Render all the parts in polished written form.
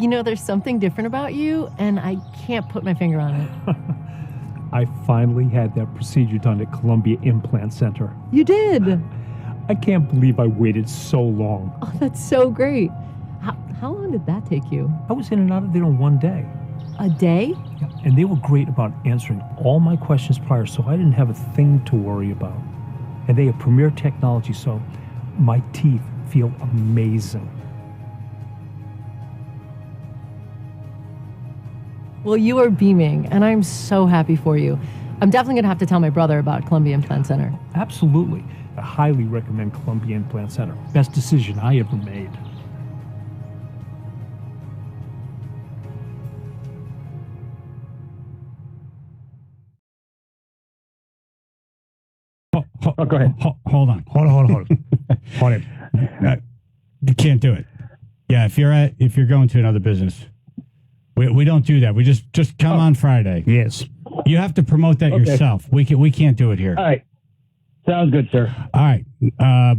You know, there's something different about you, and I can't put my finger on it. I finally had that procedure done at Columbia Implant Center. You did? I can't believe I waited so long. Oh, that's so great. How long did that take you? I was in and out of there in one day. A day? Yeah, and they were great about answering all my questions prior, so I didn't have a thing to worry about. And they have premier technology, so my teeth feel amazing. Well, you are beaming, and I'm so happy for you. I'm definitely going to have to tell my brother about Columbia Implant Center. Absolutely. I highly recommend Columbia Implant Center. Best decision I ever made. Oh, go ahead. Hold on. Hold it. You can't do it. Yeah, if you're going to another business, we don't do that. We just come on Friday. Yes. You have to promote that yourself. We can't do it here. All right. Sounds good, sir. All right.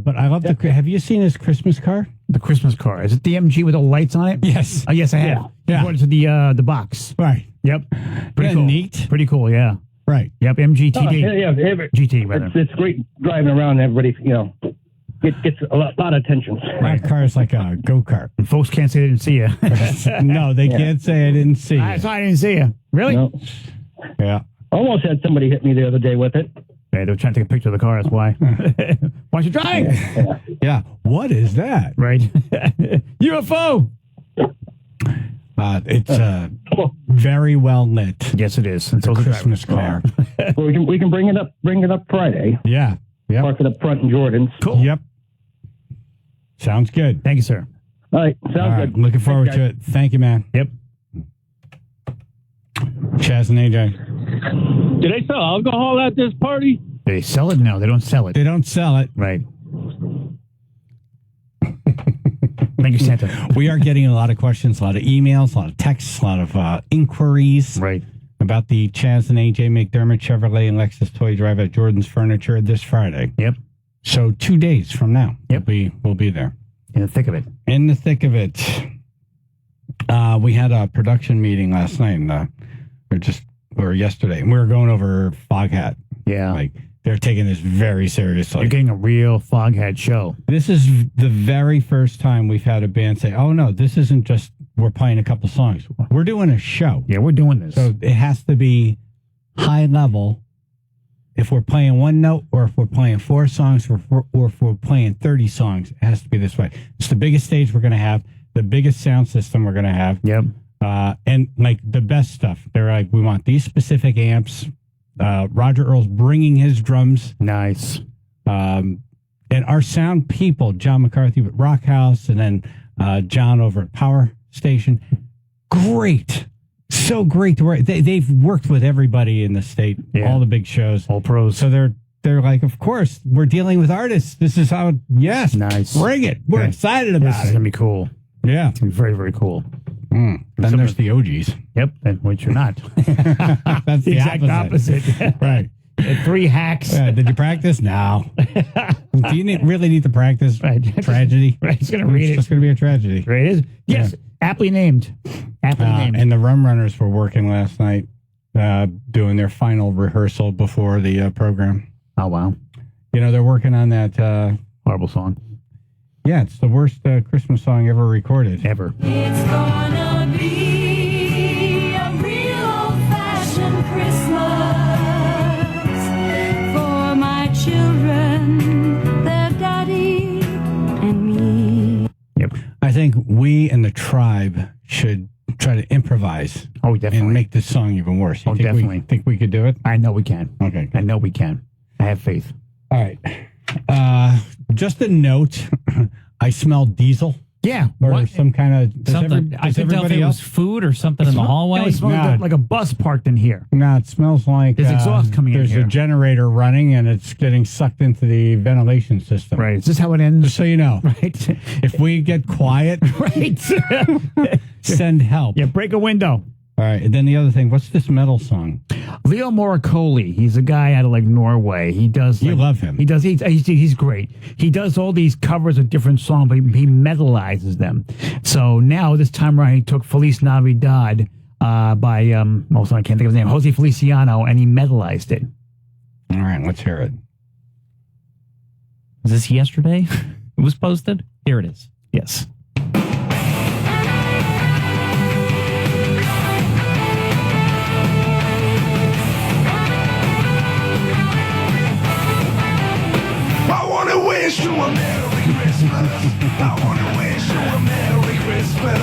But I love the. Have you seen his Christmas car? The Christmas car. Is it the MG with the lights on it? Yes. Oh, yes, I have. Yeah. According to the box. Right. Yep. Pretty Yeah, cool. neat. Pretty cool. Yeah. Right. Yep. MGTD. Yeah. GT rather. It's great driving around. Everybody, gets a lot of attention. That car is like a go-kart. And folks can't say they didn't see you. No, they can't say I didn't see you. I didn't see you. Really? No. Yeah. Almost had somebody hit me the other day with it. Hey, they were trying to take a picture of the car. That's why. Why don't you drive? Yeah. What is that? Right. UFO. It's very well lit. Yes, it is. It's a Christmas car. Well, we can bring it up Friday. Yeah. Yep. Park it up front in Jordan's. Cool. Yep. Sounds good. Thank you, sir. All right. Sounds good. I'm looking forward to it. Thank you, man. Yep. Chaz and AJ. Do they sell alcohol at this party? They sell it? No, they don't sell it. They don't sell it. Right. Thank you, Santa. We are getting a lot of questions, a lot of emails, a lot of texts, a lot of inquiries. Right. About the Chaz and AJ McDermott Chevrolet and Lexus Toy Drive at Jordan's Furniture this Friday. Yep. So 2 days from now, Yep. we'll be there. In the thick of it. In the thick of it. We had a production meeting last night, or yesterday, and we were going over Foghat. Yeah. Like, they're taking this very seriously. You're getting a real Foghat show. This is the very first time we've had a band say, oh, no, this isn't just we're playing a couple songs. We're doing a show. Yeah, we're doing this. So it has to be high level. If we're playing one note, or if we're playing 4 songs, or if we're playing 30 songs, it has to be this way. It's the biggest stage we're going to have, the biggest sound system we're going to have. Yep. And like the best stuff. They're like, we want these specific amps. Roger Earl's bringing his drums. Nice. And our sound people, John McCarthy with Rock House, and then John over at Power Station. Great. So great to work. They've worked with everybody in the state, all the big shows. All pros. So they're like, of course, we're dealing with artists. This is how, yes. Nice. Bring it. We're excited about This is it. going to be cool. Yeah. It's going to be very, very cool. Then there's the OGs. Yep. Which you're not. That's the exact opposite. Right. 3 hacks. Did you practice? No. Do you really need to practice? Right. Tragedy. Right. It's going to read it. It's going to be a tragedy. Right. It is. Yes. Yeah. Aptly named. Aptly named. And the Rum Runners were working last night, doing their final rehearsal before the program. Oh, wow. They're working on that. Horrible song. Yeah, it's the worst Christmas song ever recorded. Ever. It's gonna be a real old-fashioned Christmas for my children, their daddy, and me. Yep. I think we and the tribe should try to improvise. Oh, definitely. And make this song even worse. You think definitely. Think we could do it? I know we can. Okay. I know we can. I have faith. All right. Just a note. I smell diesel. Yeah. Or some kind of something. I couldn't tell if it was food or something in the hallway. No, it smells like a bus parked in here. No, it smells like there's exhaust coming in here. There's a generator running and it's getting sucked into the ventilation system. Right. Is this how it ends? Just so you know. Right. If we get quiet, right. send help. Yeah, break a window. All right. And then the other thing, what's this metal song? Leo Moracoli. He's a guy out of like Norway. He does. You love him. He does. He's great. He does all these covers of different songs, but he metalizes them. So now this time around, he took Feliz Navidad by also I can't think of his name, Jose Feliciano, and he metalized it. All right, let's hear it. Was this yesterday? It was posted? Here it is. Yes. I want to wish you a Merry Christmas. I want to wish you a Merry Christmas.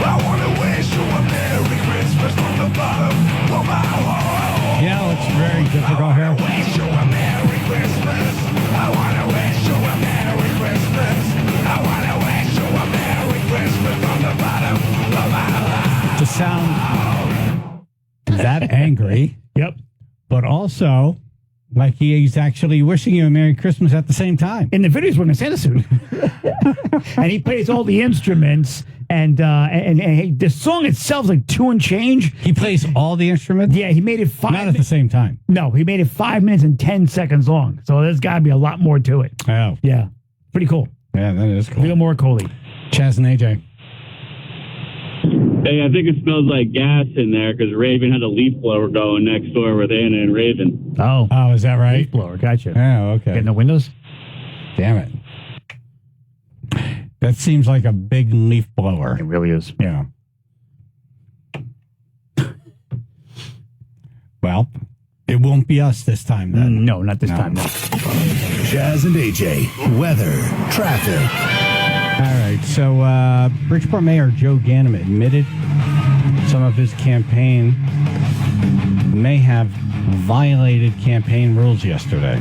I want to wish you a Merry Christmas from the bottom of my heart. Yeah, it's very difficult here. I wish you a Merry Christmas. I want to wish you a Merry Christmas. I want to wish you a Merry Christmas from the bottom of my heart. To sound that angry. Yep. But also like he's actually wishing you a Merry Christmas at the same time. In the video, he's wearing a Santa suit. And he plays all the instruments. And the song itself is like 2 and change. He plays all the instruments? Yeah, he made it 5 Not at the same time. No, he made it 5 minutes and 10 seconds long. So there's got to be a lot more to it. Oh. Yeah. Pretty cool. Yeah, that is cool. Leo Moracoli. Chaz and AJ. Hey, I think it smells like gas in there because Raven had a leaf blower going next door with Anna and Raven. Oh. Oh, is that right? Leaf blower. Gotcha. Oh, okay. In the windows? Damn it. That seems like a big leaf blower. It really is. Yeah. Well, it won't be us this time then. No, not this time. No. Chaz and AJ, weather, traffic. All right, so Bridgeport Mayor Joe Ganim admitted some of his campaign may have violated campaign rules yesterday.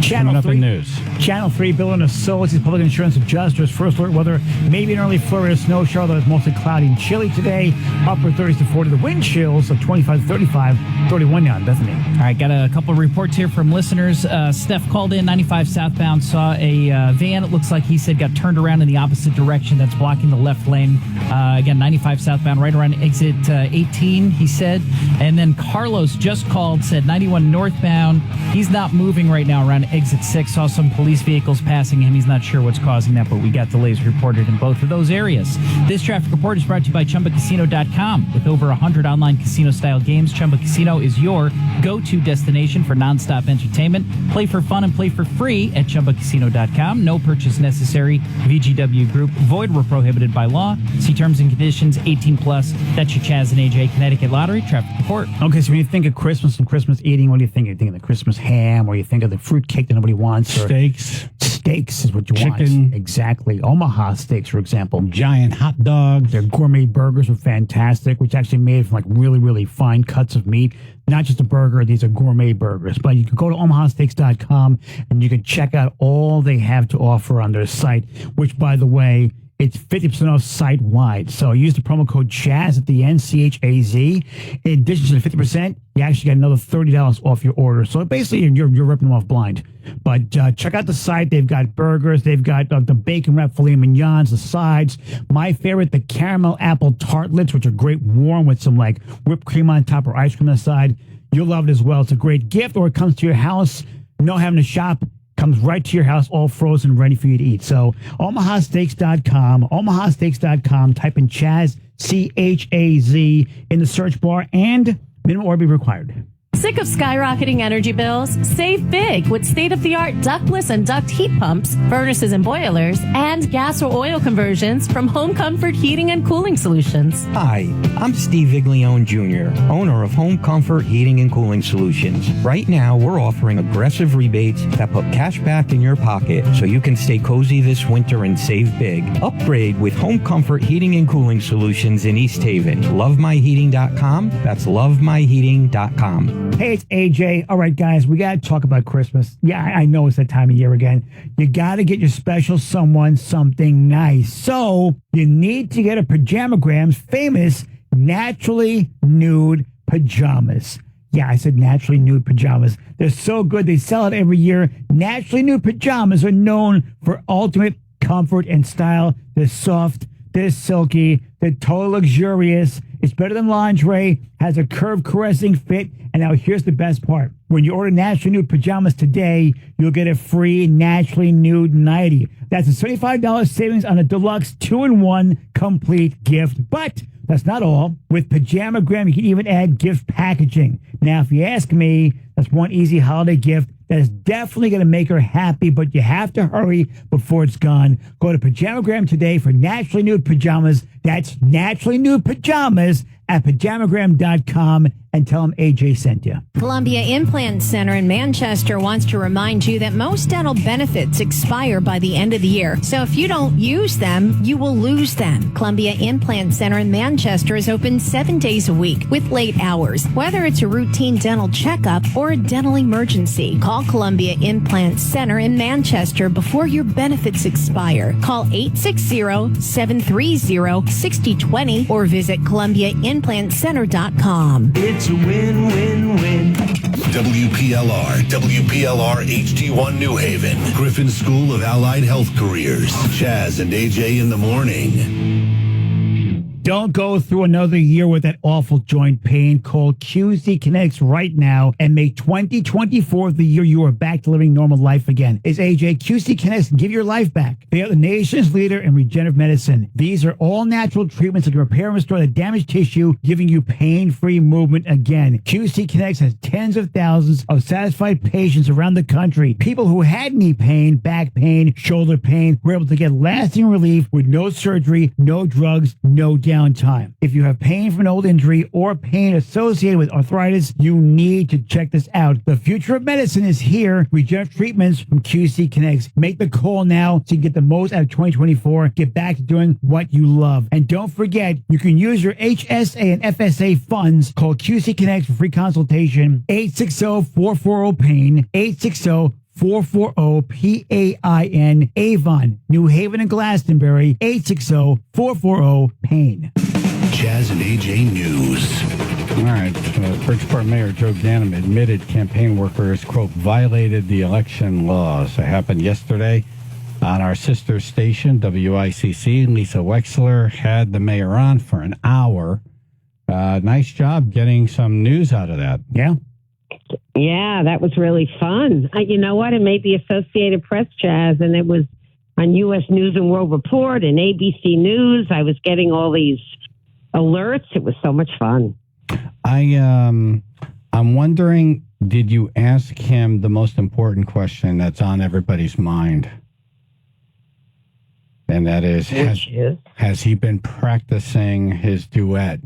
Coming up in news. Channel 3, Bill and Associates Public Insurance Adjusters. First alert weather, maybe an early flurry of snow. Charlotte is mostly cloudy and chilly today. Upper 30s to 40. The wind chills of 25 to 35. 31 now in Bethany. All right, got a couple of reports here from listeners. Steph called in 95 southbound, saw a van. It looks like he said got turned around in the opposite direction. That's blocking the left lane. Again, 95 southbound, right around exit 18, he said. And then Carlos just called, said 91 northbound. He's not moving right now around exit 6. Saw some police vehicles passing him. He's not sure what's causing that, but we got delays reported in both of those areas. This traffic report is brought to you by ChumbaCasino.com. With over 100 online casino-style games, Chumba Casino is your go-to destination for nonstop entertainment. Play for fun and play for free at ChumbaCasino.com. No purchase necessary. VGW Group. Void where prohibited by law. See terms and conditions. 18 plus. That's your Chaz and AJ Connecticut Lottery traffic report. Okay, so when you think of Christmas and Christmas eating, what do you think? You think of the Christmas ham, or you think of the fruit cake that nobody wants? Or Steaks. Steaks is what you want. Chicken. Exactly. Omaha steaks, for example. Giant hot dogs. Their gourmet burgers are fantastic, which actually made from like really, really fine cuts of meat. Not just a burger, these are gourmet burgers. But you can go to omahasteaks.com and you can check out all they have to offer on their site, which, by the way, it's 50% off site-wide. So use the promo code CHAZ at the end, C-H-A-Z. In addition to the 50%, you actually get another $30 off your order. So basically, you're ripping them off blind. But check out the site. They've got burgers. They've got the bacon wrap filet mignons, the sides. My favorite, the caramel apple tartlets, which are great warm with some like whipped cream on top or ice cream on the side. You'll love it as well. It's a great gift, or it comes to your house. No having to shop. Comes right to your house, all frozen, ready for you to eat. So, omahasteaks.com, omahasteaks.com, type in Chaz, C-H-A-Z, in the search bar, and minimum order be required. Sick of skyrocketing energy bills? Save big with state-of-the-art ductless and duct heat pumps, furnaces and boilers, and gas or oil conversions from Home Comfort Heating and Cooling Solutions. Hi, I'm Steve Viglione Jr., owner of Home Comfort Heating and Cooling Solutions. Right now, we're offering aggressive rebates that put cash back in your pocket so you can stay cozy this winter and save big. Upgrade with Home Comfort Heating and Cooling Solutions in East Haven. LoveMyHeating.com. That's LoveMyHeating.com. Hey, it's AJ. All right, guys, we got to talk about Christmas. Yeah, I know it's that time of year again. You got to get your special someone something nice. So you need to get a Pajamagram's famous naturally nude pajamas. Yeah, I said naturally nude pajamas. They're so good. They sell it every year. Naturally nude pajamas are known for ultimate comfort and style. They're soft. They're silky. They're totally luxurious. It's better than lingerie, has a curve-caressing fit, and now here's the best part. When you order Naturally Nude pajamas today, you'll get a free Naturally Nude nightie. That's a $75 savings on a deluxe 2-in-1 complete gift. But that's not all. With Pajamagram, you can even add gift packaging. Now, if you ask me, that's one easy holiday gift that is definitely going to make her happy, but you have to hurry before it's gone. Go to Pajamagram today for Naturally Nude pajamas. That's Naturally Nude pajamas at pajamagram.com, and tell them AJ sent you. Columbia Implant Center in Manchester wants to remind you that most dental benefits expire by the end of the year. So if you don't use them, you will lose them. Columbia Implant Center in Manchester is open 7 days a week with late hours. Whether it's a routine dental checkup or a dental emergency, call Columbia Implant Center in Manchester before your benefits expire. Call 860-730-6020 or visit ColumbiaImplantCenter.com. It's a win-win-win. WPLR HD1 New Haven, Griffin School of Allied Health Careers. Chaz and AJ in the morning. Don't go through another year with that awful joint pain. Call QC Kinetics right now and make 2024 the year you are back to living normal life again. It's AJ. QC Kinetics can give your life back. They are the nation's leader in regenerative medicine. These are all natural treatments that can repair and restore the damaged tissue, giving you pain-free movement again. QC Kinetics has tens of thousands of satisfied patients around the country. People who had knee pain, back pain, shoulder pain were able to get lasting relief with no surgery, no drugs, no downtime. If you have pain from an old injury or pain associated with arthritis, you need to check this out. The future of medicine is here. Regenerative treatments from QC Kinetics. Make the call now so you can get the most out of 2024. Get back to doing what you love. And don't forget, you can use your HSA and FSA funds. Call QC Kinetics for free consultation. 860-440-PAIN. 860-440-PAIN. Avon, New Haven, and Glastonbury. 860-440-PAIN. Chaz and AJ News. All right. Bridgeport Mayor Joe Ganim admitted campaign workers, quote, violated the election laws. It happened yesterday on our sister station, WICC. Lisa Wexler had the mayor on for an hour. Nice job getting some news out of that. Yeah. Yeah, that was really fun. You know what? It made the Associated Press, Chaz, and it was on U.S. News and World Report and ABC News. I was getting all these alerts. It was so much fun. I'm wondering, did you ask him the most important question that's on everybody's mind? And that is, has he been practicing his duet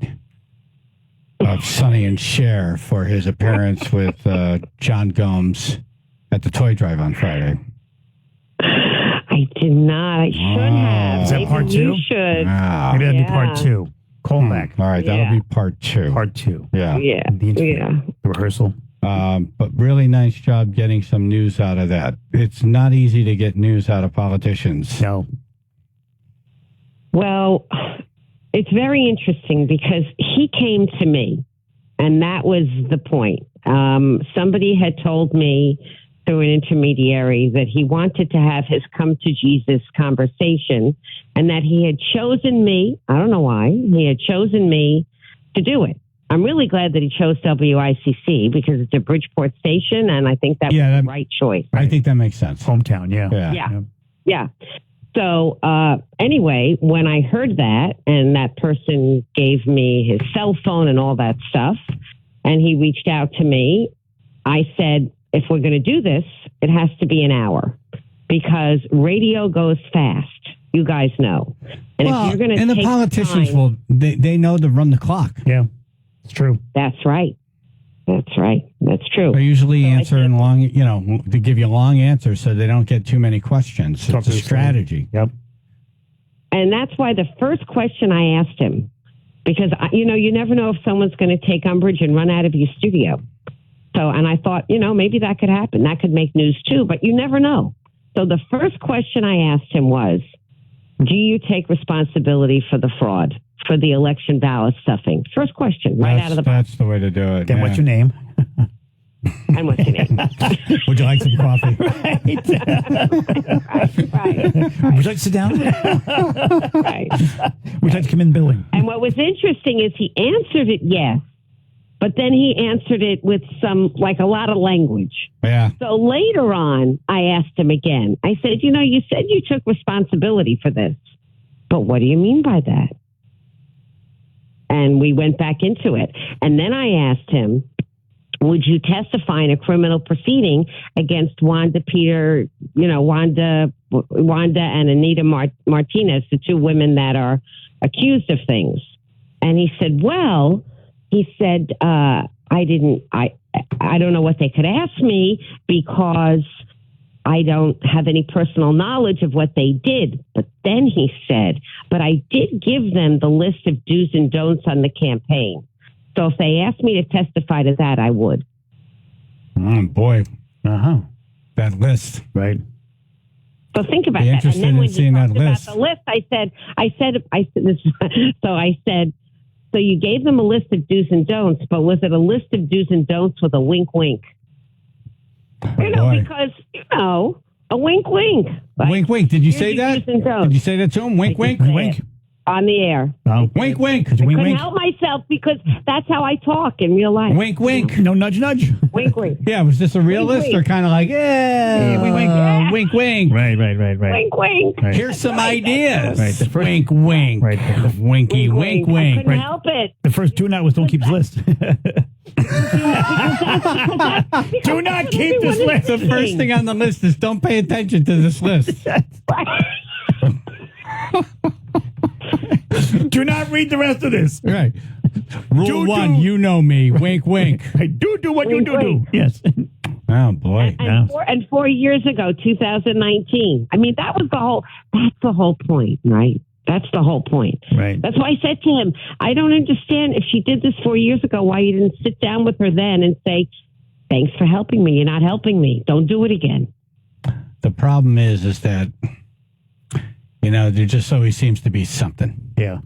of Sonny and Cher for his appearance with John Gomes at the toy drive on Friday? I did not. I should have. Is that Maybe part two? You should. Maybe that'll be part two. Call back. All right, that'll be part two. Part two. Yeah. Yeah. The rehearsal. But really nice job getting some news out of that. It's not easy to get news out of politicians. No. Well, it's very interesting because he came to me, and that was the point. Somebody had told me through an intermediary that he wanted to have his come to Jesus conversation and that he had chosen me. I don't know why. He had chosen me to do it. I'm really glad that he chose WICC because it's a Bridgeport station, and I think that was the right choice. I think that makes sense. Hometown, Yeah. So anyway, when I heard that, and that person gave me his cell phone and all that stuff, and he reached out to me, I said, if we're going to do this, it has to be an hour because radio goes fast. You guys know. And if you're going to and the politicians will, they know to run the clock. Yeah, it's true. That's right. That's right. That's true. They usually answer in long, to give you long answers so they don't get too many questions. It's a strategy. Yep. And that's why the first question I asked him, because, you never know if someone's going to take umbrage and run out of your studio. So, and I thought, maybe that could happen. That could make news too, but you never know. So the first question I asked him was, do you take responsibility for the fraud, for the election ballot stuffing? First question, out of the box. That's the way to do it. Then what's your name? And what's your name? Would you like some coffee? Right. Would you like to sit down? Right. Would you like to come in billing? And what was interesting is he answered it yes, but then he answered it with a lot of language. Yeah. So later on, I asked him again. I said, you said you took responsibility for this, but what do you mean by that? And we went back into it. And then I asked him, would you testify in a criminal proceeding against Wanda and Anita Martinez, the two women that are accused of things? And he said, I don't know what they could ask me because I don't have any personal knowledge of what they did. But then he said, but I did give them the list of do's and don'ts on the campaign. So if they asked me to testify to that, I would. Oh, boy. Uh-huh. That list. Right. So think about Be that. And interested then in when seeing you that talked about list. the list, I said, so you gave them a list of do's and don'ts, but was it a list of do's and don'ts with a wink, wink? Boy. Because, a wink, wink. Like, Wink, wink. Did you here's say your that? do's and don'ts. Did you say that to him? Wink, wink. Wink. On the air. Oh. Wink, wink. Could you I wink, couldn't wink? help myself because that's how I talk in real life. Wink, wink. No nudge, nudge. Wink, wink. Yeah, was this a real Wink, list wink. or kind of like, yeah, wink, wink. wink, wink. Right. Wink, wink. Right. Here's some ideas. Right. The first- Wink, wink. Right. Winky, wink, I wink. couldn't help it. The first tune out was don't keep this list. Do Do not keep this list. The first thing on the list is don't pay attention to this list. Do not read the rest of this. Right. Rule Do, one, do. you know me. Wink, wink. Right. Do what Wink, you do. wink. Yes. Oh, boy. And 4 years ago, 2019. I mean, that's the whole point, right? That's the whole point. Right. That's why I said to him, I don't understand if she did this 4 years ago, why you didn't sit down with her then and say, thanks for helping me. You're not helping me. Don't do it again. The problem is that, there just always seems to be something, Yeah.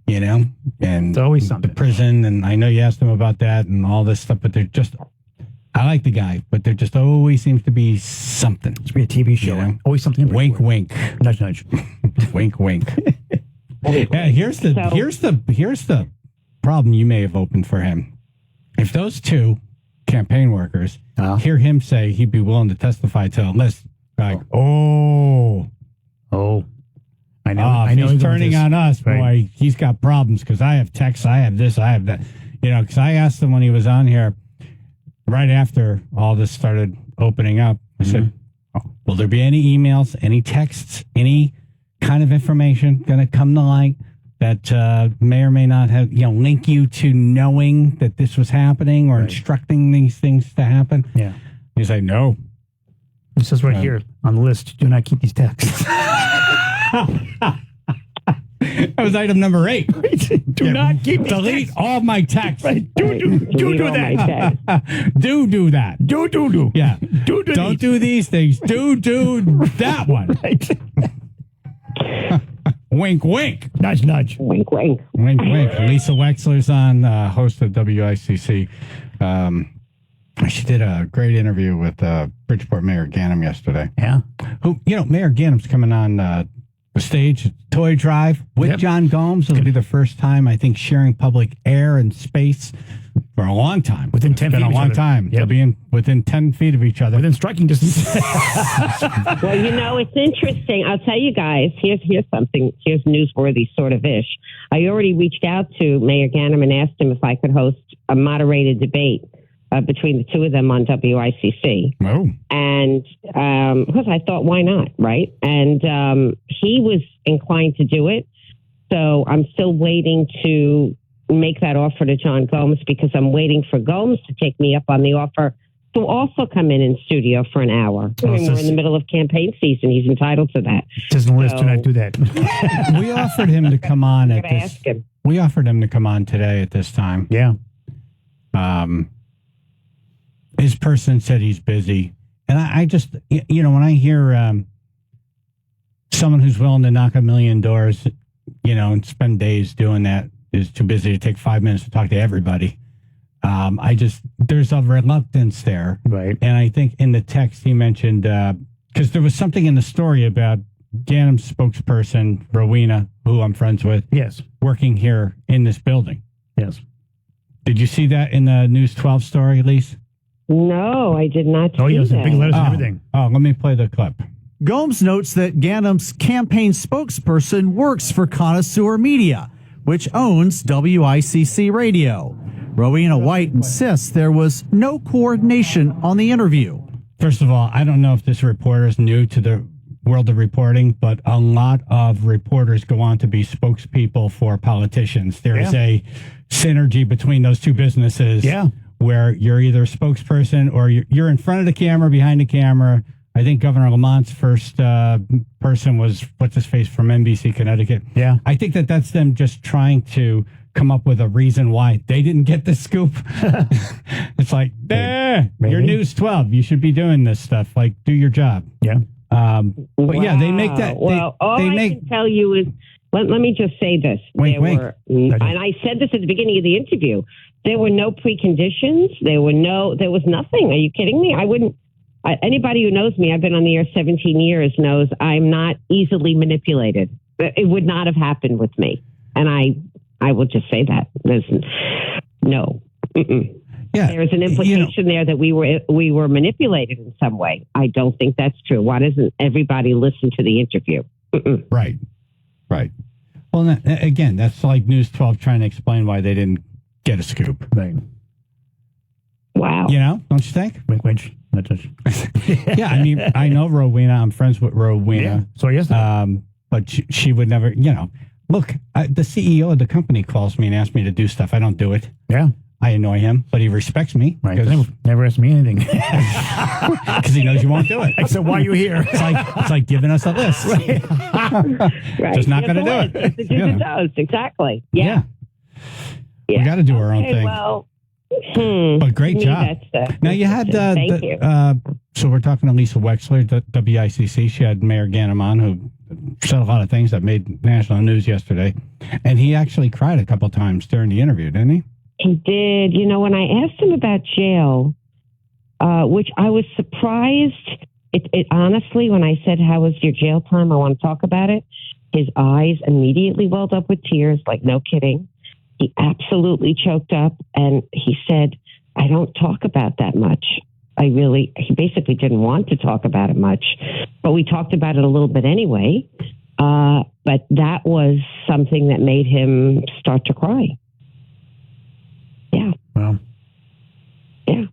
and It's always something. the prison. And I know you asked him about that and all this stuff, but I like the guy, but there just always seems to be something. It should be a TV show. Yeah. Always something. Wink, wink. Nudge, nudge. Wink, wink. Yeah, here's the problem you may have opened for him. If those two campaign workers hear him say he'd be willing to testify to a list, like, oh, I know. I know he's turning on us, boy. Right. He's got problems because I have texts, I have this, I have that. Because I asked him when he was on here, right after all this started opening up, I said, will there be any emails, any texts, any kind of information going to come to light that may or may not have, link you to knowing that this was happening or instructing these things to happen? Yeah. He's like, no. It says right here on the list, do not keep these texts. That was item number 8. Do not keep these delete texts. all my texts. Right. Do that. Do that. Do. Yeah. Don't these. do these things. Do that one. Right. Wink, wink. Nudge, nudge. Wink, wink. Wink, wink. Lisa Wexler's on, host of WICC. She did a great interview with Bridgeport Mayor Ganem yesterday. Yeah. Who, Mayor Ganem's coming on the stage, Toy Drive with John Gomes. It'll be the first time, I think, sharing public air and space for a long time. Within 10 feet It's been of a each long other. time. Yep. They'll be within 10 feet of each other. Within striking distance. Well, it's interesting. I'll tell you guys, here's something, here's newsworthy sort of ish. I already reached out to Mayor Ganem and asked him if I could host a moderated debate between the two of them on WICC. Oh. And because I thought, why not, right? And he was inclined to do it. So I'm still waiting to make that offer to John Gomes because I'm waiting for Gomes to take me up on the offer to also come in studio for an hour. I mean, we're in the middle of campaign season. He's entitled to that. It says on the list, do not do that. We offered him to come on at Gotta this. ask him. We offered him to come on today at this time. Yeah. His person said he's busy. And I just, when I hear someone who's willing to knock 1 million doors, and spend days doing that is too busy to take 5 minutes to talk to everybody, There's a reluctance there. Right. And I think in the text he mentioned, because there was something in the story about Ganem's spokesperson, Rowena, who I'm friends with, Yes. working here in this building. Yes. Did you see that in the News 12 story, Elise? No, I did not see Oh, yeah, it was in that. big letters and everything. Oh, let me play the clip. Gomes notes that Ganem's campaign spokesperson works for Connoisseur Media, which owns WICC Radio. Rowena White insists there was no coordination on the interview. First of all, I don't know if this reporter is new to the world of reporting, but a lot of reporters go on to be spokespeople for politicians. There is a synergy between those two businesses where you're either a spokesperson or you're in front of the camera, behind the camera. I think Governor Lamont's first person was, what's his face, from NBC Connecticut. Yeah. I think that's them just trying to come up with a reason why they didn't get the scoop. It's like, you're News 12. You should be doing this stuff. Like, do your job. Yeah. But yeah, they make that. Well, all I can tell you is, let me just say this. Wink, wink. And I said this at the beginning of the interview. There were no preconditions. There was nothing. Are you kidding me? I wouldn't. Anybody who knows me, I've been on the air 17 years, knows I'm not easily manipulated. It would not have happened with me. And I will just say that. There's no. Mm-mm. Yeah, there's an implication there that we were manipulated in some way. I don't think that's true. Why doesn't everybody listen to the interview? Mm-mm. Right. Well, again, that's like News 12 trying to explain why they didn't get a scoop. Right. Wow. You know, don't you think? Wink, wink. Yeah, I mean, I know Rowena. I'm friends with Rowena. Yeah. So yes. But she would never, look, the CEO of the company calls me and asks me to do stuff. I don't do it. Yeah. I annoy him, but he respects me. Right. Never asked me anything. Because he knows you won't do it. So why are you here? It's like giving us a list. Right. Just not going to do it. The do's and don'ts. Exactly. Yeah. We got to do our own thing. Well, but great job. Now you had Thank you. So we're talking to Lisa Wexler, WICC. She had Mayor Ganem on, who said a lot of things that made national news yesterday, and he actually cried a couple times during the interview, didn't he? He did. When I asked him about jail, which I was surprised. It honestly, when I said, "How was your jail time?" I want to talk about it. His eyes immediately welled up with tears, like no kidding. He absolutely choked up, and he said, "I don't talk about that much." He basically didn't want to talk about it much, but we talked about it a little bit anyway. But that was something that made him start to cry. Yeah. Wow. Yeah.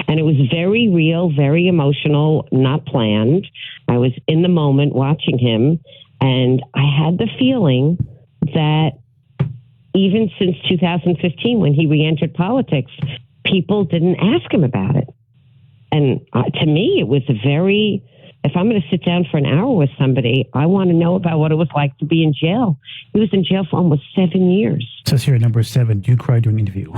And it was very real, very emotional, not planned. I was in the moment watching him, and I had the feeling that even since 2015, when he re-entered politics, people didn't ask him about it. And to me, it was if I'm going to sit down for an hour with somebody, I want to know about what it was like to be in jail. He was in jail for almost 7 years. It says here at number 7, do you cry during an interview?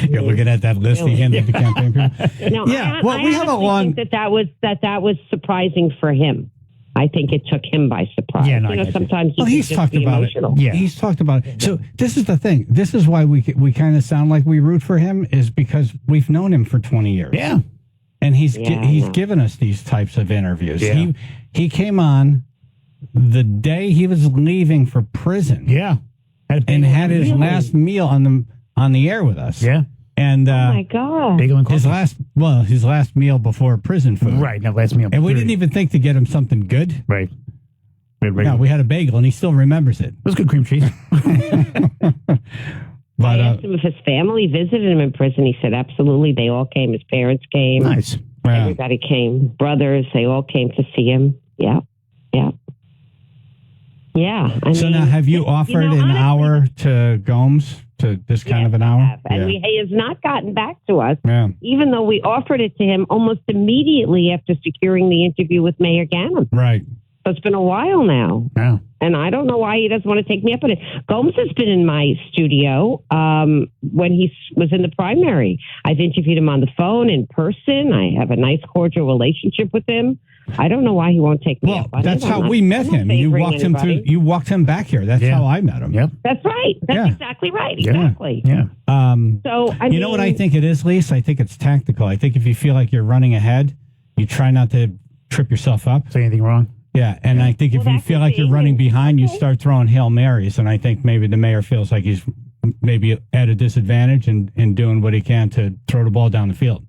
You're looking at that list he handed the campaign people. No, yeah, we have a long... think that was surprising for him. I think it took him by surprise. Yeah, no, sometimes he's talked about emotional. it. Yeah, he's talked about it. So this is the thing. This is why we kind of sound like we root for him, is because we've known him for 20 years. Yeah, and he's given us these types of interviews. Yeah. He came on the day he was leaving for prison. Yeah, and had his last meal on the air with us. Yeah. oh And my God! His last meal before prison food. Right, now last meal. And we didn't even think to get him something good. Right. No, we had a bagel, and he still remembers it. It was good cream cheese. I asked him if his family visited him in prison. He said absolutely. They all came. His parents came. Nice. Wow. Everybody came. Brothers. They all came to see him. Yeah. Yeah. Yeah. So now, have you offered an hour to Gomes? To this kind of an hour? And he has not gotten back to us, Yeah. even though we offered it to him almost immediately after securing the interview with Mayor Ganem. Right. So it's been a while now. Yeah. And I don't know why he doesn't want to take me up on it. Gomes has been in my studio when he was in the primary. I've interviewed him on the phone, in person. I have a nice, cordial relationship with him. I don't know why he won't take me up on That's it. I'm how not- we met I'm not him. You favoring walked him through. anybody. You walked him back here. That's how I met him. Yep. That's right. That's Yeah. exactly right. Exactly. Yeah. So, I You know what I mean- think it is, Lise? I think it's tactical. I think if you feel like you're running ahead, you try not to trip yourself up. Say anything wrong? Yeah, and I think if you feel like you're running behind, you start throwing Hail Marys, and I think maybe the mayor feels like he's maybe at a disadvantage and doing what he can to throw the ball down the field.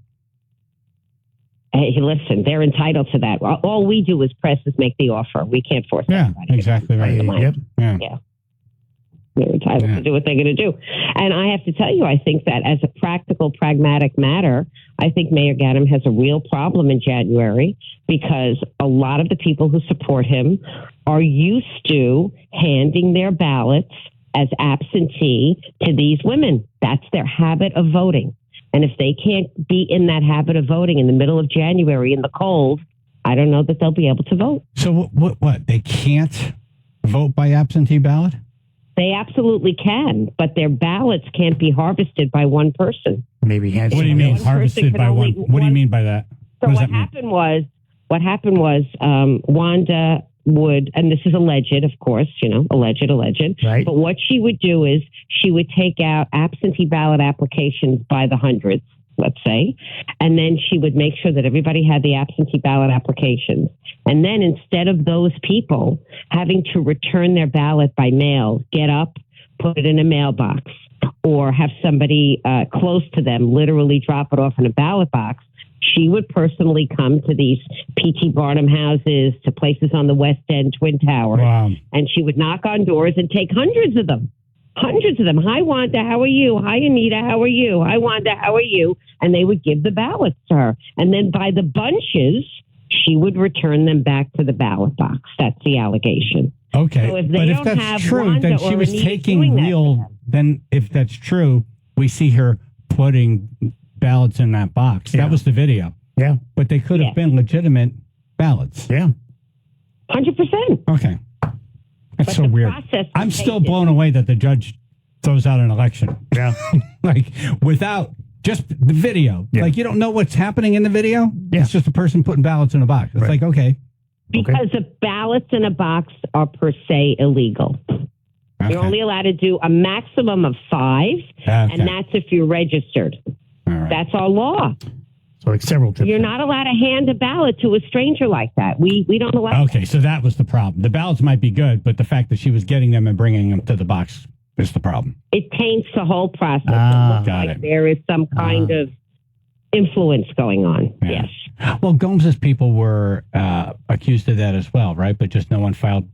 Hey, listen, they're entitled to that. All we do as press is make the offer. We can't force anybody. Exactly right. Yep. Yeah. They're entitled to do what they're going to do. And I have to tell you, I think that as a practical, pragmatic matter, I think Mayor Ganim has a real problem in January because a lot of the people who support him are used to handing their ballots as absentee to these women. That's their habit of voting. And if they can't be in that habit of voting in the middle of January in the cold, I don't know that they'll be able to vote. So what? They can't vote by absentee ballot? They absolutely can, but their ballots can't be harvested by one person. Maybe What do you mean harvested by one? What do you mean by that? So does what that mean? happened was Wanda would, and this is alleged, of course, alleged. Right. But what she would do is she would take out absentee ballot applications by the hundreds, let's say, and then she would make sure that everybody had the absentee ballot applications. And then instead of those people having to return their ballot by mail, get up, put it in a mailbox, or have somebody close to them literally drop it off in a ballot box, she would personally come to these P.T. Barnum houses, to places on the West End, Twin Towers, and she would knock on doors and take hundreds of them. Hi, Wanda, how are you? Hi, Anita, how are you? Hi, Wanda, how are you? And they would give the ballots to her. And then by the bunches, she would return them back to the ballot box. That's the allegation. Okay, So if they but if don't that's have true, Wanda then she or was Anita taking doing that real. Then, if that's true, we see her putting ballots in that box. That was the video. Yeah, but they could have been legitimate ballots. Yeah, 100%. Okay, that's But so the weird. process I'm takes still it. blown away that the judge throws out an election. Yeah, like without just the video. Yeah. Like you don't know what's happening in the video. Yeah. It's just a person putting ballots in a box. It's like okay. Because the ballots in a box are per se illegal. You're only allowed to do a maximum of 5, and that's if you're registered. That's our law. So like several trips. You're not allowed to hand a ballot to a stranger like that. We don't allow. Okay, so that was the problem. The ballots might be good, but the fact that she was getting them and bringing them to the box is the problem. It taints the whole process. Ah, it looks got like it. there is some kind of influence going on. Yes. Well, Gomes' people were accused of that as well, right? But just no one filed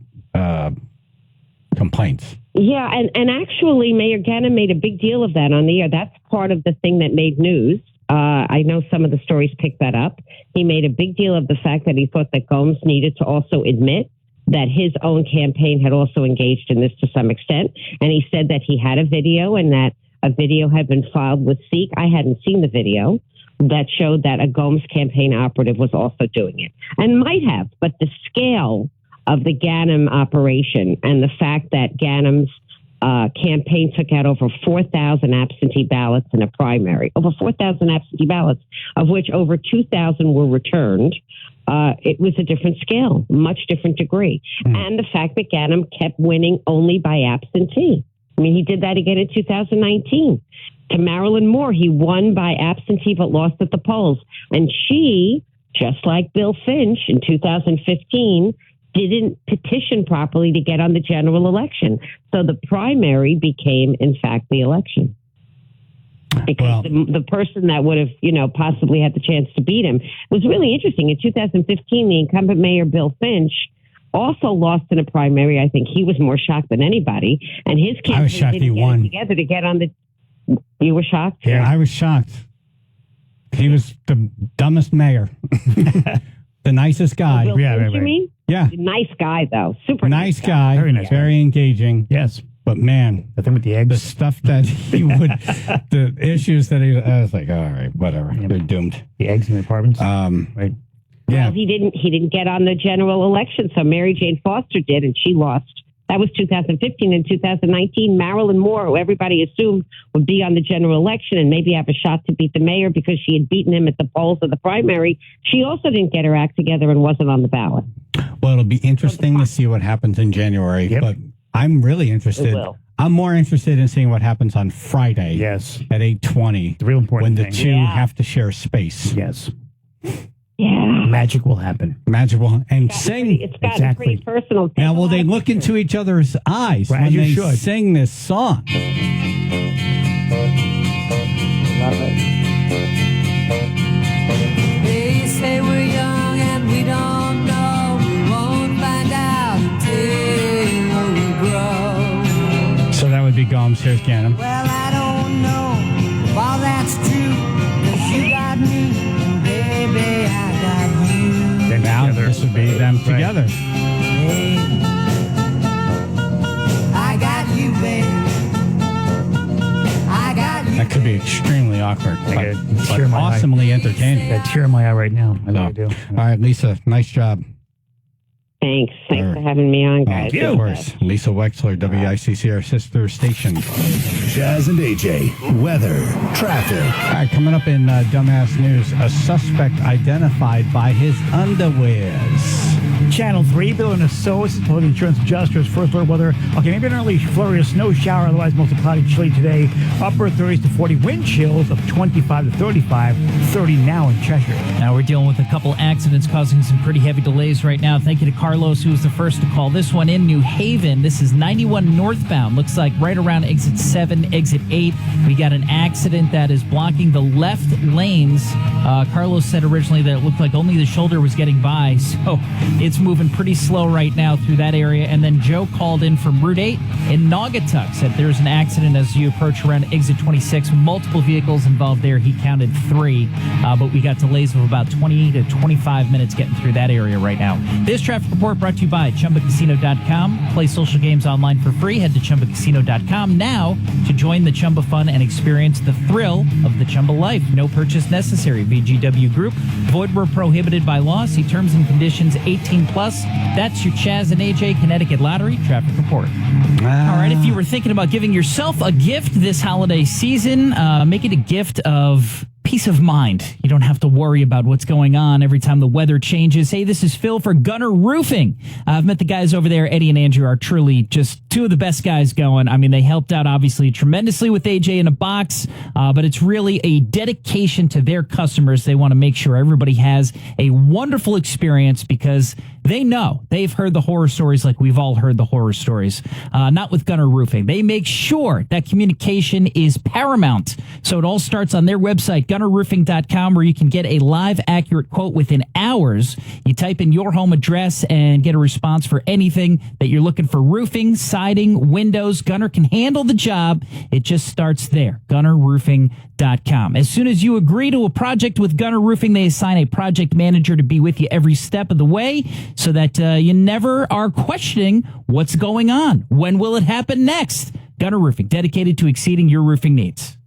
complaints. Yeah, and actually, Mayor Ganim made a big deal of that on the air. That's part of the thing that made news. I know some of the stories picked that up. He made a big deal of the fact that he thought that Gomes needed to also admit that his own campaign had also engaged in this to some extent. And he said that he had a video and that a video had been filed with Seek. I hadn't seen the video that showed that a Gomes campaign operative was also doing it, and might have, but the scale of the Ganim operation and the fact that Ganim's campaign took out over 4,000 absentee ballots in a primary, over 4,000 absentee ballots, of which over 2,000 were returned. It was a different scale, much different degree. And the fact that Ganim kept winning only by absentee. I mean, he did that again in 2019. To Marilyn Moore, he won by absentee but lost at the polls. And she, just like Bill Finch in 2015, didn't petition properly to get on the general election. So the primary became, in fact, the election. Because the person that would have, possibly had the chance to beat him was really interesting. In 2015, the incumbent mayor, Bill Finch, also lost in a primary. I think he was more shocked than anybody. And his I was campaign shocked he didn't get won. it together to get on the... You were shocked? Yeah, I was shocked. He was the dumbest mayor. The nicest guy. Bill Finch, you mean? Yeah. Nice guy, though. Super nice guy. Very nice. Very engaging. Yes. But man, the thing with the eggs, the stuff that he would, the issues that I was like, all right, whatever. They're doomed. The eggs in the apartments. Right. Well, he didn't get on the general election, so Mary Jane Foster did, and she lost That was 2015. In 2019, Marilyn Moore, who everybody assumed would be on the general election and maybe have a shot to beat the mayor because she had beaten him at the polls of the primary, she also didn't get her act together and wasn't on the ballot. Well, it'll be interesting to see what happens in January, but I'm really interested. I'm more interested in seeing what happens on Friday. Yes. At 8:20. The real important when the two have to share space. Yes. Yeah. Magic will happen. Magic will and sing. It's gotten pretty personal. Now, will they look into each other's eyes Right, when as you they should. sing this song? Love it. They say we're young and we don't know. We won't find out until we grow. So that would be Gomes. Here's Ganem. Well, I don't know if all that's true. 'Cause you got me, and baby, I got you. Then now this would be them together. Hey, I got you, baby. I got you. That could be extremely awkward, I but got a tear in my eye. awesomely entertaining. Got a tear in my eye right now. I So, really do. all right, Lisa, nice job. Thanks for having me on, guys. Of course. Lisa Wexler, WICC, our sister station. Chaz and AJ, weather, traffic. All right, coming up in Dumbass News, a suspect identified by his underwears. Channel 3, Bill and Associates, public insurance adjusters, first alert weather. Okay, maybe an early flurry or snow shower, otherwise mostly cloudy, chilly today. Upper 30s to 40, wind chills of 25 to 35, 30 now in Cheshire. Now we're dealing with a couple accidents causing some pretty heavy delays right now. Thank you to Carlos, who was the first to call this one in New Haven. This is 91 northbound. Looks like right around exit 7, exit 8. We got an accident that is blocking the left lanes. Carlos said originally that it looked like only the shoulder was getting by, so it's moving pretty slow right now through that area. And then Joe called in from Route 8 in Naugatuck, said there's an accident as you approach around exit 26. Multiple vehicles involved there. He counted 3, but we got delays of about 20 to 25 minutes getting through that area right now. This traffic report brought to you by ChumbaCasino.com. Play social games online for free. Head to ChumbaCasino.com now to join the Chumba fun and experience the thrill of the Chumba life. No purchase necessary. VGW Group. Void where prohibited by law. See terms and conditions 18+. That's your Chaz and AJ Connecticut Lottery traffic report. All right, if you were thinking about giving yourself a gift this holiday season, make it a gift of peace of mind. You don't have to worry about what's going on every time the weather changes. Hey, this is Phil for Gunner Roofing. I've met the guys over there. Eddie and Andrew are truly just two of the best guys going. I mean, they helped out obviously tremendously with AJ in a box, but it's really a dedication to their customers. They want to make sure everybody has a wonderful experience because they know they've heard the horror stories like we've all heard the horror stories. Not with Gunner Roofing. They make sure that communication is paramount. So it all starts on their website, gunnerroofing.com, where you can get a live, accurate quote within hours. You type in your home address and get a response for anything that you're looking for: roofing, siding, windows. Gunner can handle the job. It just starts there, gunnerroofing.com. As soon as you agree to a project with Gunner Roofing, they assign a project manager to be with you every step of the way so that you never are questioning what's going on. When will it happen next? Gunner Roofing, dedicated to exceeding your roofing needs.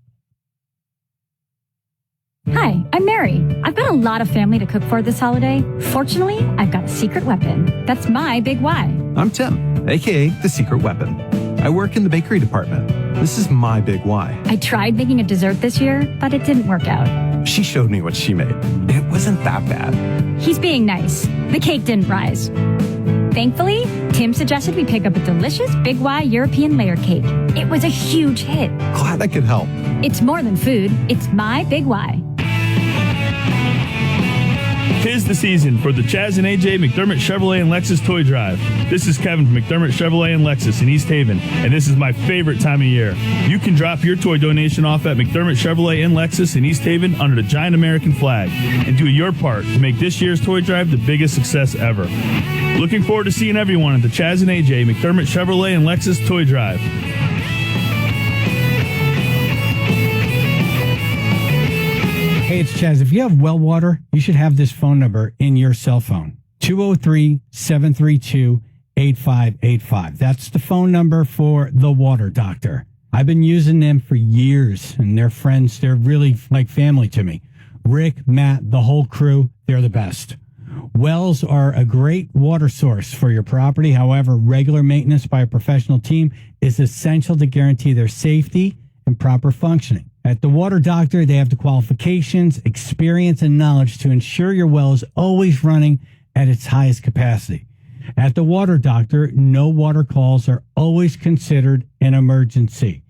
Hi, I'm Mary. I've got a lot of family to cook for this holiday. Fortunately, I've got a secret weapon. That's my big why. I'm Tim, aka The Secret Weapon. I work in the bakery department. This is my big why. I tried making a dessert this year, but it didn't work out. She showed me what she made. It wasn't that bad. He's being nice. The cake didn't rise. Thankfully, Tim suggested we pick up a delicious Big Y European layer cake. It was a huge hit. Glad I could help. It's more than food. It's my Big Y. 'Tis the season for the Chaz and AJ McDermott Chevrolet and Lexus Toy Drive. This is Kevin from McDermott Chevrolet and Lexus in East Haven, and this is my favorite time of year. You can drop your toy donation off at McDermott Chevrolet and Lexus in East Haven under the giant American flag and do your part to make this year's toy drive the biggest success ever. Looking forward to seeing everyone at the Chaz and AJ McDermott Chevrolet and Lexus Toy Drive. Hey, it's Chaz. If you have well water, you should have this phone number in your cell phone. 203-732-8585. That's the phone number for the water doctor. I've been using them for years, and they're friends. They're really like family to me. Rick, Matt, the whole crew, they're the best. Wells are a great water source for your property. However, regular maintenance by a professional team is essential to guarantee their safety and proper functioning. At the Water Doctor, they have the qualifications, experience, and knowledge to ensure your well is always running at its highest capacity. At the Water Doctor, no water calls are always considered an emergency.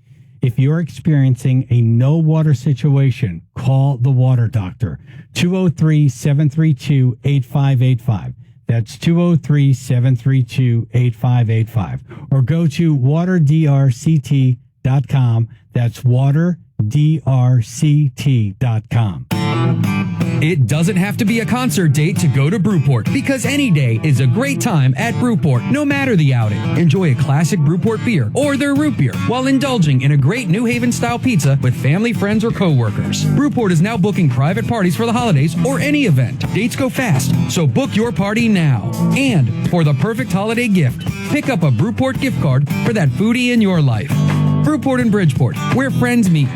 If you're experiencing a no water situation, call the Water Doctor, 203-732-8585. That's 203-732-8585. Or go to waterdrct.com. That's waterdrct.com. It doesn't have to be a concert date to go to Brewport, because any day is a great time at Brewport, no matter the outing. Enjoy a classic Brewport beer or their root beer while indulging in a great New Haven-style pizza with family, friends, or coworkers. Brewport is now booking private parties for the holidays or any event. Dates go fast, so book your party now. And for the perfect holiday gift, pick up a Brewport gift card for that foodie in your life. Brewport and Bridgeport, where friends meet.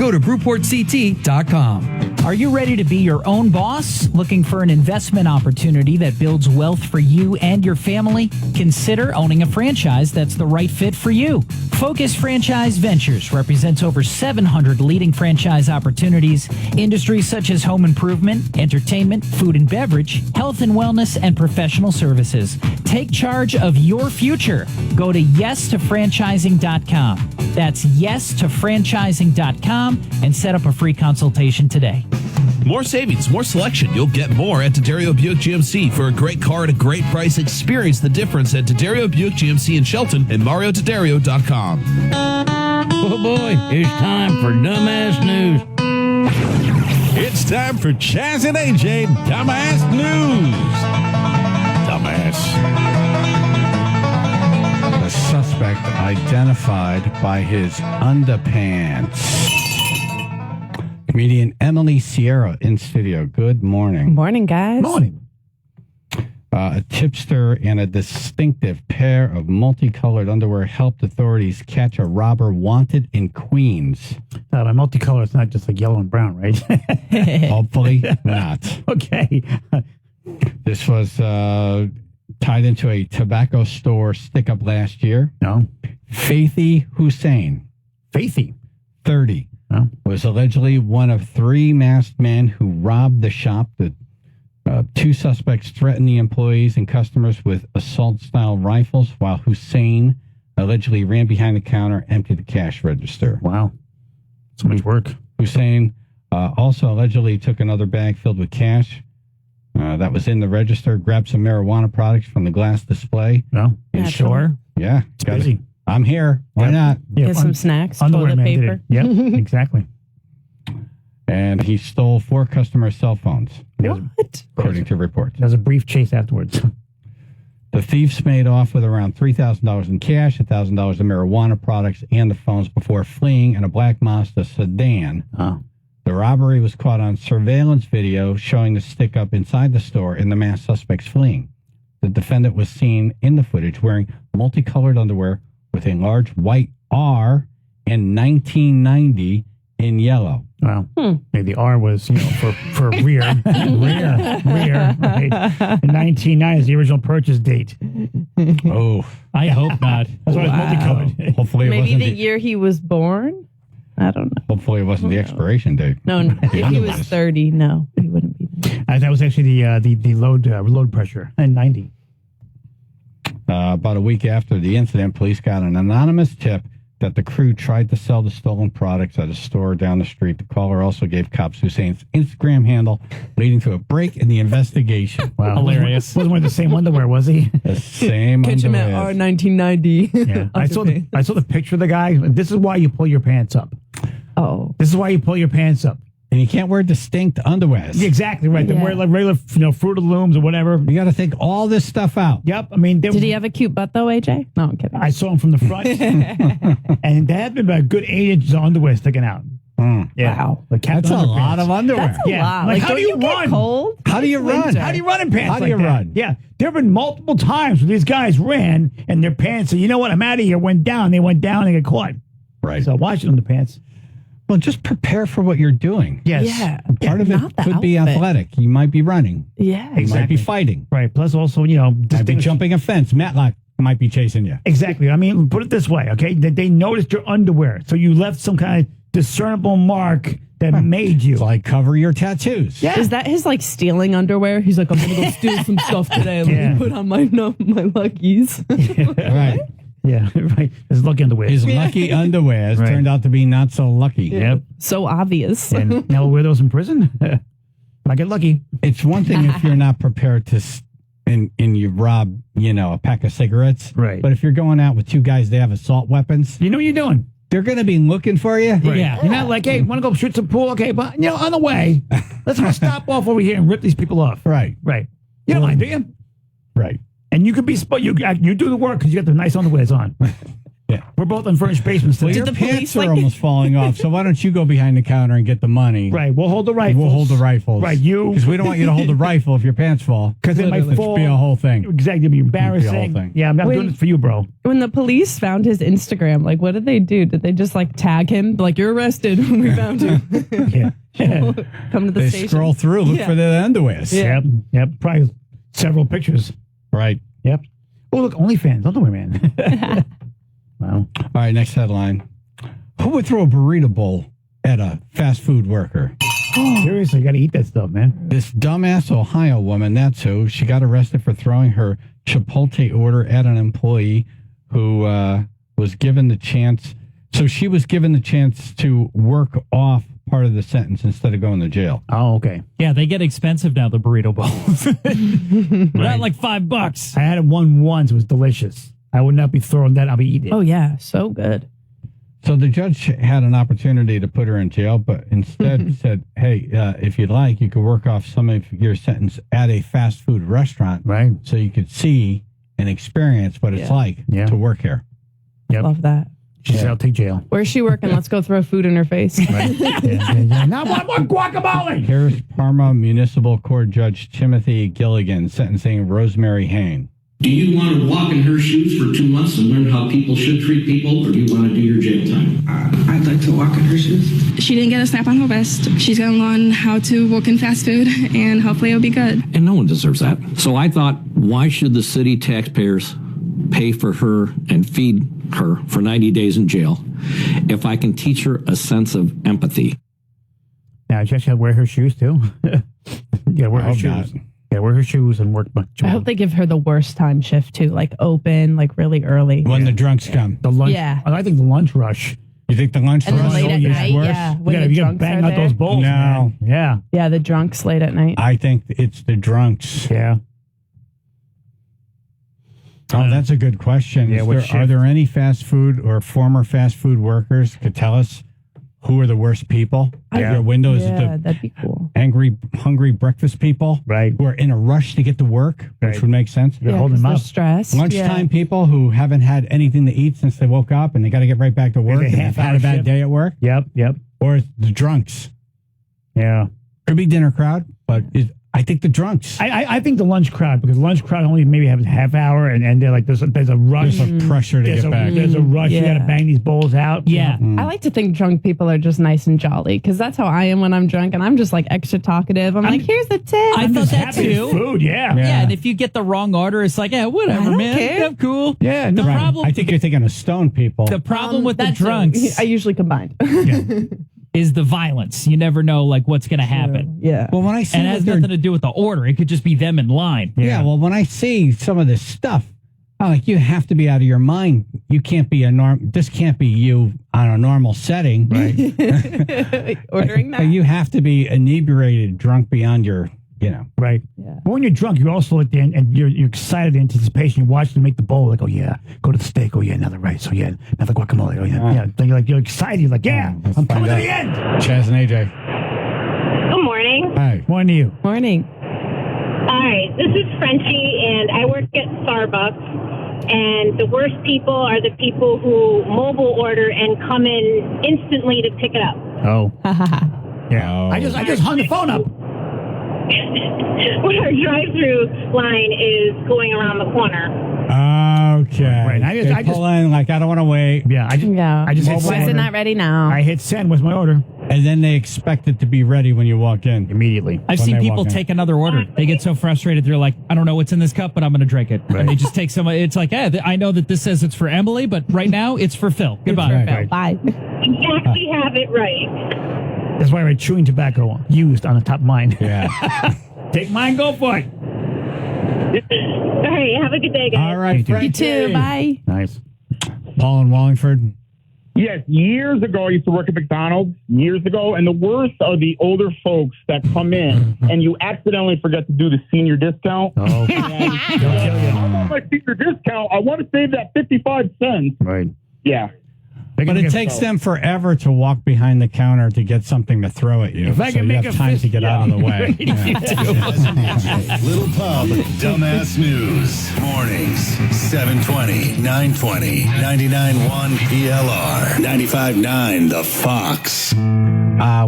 Go to BrewportCT.com. Are you ready to be your own boss? Looking for an investment opportunity that builds wealth for you and your family? Consider owning a franchise that's the right fit for you. Focus Franchise Ventures represents over 700 leading franchise opportunities, industries such as home improvement, entertainment, food and beverage, health and wellness, and professional services. Take charge of your future. Go to yestofranchising.com. That's yestofranchising.com and set up a free consultation today. More savings, more selection. You'll get more at D'Addario Buick GMC. For a great car at a great price, experience the difference at D'Addario Buick GMC in Shelton and MarioD'Addario.com. Oh boy, it's time for Dumbass News. It's time for Chaz and AJ Dumbass News. Dumbass. The suspect identified by his underpants. Comedian Emily Sierra in studio. Good morning. Morning, guys. Morning. A tipster and a distinctive pair of multicolored underwear helped authorities catch a robber wanted in Queens. By multicolor, it's not just like yellow and brown, right? Hopefully not. Okay. This was tied into a tobacco store stick-up last year. No. Faithy Hussein. Faithy. 30. Was allegedly one of three masked men who robbed the shop. The two suspects threatened the employees and customers with assault-style rifles, while Hussein allegedly ran behind the counter, emptied the cash register. Wow. So much work. Hussein also allegedly took another bag filled with cash that was in the register, grabbed some marijuana products from the glass display. No. Sure. Yeah. It's busy. I'm here. Why not? Get some snacks, underwear toilet man did paper. it. Yep, exactly. And he stole 4 customers' cell phones. What? According to reports. There was a brief chase afterwards. The thieves made off with around $3,000 in cash, $1,000 in marijuana products, and the phones before fleeing in a black Mazda sedan. Oh. The robbery was caught on surveillance video showing the stick-up inside the store and the masked suspects fleeing. The defendant was seen in the footage wearing multicolored underwear with a large white R and 1990 in yellow. Wow. Maybe the R was, for rear. rear. Right. And 1990 is the original purchase date. Oh. I hope not. That's why it's multicolored. Hopefully it Maybe wasn't the year he was born? I don't know. Hopefully it wasn't the expiration date. No, if he was 30, no, he wouldn't be. That was actually the load pressure and 90. About a week after the incident, police got an anonymous tip that the crew tried to sell the stolen products at a store down the street. The caller also gave cops Hussein's Instagram handle, leading to a break in the investigation. Wow. Hilarious. Wasn't wearing the same underwear, was he? The same Catch him at underwear. R1990. Yeah. I saw the picture of the guy. This is why you pull your pants up. Oh. This is why you pull your pants up. And you can't wear distinct underwear. Exactly right. They Yeah. wear like regular, Fruit of the Looms or whatever. You got to take all this stuff out. Yep. I mean, Did he have a cute butt though, AJ? No, I'm kidding. I saw him from the front, and there had been about a good 8 inches of underwear sticking out. Yeah. Wow. Like That's a lot of underwear. That's a lot. Like, Like, how don't do you you get run? cold? How do you run? How do you run in pants? How do like you that? run? Yeah. There have been multiple times where these guys ran and their pants said, you know what, I'm out of here, went down. They went down and got caught. Right. So watch it on the pants. Well, just prepare for what you're doing. Yes. Yeah. Part of Not it the could be outfit. athletic. You might be running. Yeah. You might be fighting. Right. Plus, also, Might be distinguish- jumping a fence. Matlock might be chasing you. Exactly. I mean, put it this way, okay? They noticed your underwear, so you left some kind of discernible mark that made you. It's like cover your tattoos. Yeah. Is that his like stealing underwear? He's like, I'm gonna go steal some stuff today. Let Yeah. me put on my luckies. Right. Yeah, right. His lucky underwear. His lucky underwear has turned out to be not so lucky. Yep. So obvious. And now we'll wear those in prison. Might get lucky. It's one thing if you're not prepared to, and you rob, a pack of cigarettes. Right. But if you're going out with two guys, they have assault weapons. You know what you're doing. They're going to be looking for you. Right. Yeah. You're not like, hey, want to go shoot some pool? Okay, but on the way, let's go stop off over here and rip these people off. Right. Right. You don't mind, do you? Right. And you could be you do the work because you got the nice underwears on. Yeah. We're both on furnished basements Well, today. your pants are almost falling off, so why don't you go behind the counter and get the money? Right. We'll hold the rifles. We'll hold the rifles. Right. You. Because we don't want you to hold the rifle if your pants fall. Because it might It'd fall. be a whole thing. Exactly. It'd be embarrassing. It'd be a whole thing. Yeah, I'm not Wait. doing this for you, bro. When the police found his Instagram, like, what did they do? Did they just like tag him? Like, you're arrested when we found you. Yeah. Come to the They station. scroll through, look Yeah. for the underwears. Yeah. Yep. Probably several pictures. Right. Yep. Oh, look, OnlyFans. Underwear, man. Wow. All right, next headline. Who would throw a burrito bowl at a fast food worker? Seriously, you got to eat that stuff, man. This dumbass Ohio woman, that's who. She got arrested for throwing her Chipotle order at an employee who was given the chance. So she was given the chance to work off part of the sentence instead of going to jail. Oh, okay. Yeah, they get expensive now, the burrito bowls. Not like $5. I had one once. It was delicious. I would not be throwing that. I'll be eating it. Oh, yeah. So good. So the judge had an opportunity to put her in jail, but instead said, hey, if you'd like, you could work off some of your sentence at a fast food restaurant. Right. So you could see and experience what it's like to work here. Yep. Love that. She said, I'll take jail. Where's she working? Let's go throw food in her face. Now one more guacamole. Here's Parma Municipal Court Judge Timothy Gilligan sentencing Rosemary Hain. Do you want to walk in her shoes for 2 months and learn how people should treat people, or do you want to do your jail time? I'd like to walk in her shoes. She didn't get a snap on her wrist. She's going to learn how to work in fast food, and hopefully it'll be good. And no one deserves that. So I thought, why should the city taxpayers pay for her and feed her for 90 days in jail if I can teach her a sense of empathy? Now, she actually had to wear her shoes, too. Yeah, wear her hope shoes. not. Yeah, wear her shoes and work. I hope they give her the worst time shift too, like open, like really early. When the drunks come. The lunch. Yeah. I think the lunch rush. You think the lunch And then rush late at is night, worse? yeah. When the You gotta drunks bang are out those there. bowls. No. Man. Yeah. Yeah, the drunks late at night. I think it's the drunks. Yeah. Oh, that's a good question. Yeah, what Are there any fast food or former fast food workers could tell us who are the worst people? Yeah. Your window is Yeah, the that'd be cool. angry, hungry breakfast people, Right. who are in a rush to get to work, which Right. would make sense. They're Yeah, holding 'cause them they're up. stressed. Lunchtime people who haven't had anything to eat since they woke up and they got to get right back to work Maybe and a they've had half-hour a bad shift. day at work. Yep. Yep. Or it's the drunks. Yeah. Could be dinner crowd, but I think the drunks. I think the lunch crowd, because lunch crowd only maybe have a half hour and they're like, there's a rush. There's a pressure to There's get back. There's a rush. You Yeah. got to bang these bowls out. Yeah. I like to think drunk people are just nice and jolly because that's how I am when I'm drunk and I'm just like extra talkative. I'm like, here's the tip. I thought that Happy as too. food. Yeah. Yeah, and if you get the wrong order, it's like, yeah, whatever, I don't man. care. I'm cool. Yeah. The No. problem, I think you're thinking of stone people. the problem with the that too. drunks I usually combine. is the violence. You never know, like, what's going to happen. Yeah. Well, when I see And it what has they're- nothing to do with the order. It could just be them in line. Yeah, well, when I see some of this stuff, I'm like, you have to be out of your mind. You can't be this can't be you on a normal setting. Right. Ordering that. You have to be inebriated, drunk beyond your, Right. Yeah. But when you're drunk, you're also like, and you're excited in anticipation. You watch them make the bowl. Like, oh, yeah. Go to the steak. Oh, yeah. Another rice. Oh, yeah. Another guacamole. Oh, yeah. Yeah. So you're excited. You're like, yeah. Let's I'm coming to find the end. Chaz and AJ. Good morning. Hi. Morning to you. Morning. All right, this is Frenchie, and I work at Starbucks. And the worst people are the people who mobile order and come in instantly to pick it up. Oh. Yeah. I just hung the phone up. when our drive-through line is going around the corner. Okay. Right. I pull in like I don't want to wait. Yeah. I just hit Why is send. it not ready now? I hit send with my order. And then they expect it to be ready when you walk in. Immediately. I've seen people take another order. They get so frustrated. They're like, I don't know what's in this cup, but I'm going to drink it. Right. And they just take some. It's like, I know that this says it's for Emily, but right now it's for Phil. Goodbye. Right. Bye. Exactly, have it right. That's why we're chewing tobacco used on the top of mine. Yeah. Take mine, go for it. All right, have a good day, guys. All right. You too. Bye. Nice. Paul in Wallingford. Yes, years ago, I used to work at McDonald's, years ago, and the worst are the older folks that come in and you accidentally forget to do the senior discount. Oh. I want my senior discount. I want to save that 55 cents. Right. Yeah. But it takes them forever to walk behind the counter to get something to throw at you. If I so can you make have a time fist- to get out of the way. Little Pub, Dumbass News. Mornings, 720, 920, 99.1 PLR, 95.9 The Fox.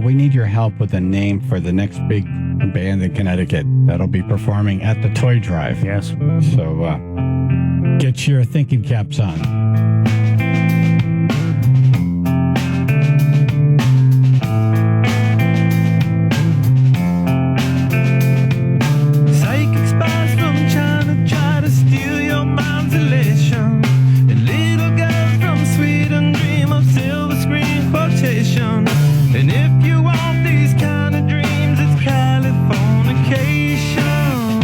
We need your help with a name for the next big band in Connecticut that'll be performing at the Toy Drive. Yes. So get your thinking caps on. Psychic spies from China try to steal your mind's elation. And little girls from Sweden dream of silver screen quotation. And if you want these kind of dreams, it's Californication.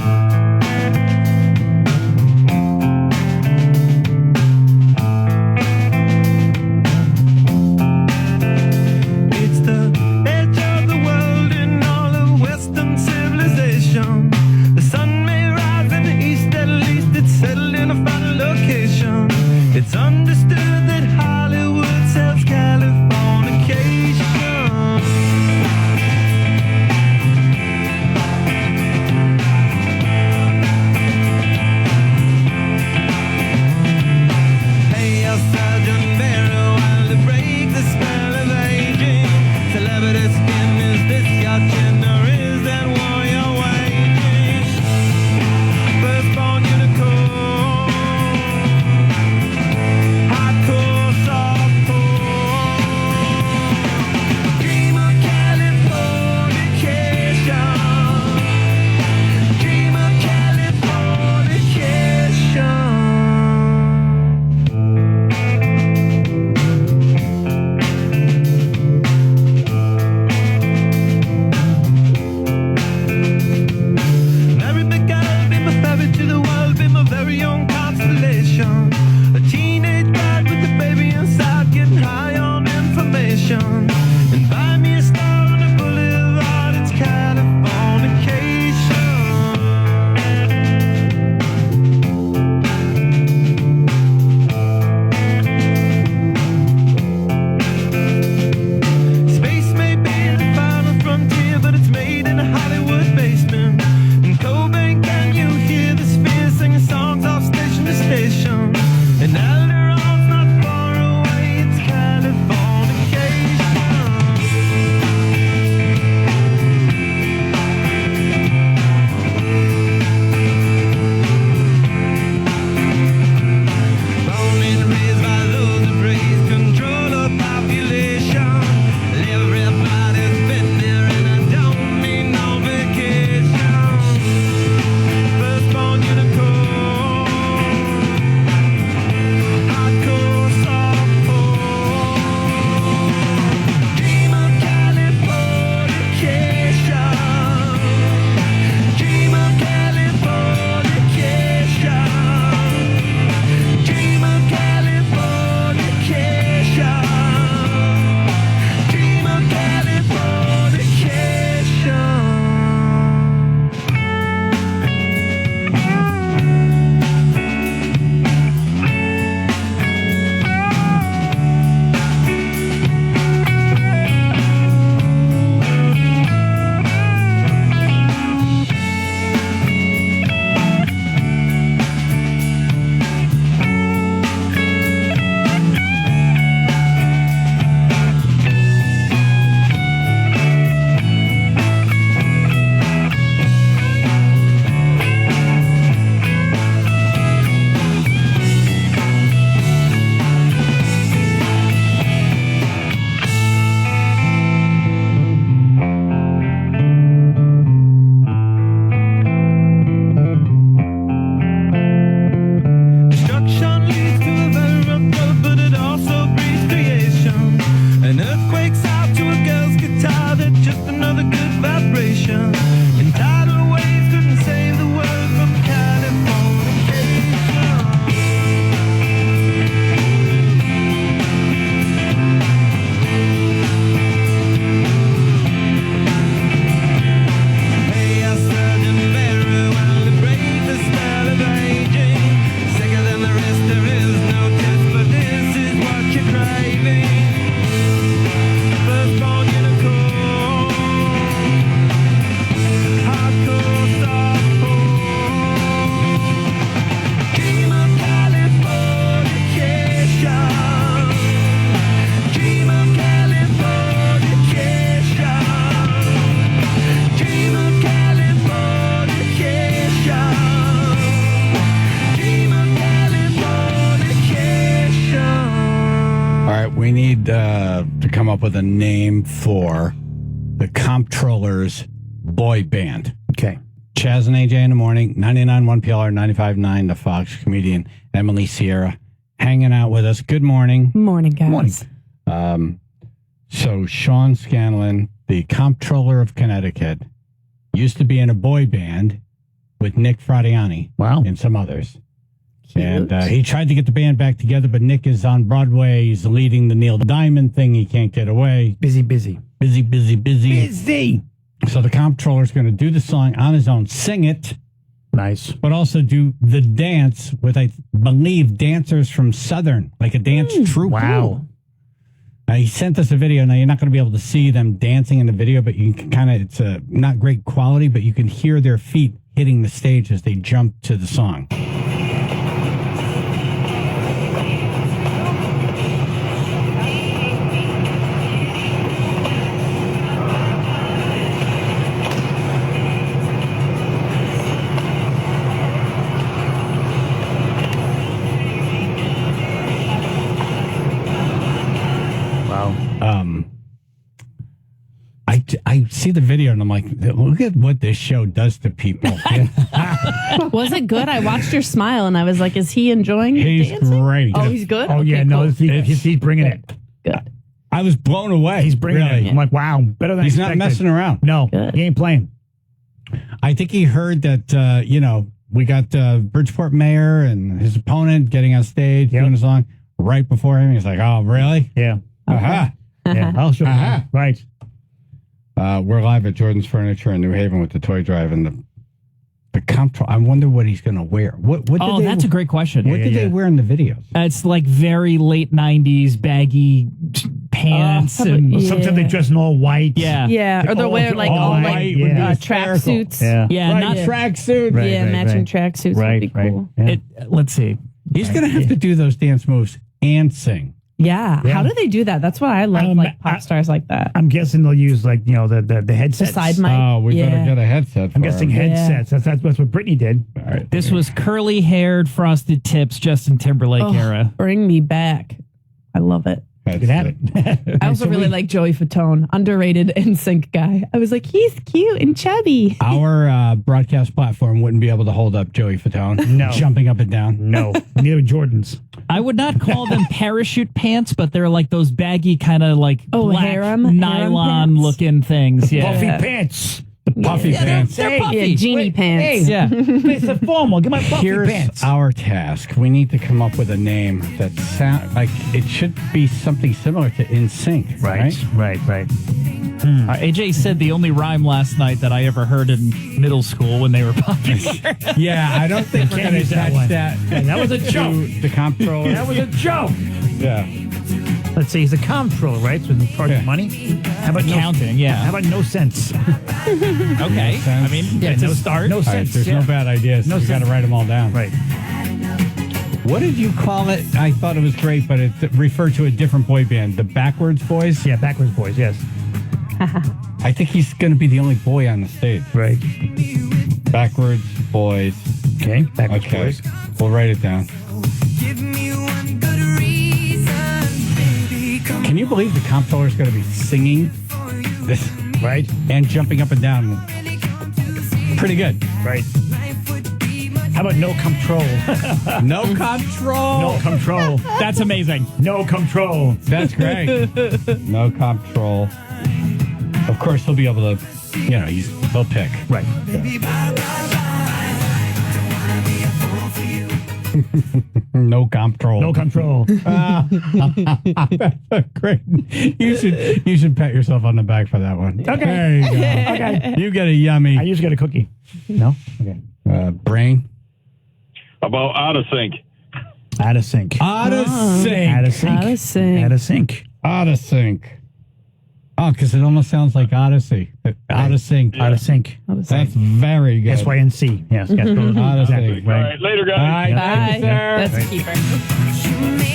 to come up with a name for the Comptroller's boy band. Okay. Chaz and AJ in the morning, 99.1 PLR, 95.9 the Fox, comedian Emily Sierra hanging out with us. Good morning. Morning, guys. So Sean Scanlon, the Comptroller of Connecticut, used to be in a boy band with Nick Fradiani. Wow. And some others. Cute. And he tried to get the band back together, but Nick is on Broadway. He's leading the Neil Diamond thing. He can't get away. Busy. Busy. So the Comptroller's going to do the song on his own, sing it. Nice. But also do the dance with, I believe, dancers from Southern, like a dance troupe. Wow. He sent us a video. Now, you're not going to be able to see them dancing in the video, but you can kind of, it's not great quality, but you can hear their feet hitting the stage as they jump to the song. I see the video and I'm like, look at what this show does to people. Was it good? I watched your smile and I was like, is he enjoying He's dancing? great. Oh, he's good? Oh, Okay, yeah. No, cool. he's bringing it. Good. I was blown away. He's bringing really. it. I'm like, wow, better than He's expected. not messing around. No, Good. he ain't playing. I think he heard that, we got Bridgeport Mayor and his opponent getting on stage doing a song right before him. He's like, oh, really? Yeah. Aha. Yeah, I'll show you. Right. We're live at Jordan's Furniture in New Haven with the toy drive and the Comptroller. I wonder what he's going to wear. What did That's a great question. What did they wear in the videos? It's like very late 90s baggy pants. and Sometimes they dress in all white. Yeah, or they'll wear like all white track suits. Yeah. Yeah, not tracksuit. Matching track suits would be cool. Let's see. He's going to have to do those dance moves and sing. Yeah. How do they do that? That's what I love, like pop stars like that. I'm guessing they'll use the headsets. The side mic. Oh, we better get a headset. I'm guessing headsets. That's what Britney did. All right. This was curly haired, frosted tips, Justin Timberlake era. Bring me back. I love it. You can have it. I also really like Joey Fatone, underrated NSYNC guy. I was like, he's cute and chubby. Our broadcast platform wouldn't be able to hold up Joey Fatone. No. Jumping up and down. No. Neither Jordans. I would not call them parachute pants, but they're like those baggy kind of like black harem nylon pants? looking things. Yeah. Puffy pants. The puffy pants. They're puffy. Yeah, genie pants. Yeah. It's a formal. Get my puffy Here's pants. our task. We need to come up with a name that sound like it should be something similar to NSYNC. Right. AJ said the only rhyme last night that I ever heard in middle school when they were popular. Yeah, I don't think we're going to that attach one. that. That was a joke. To the Comptroller. That was a joke. Yeah. Let's see. He's a comptroller, right? So he's charging money. How about Accounting, no, yeah. How about no sense? Okay. I mean, it's a start. No All right, sense. there's no bad ideas. No We got to sense. write them all down. Right. What did you call it? I thought it was great, but it referred to a different boy band, the Backwards Boys. Yeah, backwards boys. Yes. I think he's going to be the only boy on the stage. Right. Backwards Boys. Okay. Backwards Okay, boys. we'll write it down. Can you believe the Comptroller is going to be singing this, right? And jumping up and down? Pretty good. Right. How about no control? No control. No control. That's amazing. No control. That's great. No control. Of course, he'll be able to, he'll pick. Right. No control. No control. That's great. You should pat yourself on the back for that one. Okay. There you go. Okay. You get a yummy. I usually get a cookie. No? Okay. Brain. About out of sync. Out of sync. Out of sync. Out of sync. Out of sync. Out of sync. Out of sync. Oh, because it almost sounds like Odyssey. Out of sync. Out of sync. That's very good. SYNC. Yes. Out of Exactly. sync. All Right. right, later, guys. All right, Bye. thank you, sir. That's a keeper.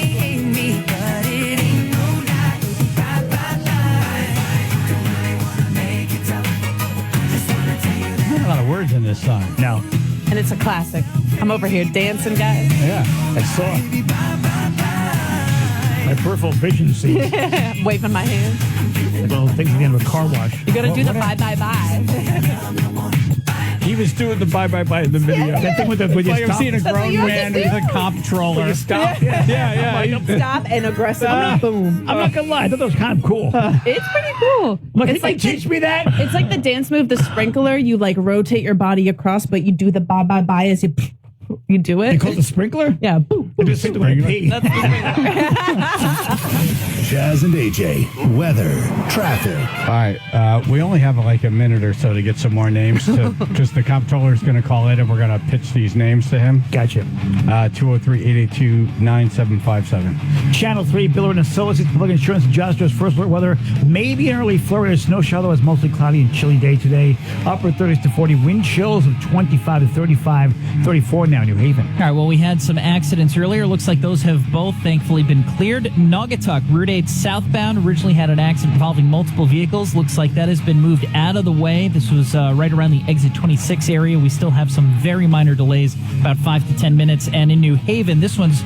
Not a lot of words in this song. No. And it's a classic. I'm over here dancing, guys. Yeah. I saw. My peripheral vision sees. Waving my hand. Well, things at the end of a car wash. You got to do the bye. He was doing the bye in the video. That thing with you like I'm stop. seeing a grown man who's a comptroller. Stop. Yeah. Stop and aggressive. Boom. I'm not going to lie. I thought that was kind of cool. It's pretty cool. Look, It's can you teach me that? It's like the dance move, the sprinkler. You like rotate your body across, but you do the bye as you do it. You call it the sprinkler? Yeah. Boom. I just think when I pee. That's the sprinkler. Chaz and AJ, weather, traffic. All right. We only have like a minute or so to get some more names because the comptroller is going to call in and we're going to pitch these names to him. Gotcha. 203-882-9757. Channel 3, Billard and Associates, Public Insurance Adjusters, first alert weather. Maybe an early flurry of snow shower. It's mostly cloudy and chilly day today. Upper 30s to 40. Wind chills of 25 to 35, 34 now in New Haven. All right, well, we had some accidents earlier. Looks like those have both thankfully been cleared. Naugatuck, Route 8 southbound, originally had an accident involving multiple vehicles. Looks like that has been moved out of the way. This was right around the exit 26 area. We still have some very minor delays, about 5 to 10 minutes. And in New Haven, this one's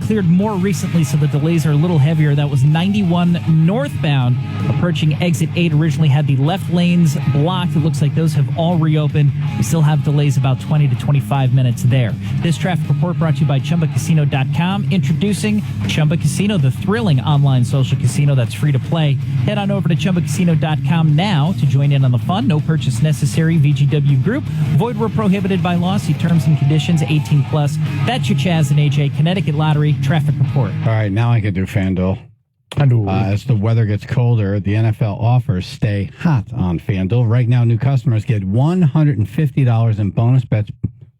cleared more recently, so the delays are a little heavier. That was 91 northbound, approaching exit 8. Originally had the left lanes blocked. It looks like those have all reopened. We still have delays about 20 to 25 minutes there. This traffic report brought to you by ChumbaCasino.com. Introducing Chumba Casino, the thrilling online social casino that's free to play. Head on over to ChumbaCasino.com now to join in on the fun. No purchase necessary. VGW Group. Void where prohibited by law. See terms and conditions. 18 plus. That's your Chaz and AJ Connecticut Lottery traffic report. All right, now I can do FanDuel. As the weather gets colder, the NFL offers stay hot on FanDuel. Right now, new customers get $150 in bonus bets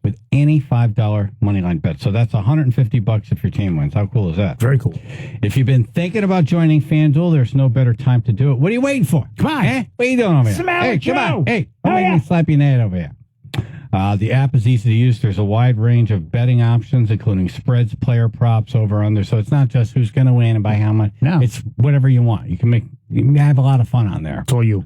with any $5 moneyline bet. So that's $150 if your team wins. How cool is that? Very cool. If you've been thinking about joining FanDuel, there's no better time to do it. What are you waiting for? Come on. Eh? What are you doing over here? Hey, come on. Hey, don't make me slap your head over here. The app is easy to use. There's a wide range of betting options, including spreads, player props, over, under. So it's not just who's going to win and by how much. No. It's whatever you want. You can have a lot of fun on there. It's all you.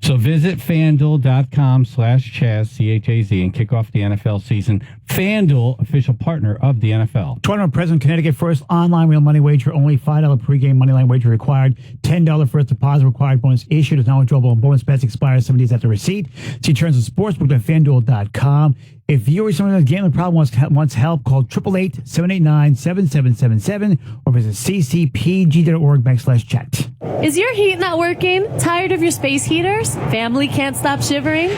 So visit FanDuel.com/Chaz, C-H-A-Z, and kick off the NFL season. FanDuel, official partner of the NFL. Tournament present, Connecticut first online real money wager, only $5 pregame moneyline wager required, $10 first deposit required, bonus issued is not withdrawable, and bonus bets expire 7 days after receipt. See terms of sportsbook at FanDuel.com. If you or someone with a gambling problem wants help, call 888-789-7777 or visit ccpg.org/chat. Is your heat not working? Tired of your space heaters? Family can't stop shivering?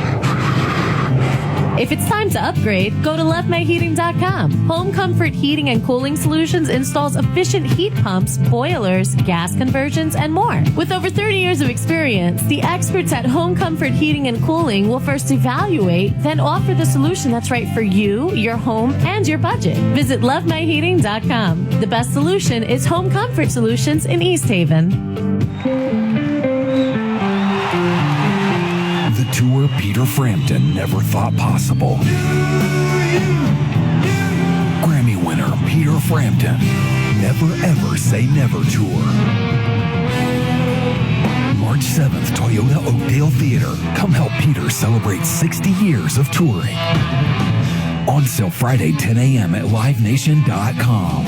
If it's time to upgrade, go to lovemyheating.com. Home Comfort Heating and Cooling Solutions installs efficient heat pumps, boilers, gas conversions, and more. With over 30 years of experience, the experts at Home Comfort Heating and Cooling will first evaluate, then offer the solution that's right for you, your home, and your budget. Visit lovemyheating.com. The best solution is Home Comfort Solutions in East Haven. The tour Peter Frampton never thought possible. Grammy winner Peter Frampton. Never Ever Say Never tour. March 7th, Toyota Oakdale Theater. Come help Peter celebrate 60 years of touring. On sale Friday, 10 a.m. at livenation.com.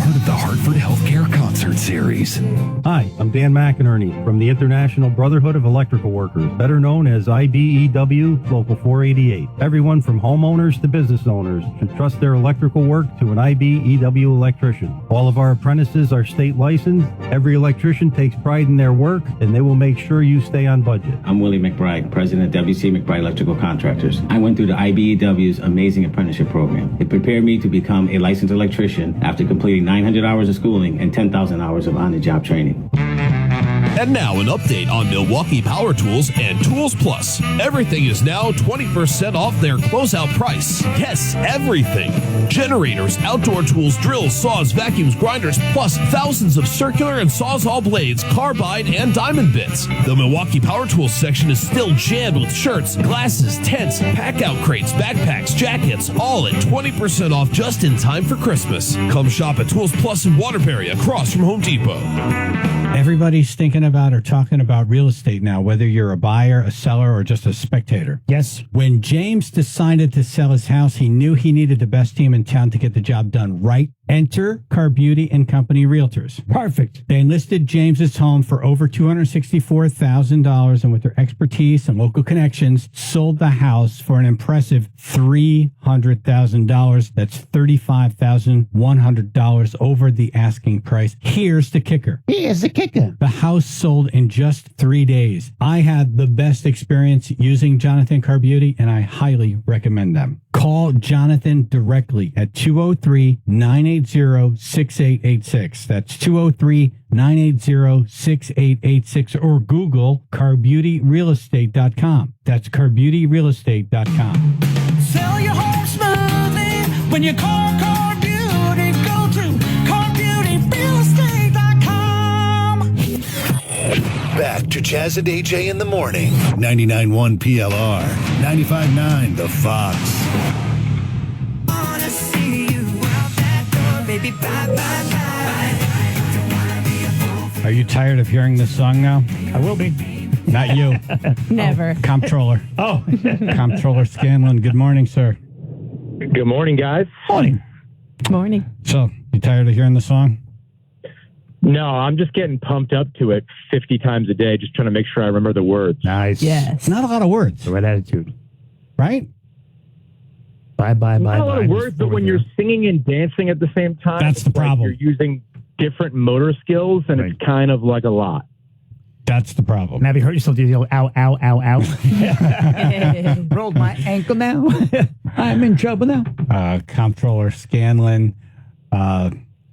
Part of the Hartford Healthcare Concert Series. Hi, I'm Dan McInerney from the International Brotherhood of Electrical Workers, better known as IBEW Local 488. Everyone from homeowners to business owners should trust their electrical work to an IBEW electrician. All of our apprentices are state licensed. Every electrician takes pride in their work, and they will make sure you stay on budget. I'm Willie McBride, president of WC McBride Electrical Contractors. I went through the IBEW's amazing apprenticeship program. It prepared me to become a licensed electrician after completing 900 hours of schooling and 10,000 hours of on-the-job training. And now an update on Milwaukee Power Tools and Tools Plus. Everything is now 20% off their closeout price. Yes, everything. Generators, outdoor tools, drills, saws, vacuums, grinders, plus thousands of circular and sawzall blades, carbide, and diamond bits. The Milwaukee Power Tools section is still jammed with shirts, glasses, tents, pack-out crates, backpacks, jackets, all at 20% off just in time for Christmas. Come shop at Tools Plus in Waterbury across from Home Depot. Everybody's thinking about are talking about real estate now, whether you're a buyer, a seller, or just a spectator. Yes. When James decided to sell his house, he knew he needed the best team in town to get the job done right. Enter Car Beauty and Company Realtors. Perfect. They enlisted James's home for over $264,000, and with their expertise and local connections, sold the house for an impressive $300,000. That's $35,100 over the asking price. Here's the kicker. The house sold in just 3 days. I had the best experience using Jonathan Car Beauty, and I highly recommend them. Call Jonathan directly at 203-980-6886. That's 203-980-6886, or Google carbeautyrealestate.com. That's carbeautyrealestate.com. Sell your home smoothly when you call Car Beauty. Go to carbeautyrealestate.com. Back to Chaz and AJ in the morning. 99.1 PLR, 95.9 The Fox. Wanna see you out that door, baby, bye, bye, bye. Are you tired of hearing this song now? I will be. Not you. Never. Comptroller. Oh. Comptroller Scanlon. Good morning, sir. Good morning, guys. Morning. Morning. So, you tired of hearing the song? No, I'm just getting pumped up to it 50 times a day, just trying to make sure I remember the words. Nice. Yes. Not a lot of words. The right attitude. Right? Bye, bye, bye, Not a lot of words, but when you're singing and dancing at the same time, That's the it's like problem. you're using different motor skills, and it's kind of like a lot. That's the problem. Now, have you heard yourself do the old ow, ow, ow, ow? Rolled my ankle now. I'm in trouble now. Comptroller Scanlon,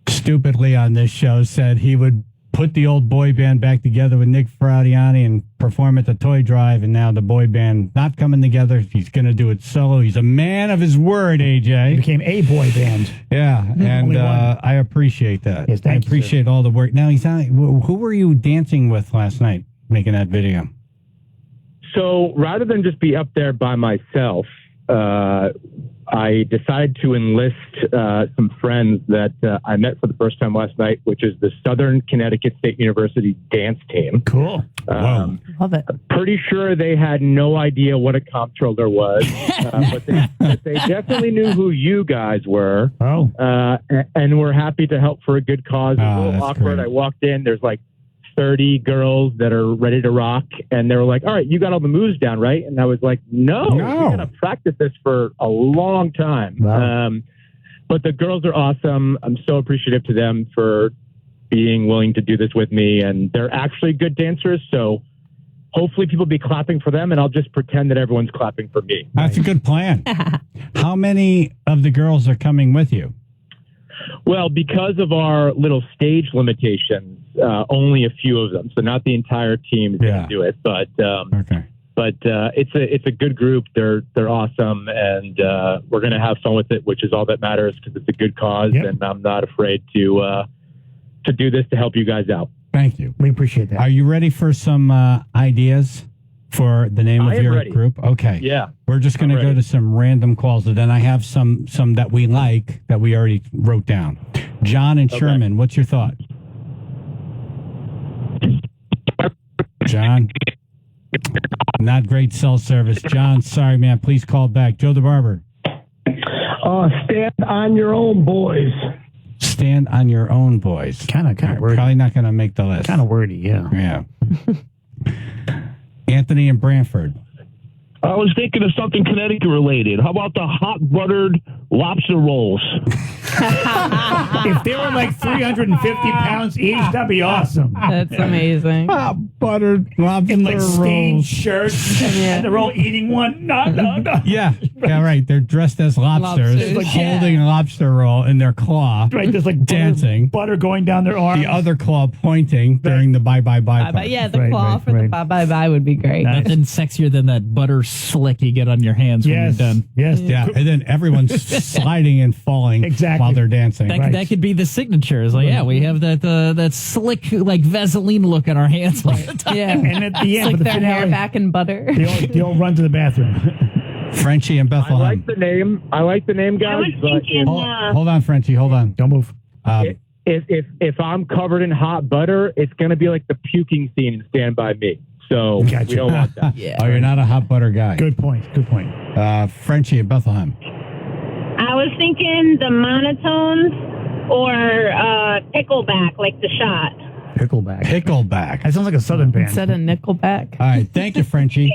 stupidly on this show, said he would put the old boy band back together with Nick Fradiani and perform at the toy drive, and now the boy band not coming together. He's going to do it solo. He's a man of his word, AJ. He became a boy band. Yeah, and Only one. I appreciate that. Yes, I thank you, appreciate all the work. Now, he's not, who were you dancing with last night making that video? So rather than just be up there by myself, I decided to enlist some friends that I met for the first time last night, which is the Southern Connecticut State University dance team. Cool. Love it. Pretty sure they had no idea what a comptroller was, but they definitely knew who you guys were. Oh. And were happy to help for a good cause. It was a little that's awkward. great. I walked in, there's like 30 girls that are ready to rock, and they were like, all right, you got all the moves down, right? And I was like, no. We got to practice this for a long time. Wow. But the girls are awesome. I'm so appreciative to them for being willing to do this with me, and they're actually good dancers, so hopefully people be clapping for them, and I'll just pretend that everyone's clapping for me. That's a good plan. How many of the girls are coming with you? Well, because of our little stage limitations, only a few of them. So not the entire team is going to do it, but it's a good group. They're awesome, and we're going to have fun with it, which is all that matters because it's a good cause, and I'm not afraid to do this to help you guys out. Thank you. We appreciate that. Are you ready for some ideas for the name of your group? Okay. Yeah. We're just going to go to some random calls, and then I have some that we like that we already wrote down. John and Sherman, what's your thought? John? Not great cell service. John, sorry, man. Please call back. Joe the Barber. Stand on your own, boys. Stand on your own, boys. Kind of wordy. Probably not going to make the list. Kind of wordy, yeah. Yeah. Anthony and Branford. I was thinking of something Connecticut related. How about the hot buttered lobster rolls? If they were like 350 pounds each, that'd be awesome. That's amazing. Buttered lobster in like stained rolls. shirts, and they're all eating one. No. Yeah, right. They're dressed as lobsters, Like, holding a lobster roll in their claw. Right, there's like dancing. butter going down their arms. The other claw pointing during the bye part. Yeah, the claw for the bye would be great. Nothing sexier than that butter slick you get on your hands when you're done. Yes. Yeah, and then everyone's sliding and falling while they're dancing. That could be the signature. It's like, we have that slick, like Vaseline look on our hands all the time. Yeah. And at the end, It's like the their hair finale, back in butter. they all run to the bathroom. Frenchie and Bethlehem. I like the name, guys. But Hold on, Frenchie. Hold on. Don't move. if I'm covered in hot butter, it's going to be like the puking scene in Stand By Me. So Gotcha. we don't want that. Oh, you're not a hot butter guy. Good point. Frenchie at Bethlehem. I was thinking the monotones or pickleback, like the shot. Pickleback. That sounds like a Southern band. Instead of Nickelback. All right, thank you, Frenchie.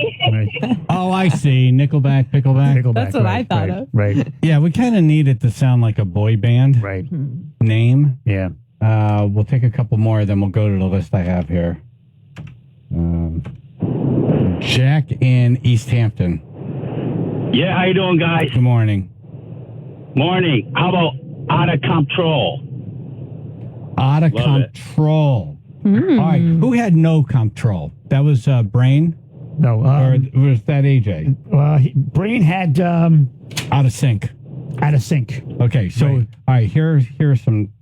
Oh, I see. Nickelback, Pickleback. That's what I thought of. Right. Yeah, we kind of need it to sound like a boy band. Right. Name. Yeah. We'll take a couple more, then we'll go to the list I have here. Jack in East Hampton. Yeah, how you doing, guys? Good morning. Morning. How about Out of Control? Out of Love control. All right. Who had no control? That was Brain? No. Or was that AJ? Brain had Out of sync. Out of sync. Okay. So, all right. Here's some.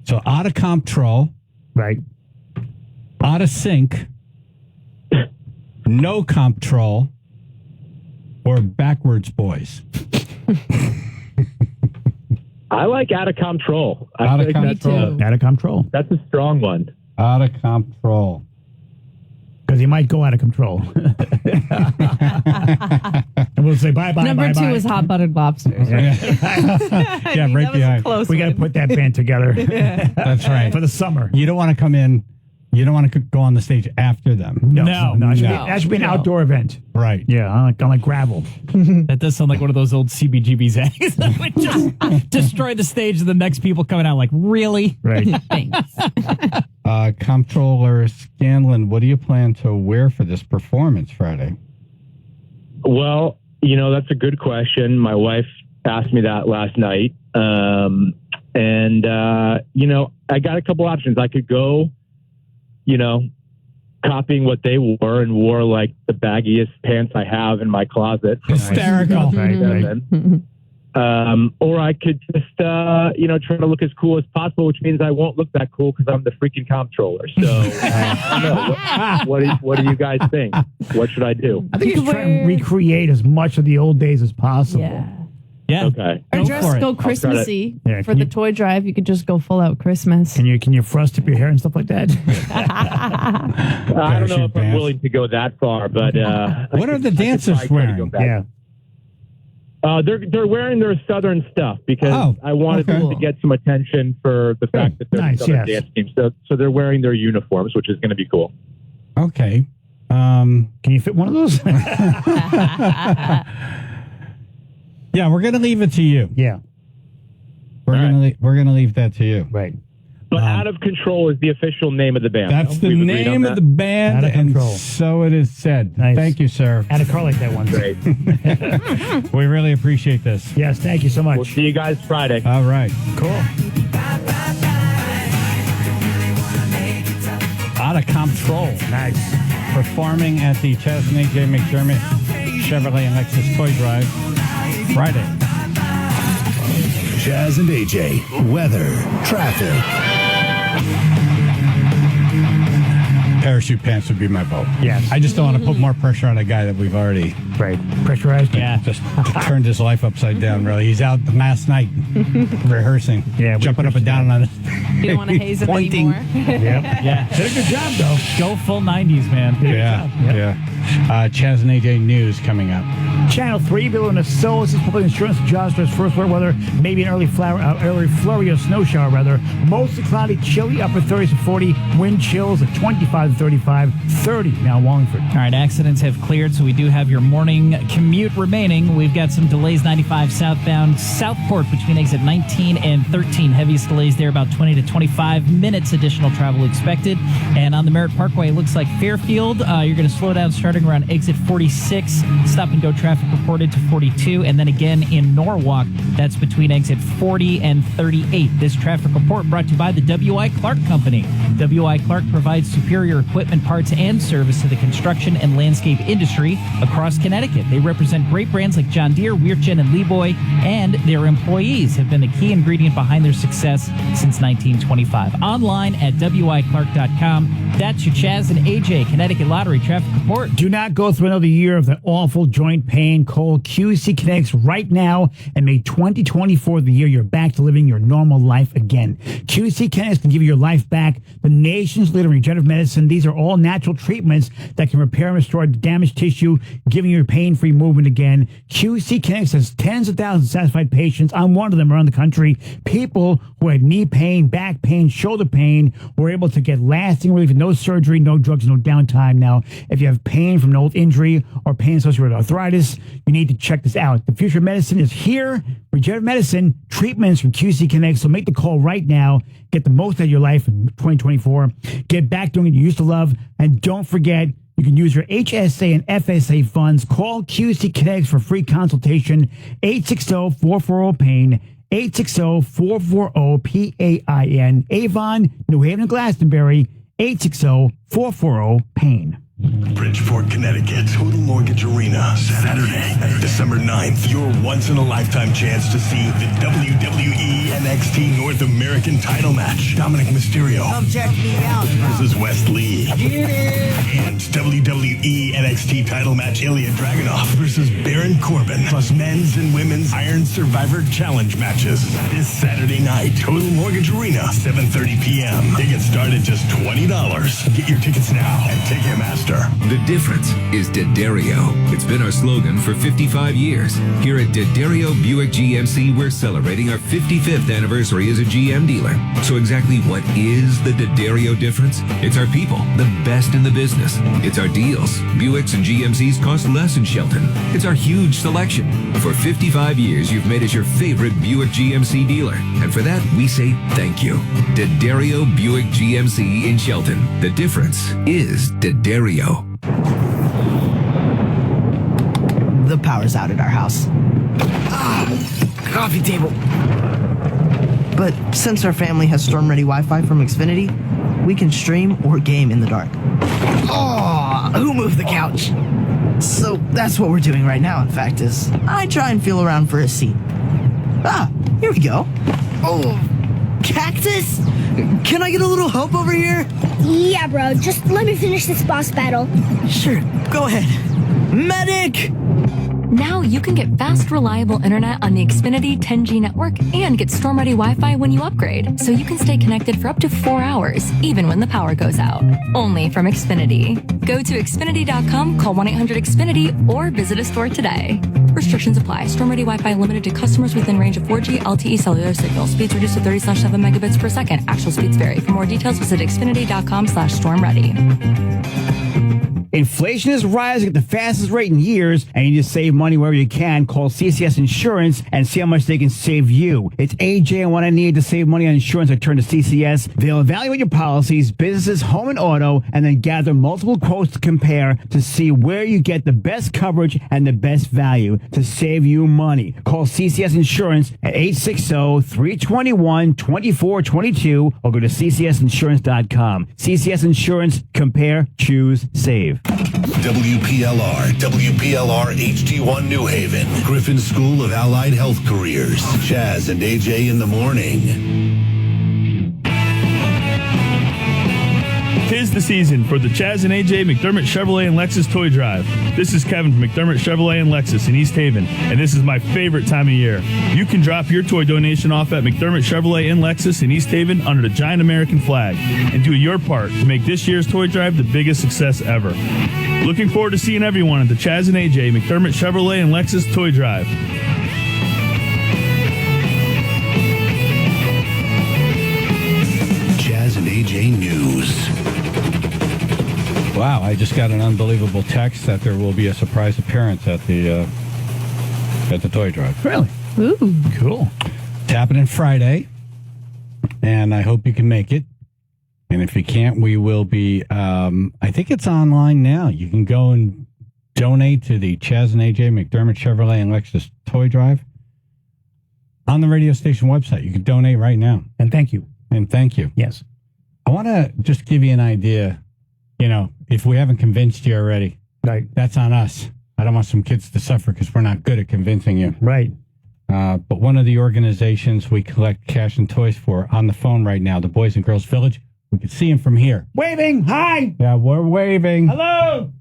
So, out of control. Right. Out of sync. No control. Or backwards boys. I like Out of Control. Out of control. Out of control. That's a strong one. Out of control. Because he might go out of control. And we'll say bye-bye, Number two is Hot Buttered Lobsters. Yeah, right behind. We got to put that band together. That's right. For the summer. You don't want to come in. You don't want to go on the stage after them. No. That should be an outdoor event. Right. Yeah, on like gravel. That does sound like one of those old CBGB's acts that would just destroy the stage and the next people coming out like, really? Right. Thanks. Comptroller Scanlon, what do you plan to wear for this performance Friday? Well, that's a good question. My wife asked me that last night. I got a couple options. I could go, copying what they wore and wore like the baggiest pants I have in my closet. Hysterical. Or I could just, try to look as cool as possible, which means I won't look that cool because I'm the freaking comptroller. So, what do you guys think? What should I do? I think you should try and recreate as much of the old days as possible. Yeah. Okay. Or just go Christmassy. Yeah, for the toy drive, you could just go full out Christmas. Can you frost up your hair and stuff like that? I don't know if I'm willing to go that far, but what are the dancers wearing? Yeah. They're wearing their Southern stuff because I wanted them to get some attention for the fact that they're a Southern dance team. So they're wearing their uniforms, which is going to be cool. Okay. Can you fit one of those? Yeah, we're gonna leave it to you. Yeah, we're gonna leave that to you. Right. But Out of Control is the official name of the band. That's the name of the band. Out of Control. So it is said. Nice. Thank you, sir. Had a car like that one. Great. We really appreciate this. Yes, thank you so much. We'll see you guys Friday. All right. Cool. Out of Control. Nice. Performing at the Chaz and AJ McDermott Chevrolet and Lexus Toy Drive Friday. Chaz and AJ, weather, traffic. Parachute pants would be my vote. Yes. I just don't want to put more pressure on a guy that we've already pressurized. Yeah, just turned his life upside down. Really, he's out last night rehearsing. Yeah, jumping up and down on it. You don't want to haze him anymore. Yeah. Did a good job though. Go full 90s, man. Yeah. Chaz and AJ news coming up. Channel 3, Bill and Solis is public insurance adjusters. First wet weather, maybe an early flurry of snow shower weather. Mostly cloudy, chilly, upper 30s to 40. Wind chills at 25 to 35, 30 now Wallingford. All right, accidents have cleared, so we do have your morning commute remaining. We've got some delays 95 southbound Southport between exit 19 and 13. Heaviest delays there, about 20 to 25 minutes additional travel expected. And on the Merritt Parkway, it looks like Fairfield, you're going to slow down starting around exit 46. Stop and go traffic reported to 42. And then again in Norwalk, that's between exit 40 and 38. This traffic report brought to you by the W.I. Clark Company. W.I. Clark provides superior equipment, parts, and service to the construction and landscape industry across Connecticut. Connecticut. They represent great brands like John Deere, Weirchen, and Leeboy, and their employees have been the key ingredient behind their success since 1925. Online at wiclark.com. That's your Chaz and AJ Connecticut Lottery traffic report. Do not go through another year of that awful joint pain. Call QC Kinetics right now and make 2024 the year you're back to living your normal life again. QC Kinetics can give you your life back. The nation's leader in regenerative medicine. These are all natural treatments that can repair and restore damaged tissue, giving you pain-free movement again. QC Kinetics has tens of thousands of satisfied patients. I'm one of them around the country. People who had knee pain, back pain, shoulder pain were able to get lasting relief with no surgery, no drugs, no downtime. Now, if you have pain from an old injury or pain associated with arthritis, you need to check this out. The future of medicine is here. Regenerative medicine treatments from QC Kinetics. So make the call right now. Get the most out of your life in 2024. Get back doing what you used to love. And don't forget, you can use your HSA and FSA funds. Call QC Kinetics for free consultation. 860-440-PAIN. 860-440-PAIN. Avon, New Haven, and Glastonbury. 860-440-PAIN. Bridgeport, Connecticut, Total Mortgage Arena, Saturday, December 9th. Your once-in-a-lifetime chance to see the WWE NXT North American title match. Dominic Mysterio. Come check me out. Versus Wes Lee. Get it. And WWE NXT title match Ilya Dragunov versus Baron Corbin. Plus men's and women's Iron Survivor Challenge matches. This Saturday night, Total Mortgage Arena, 7:30 p.m. Tickets start at just $20. Get your tickets now at Ticketmaster. The difference is D'Addario. It's been our slogan for 55 years. Here at D'Addario Buick GMC, we're celebrating our 55th anniversary as a GM dealer. So exactly what is the D'Addario difference? It's our people, the best in the business. It's our deals. Buicks and GMCs cost less in Shelton. It's our huge selection. For 55 years, you've made us your favorite Buick GMC dealer. And for that, we say thank you. D'Addario Buick GMC in Shelton. The difference is D'Addario. The power's out at our house. Coffee table. But since our family has storm-ready Wi-Fi from Xfinity, we can stream or game in the dark. Oh, who moved the couch? So that's what we're doing right now, in fact, is I try and feel around for a seat. Here we go. Oh, cactus? Can I get a little help over here? Yeah, bro. Just let me finish this boss battle. Sure. Go ahead. Medic! Now you can get fast, reliable internet on the Xfinity 10G network and get storm-ready Wi-Fi when you upgrade, so you can stay connected for up to 4 hours, even when the power goes out. Only from Xfinity. Go to Xfinity.com, call 1-800-XFINITY, or visit a store today. Restrictions apply. Storm-ready Wi-Fi limited to customers within range of 4G LTE cellular signal. Speeds reduced to 30/7 megabits per second. Actual speeds vary. For more details, visit Xfinity.com/stormready. Inflation is rising at the fastest rate in years, and you just save money wherever you can. Call CCS Insurance and see how much they can save you. It's AJ, and what I need to save money on insurance, I turn to CCS. They'll evaluate your policies, businesses, home, and auto, and then gather multiple quotes to compare to see where you get the best coverage and the best value to save you money. Call CCS Insurance at 860-321-2422 or go to ccsinsurance.com. CCS Insurance. Compare, choose, save. WPLR HD1 New Haven, Griffin School of Allied Health Careers. Chaz and AJ in the morning. 'Tis the season for the Chaz and AJ McDermott Chevrolet and Lexus Toy Drive. This is Kevin from McDermott Chevrolet and Lexus in East Haven, and this is my favorite time of year. You can drop your toy donation off at McDermott Chevrolet and Lexus in East Haven under the giant American flag and do your part to make this year's toy drive the biggest success ever. Looking forward to seeing everyone at the Chaz and AJ McDermott Chevrolet and Lexus Toy Drive. Chaz and AJ News. Wow, I just got an unbelievable text that there will be a surprise appearance at the toy drive. Really? Ooh. Cool. It's happening Friday, and I hope you can make it. And if you can't, we will be, I think it's online now. You can go and donate to the Chaz and AJ McDermott Chevrolet and Lexus Toy Drive on the radio station website. You can donate right now. And thank you. And thank you. Yes. I want to just give you an idea. You know, if we haven't convinced you already, right, that's on us. I don't want some kids to suffer because we're not good at convincing you. Right. But one of the organizations we collect cash and toys for on the phone right now, the Boys and Girls Village, we can see him from here. Waving. Hi. Yeah, we're waving. Hello.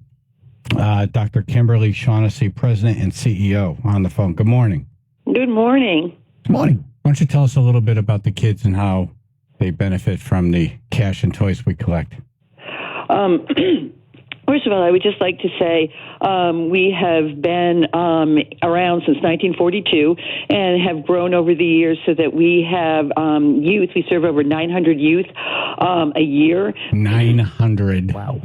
Dr. Kimberly Shaughnessy, President and CEO, on the phone. Good morning. Good morning. Good morning. Why don't you tell us a little bit about the kids and how they benefit from the cash and toys we collect? First of all, I would just like to say we have been around since 1942 and have grown over the years so that we have youth. We serve over 900 youth a year. 900. Wow.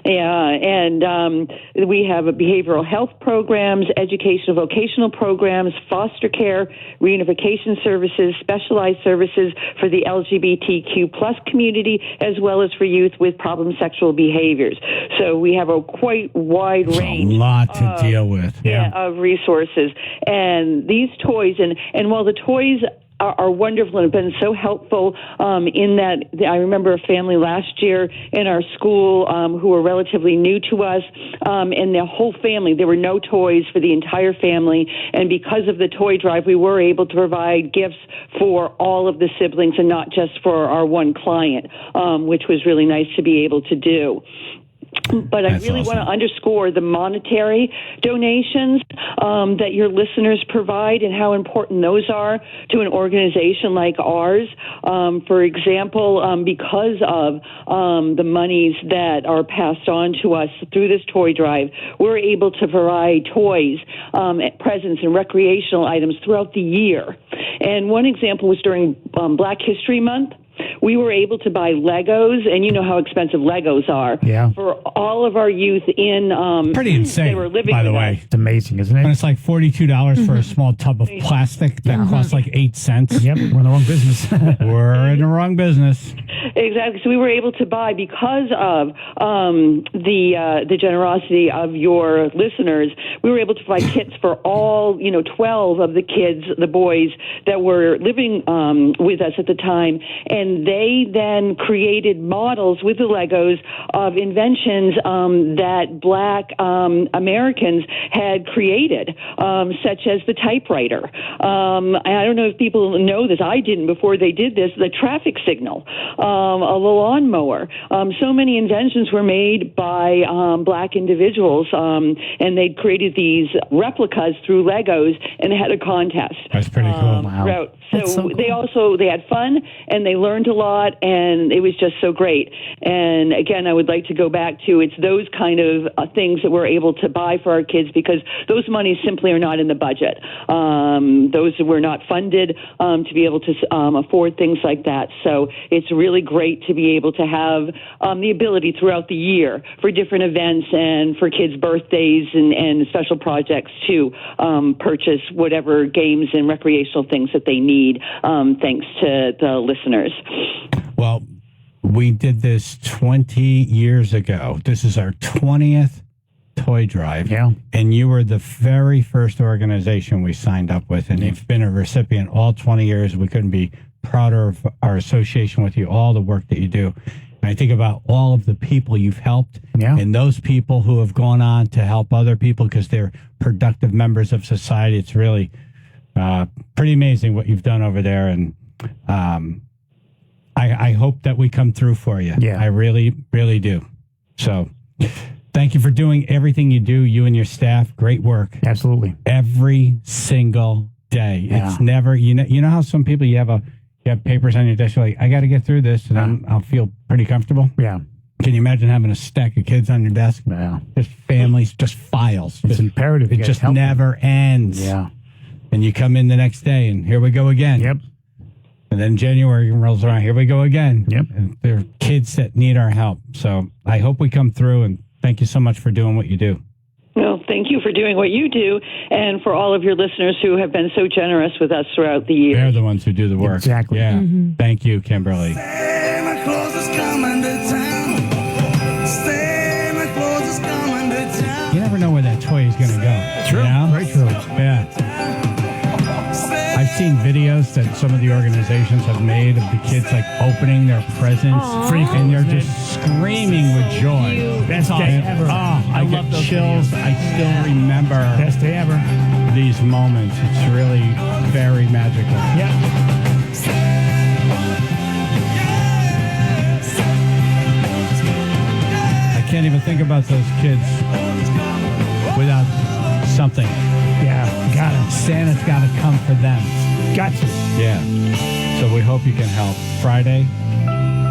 Yeah, and we have behavioral health programs, educational, vocational programs, foster care, reunification services, specialized services for the LGBTQ plus community, as well as for youth with problem sexual behaviors. So we have a quite wide range. A lot to deal with. Of resources. And these toys, and while the toys are wonderful and have been so helpful in that I remember a family last year in our school who were relatively new to us, and their whole family, there were no toys for the entire family, and because of the toy drive, we were able to provide gifts for all of the siblings and not just for our one client, which was really nice to be able to do. But I really want to underscore the monetary donations that your listeners provide and how important those are to an organization like ours. For example, because of the monies that are passed on to us through this toy drive, we're able to provide toys, presents, and recreational items throughout the year. And one example was during Black History Month. We were able to buy Legos, and you know how expensive Legos are. Yeah. For all of our youth in pretty insane. They were living by the with way. us. It's amazing, isn't it? And it's like $42 for a small tub of plastic that costs like 8 cents. Yep, we're in the wrong business. We're in the wrong business. Exactly. So we were able to buy, because of the generosity of your listeners, we were able to provide kits for all 12 of the kids, the boys that were living with us at the time, and they then created models with the Legos of inventions that Black Americans had created, such as the typewriter. I don't know if people know this. I didn't before they did this. The traffic signal, a lawnmower. So many inventions were made by Black individuals, and they'd created these replicas through Legos and had a contest. That's pretty cool. Wow. So they had fun and they learned a lot, and it was just so great. And again, I would like to go back to it's those kind of things that we're able to buy for our kids, because those monies simply are not in the budget. Those were not funded to be able to afford things like that. So it's really great to be able to have the ability throughout the year for different events and for kids' birthdays and special projects to purchase whatever games and recreational things that they need, thanks to the listeners. Well, we did this 20 years ago. This is our 20th toy drive. Yeah. And you were the very first organization we signed up with, and you've been a recipient all 20 years. We couldn't be prouder of our association with you, all the work that you do. And I think about all of the people you've helped, and those people who have gone on to help other people because they're productive members of society. It's really pretty amazing what you've done over there, and I hope that we come through for you. Yeah. I really, really do. So thank you for doing everything you do, you and your staff. Great work. Absolutely. Every single day. Yeah. It's never, you know how some people, you have papers on your desk, you're like, I got to get through this, and then I'll feel pretty comfortable. Yeah. Can you imagine having a stack of kids on your desk? Yeah. Just families, just files. It's imperative. It just never ends. Yeah. And you come in the next day, and here we go again. Yep. And then January rolls around. Here we go again. Yep. And there are kids that need our help. So I hope we come through, and thank you so much for doing what you do. Well, thank you for doing what you do, and for all of your listeners who have been so generous with us throughout the year. They're the ones who do the work. Exactly. Yeah. Thank you, Kimberly. Santa Claus is coming to town. Santa Claus is coming to town. You never know where that toy is going to go. True. You know? Very true. Yeah. I've seen videos that some of the organizations have made of the kids like opening their presents, and they're just screaming with joy. Best day ever. I get love those chills. videos. I still remember Best day ever. these moments. It's really very magical. Yeah. I can't even think about those kids without something. Yeah, got it. Santa's got to come for them. Got to. Yeah. So we hope you can help. Friday,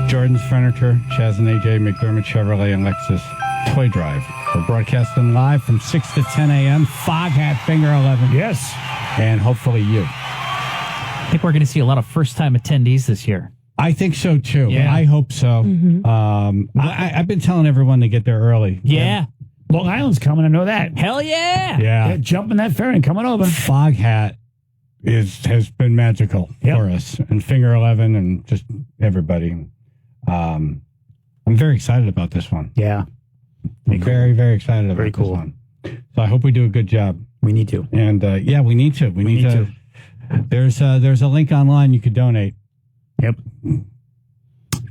Jordan's Furniture, Chaz and AJ, McDermott Chevrolet and Lexus Toy Drive. We're broadcasting live from 6 to 10 a.m. Foghat Finger 11. Yes. And hopefully you. I think we're going to see a lot of first-time attendees this year. I think so, too. Yeah. I hope so. I've been telling everyone to get there early. Yeah. Long Island's coming, I know that. Hell yeah. Yeah. They're jumping that ferry and coming over. Foghat has been magical for us, and Finger 11 and just everybody. I'm very excited about this one. Yeah. Very, very excited about this one. So I hope we do a good job. We need to. And yeah, we need to. We need to. There's a link online you could donate. Yep.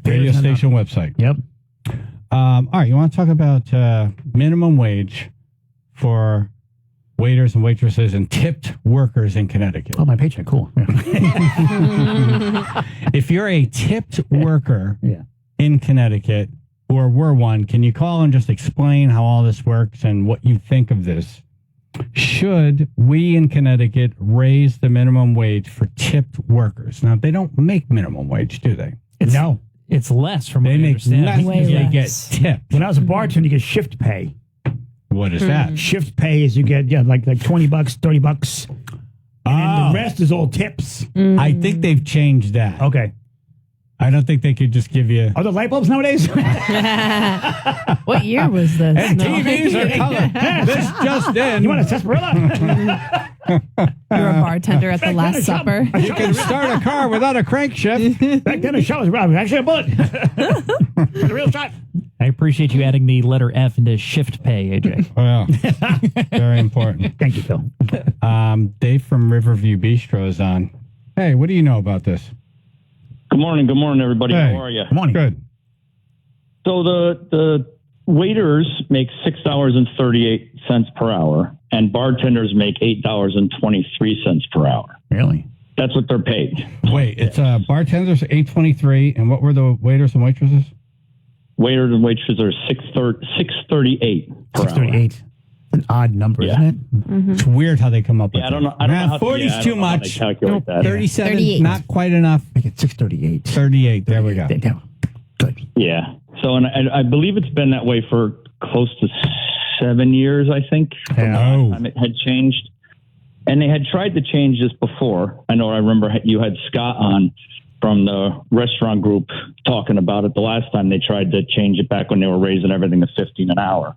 Radio station website. Yep. All right, you want to talk about minimum wage for waiters and waitresses and tipped workers in Connecticut? Oh, my paycheck. Cool. If you're a tipped worker Yeah. in Connecticut, or were one, can you call and just explain how all this works and what you think of this? Should we in Connecticut raise the minimum wage for tipped workers? Now, they don't make minimum wage, do they? No. It's less from what They I make understand. less because they get tipped. When I was a bartender, you get shift pay. What is that? Shift pay is you get like $20, $30. And then the rest is all tips. I think they've changed that. Okay. I don't think they could just give you... Are there light bulbs nowadays? What year was this? And TVs are color. This just in. You want a sarsaparilla? You're a bartender at the Last Supper. You can start a car without a crankshaft. Back then, a shot was actually a bullet. It's a real shot. I appreciate you adding the letter F into shift pay, AJ. Oh, yeah. Very important. Thank you, Phil. Dave from Riverview Bistro is on. Hey, what do you know about this? Good morning, everybody. Hey. How are you? Good morning. Good. So the waiters make $6.38 per hour, and bartenders make $8.23 per hour. Really? That's what they're paid. Wait, it's bartenders $8.23, and what were the waiters and waitresses? Waiters and waitresses are $6.38 per hour. 638. An odd number, isn't it? It's weird how they come up with Yeah, I don't know. I don't know how 40's I don't too know how they much. calculate that. 37, 38. not quite enough. Make it 638. 38, there we go. Good. Yeah. So, and I believe it's been that way for close to 7 years, I think. From the last time it had changed. And they had tried to change this before. I remember you had Scott on from the restaurant group talking about it the last time they tried to change it back when they were raising everything to $15 an hour.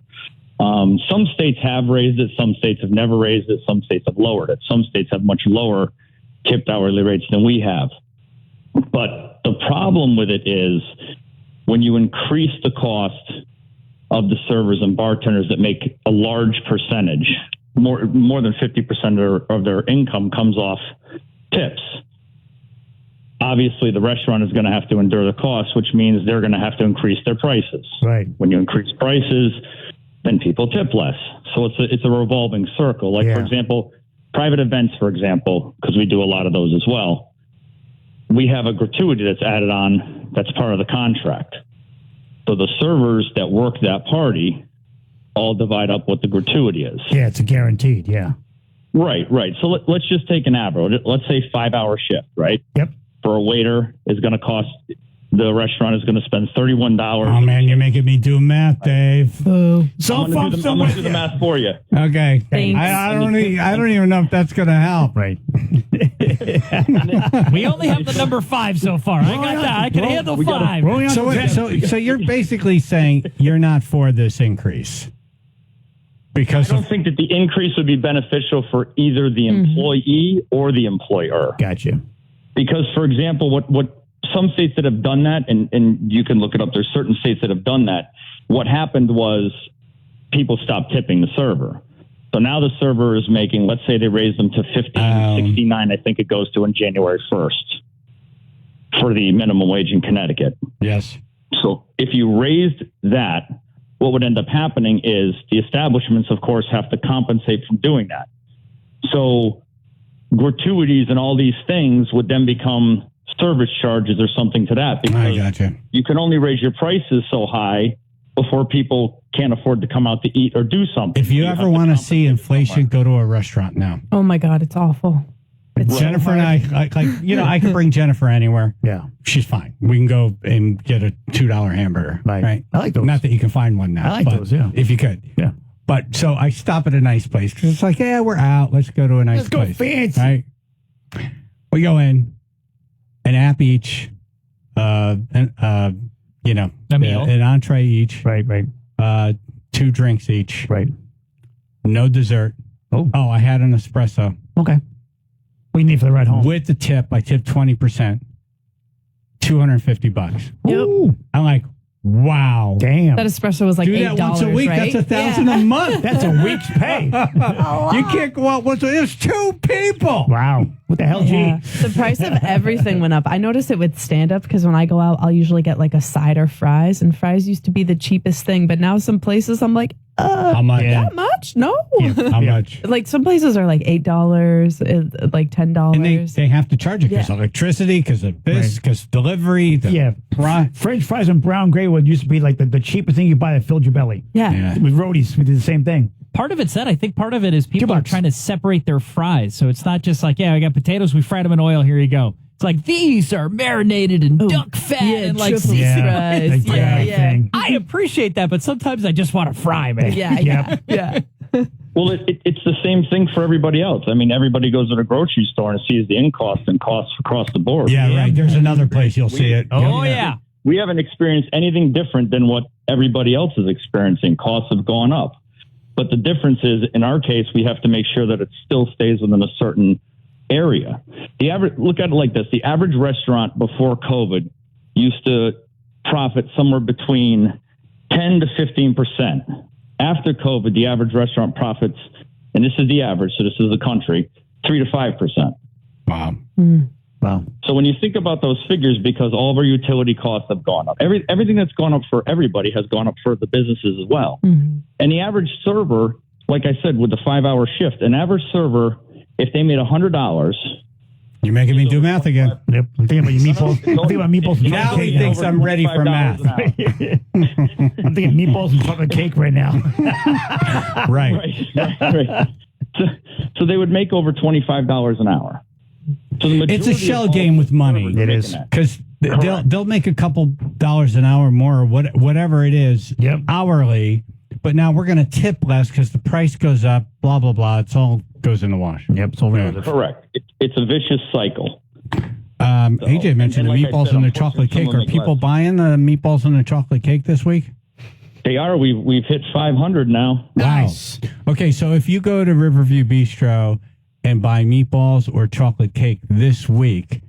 Some states have raised it. Some states have never raised it. Some states have lowered it. Some states have much lower tipped hourly rates than we have. But the problem with it is when you increase the cost of the servers and bartenders that make a large percentage, more than 50% of their income comes off tips. Obviously, the restaurant is going to have to endure the cost, which means they're going to have to increase their prices. Right. When you increase prices, then people tip less. So it's a revolving circle. Like, for example, private events, for example, because we do a lot of those as well. We have a gratuity that's added on that's part of the contract. So the servers that work that party all divide up what the gratuity is. Yeah, it's a guaranteed, yeah. Right. So let's just take an average. Let's say 5-hour shift, right? Yep. For a waiter is going to cost, the restaurant is going to spend $31. Oh, man, you're making me do math, Dave. I'm going to do the math for you. Okay. Thanks. I don't even know if that's going to help. Right. We only have the number 5 so far. I got that. I can handle 5. So you're basically saying you're not for this increase? Because I don't think that the increase would be beneficial for either the employee or the employer. Gotcha. Because, for example, what some states that have done that, and you can look it up, there's certain states that have done that. What happened was people stopped tipping the server. So now the server is making, let's say they raise them to $15.69, I think it goes to in January 1st for the minimum wage in Connecticut. Yes. So if you raised that, what would end up happening is the establishments, of course, have to compensate for doing that. So gratuities and all these things would then become service charges or something to that, because you can only raise your prices so high before people can't afford to come out to eat or do something. If you ever want to see inflation, go to a restaurant now. Oh my God, it's awful. It's Jennifer and I could bring Jennifer anywhere. Yeah. She's fine. We can go and get a $2 hamburger. Right. I like those. Not that you can find one now. I like those, yeah. If you could. Yeah. But so I stop at a nice place because it's like, yeah, we're out. Let's go to a nice place. Let's go fancy. Right. We go in, an app each, an entree each. Right. 2 drinks each. Right. No dessert. Oh, I had an espresso. Okay. What do you need for the ride home? With the tip, I tipped 20%. $250. Yep. I'm like, wow. Damn. That espresso was like Do $8, that once a week. right? That's $1,000 a month. That's a week's pay. You can't go out once. There's 2 people. Wow. What the hell, Yeah. G? The price of everything went up. I noticed it with stand-up because when I go out, I'll usually get like a side or fries, and fries used to be the cheapest thing. But now some places I'm like, how much? That much? No. How much? Like some places are like $8, like $10. And they have to charge it because electricity, because of this, because delivery. French fries and brown gravy would used to be like the cheapest thing you buy that filled your belly. Yeah. With roadies, we did the same thing. Part of it's that. I think part of it is people are trying to separate their fries. So it's not just like, I got potatoes, we fried them in oil, here you go. It's like, these are marinated in duck fat and like seasoned fries. Yeah. I appreciate that, but sometimes I just want to fry, man. Yeah. Well, it's the same thing for everybody else. I mean, everybody goes to the grocery store and sees the in cost and costs across the board. Yeah, right. There's another place you'll see it. Oh, yeah. We haven't experienced anything different than what everybody else is experiencing. Costs have gone up. But the difference is, in our case, we have to make sure that it still stays within a certain area. The average, look at it like this: the average restaurant before COVID used to profit somewhere between 10 to 15%. After COVID, the average restaurant profits, and this is the average, so this is the country, 3 to 5%. Wow. Wow. So when you think about those figures, because all of our utility costs have gone up, everything that's gone up for everybody has gone up for the businesses as well. Mm-hmm. And the average server, like I said, with the 5-hour shift, an average server, if they made $100, you're making me do math again. Yep. I'm thinking about your meatballs. I'm thinking about meatballs and now chocolate he cake. thinks I'm ready for math. I'm thinking meatballs and chocolate cake right now. Right. So they would make over $25 an hour. So it's a shell game with money. It is, because they'll make a couple dollars an hour more, or whatever it is, hourly. But now we're going to tip less because the price goes up. Blah blah blah. It's all goes in the wash. Yep, it's all relative. Correct. It's a vicious cycle. AJ mentioned the meatballs and the chocolate cake. Are people buying the meatballs and the chocolate cake this week? They are. We've hit 500 now. Nice. Wow. Okay, so if you go to Riverview Bistro and buy meatballs or chocolate cake this week,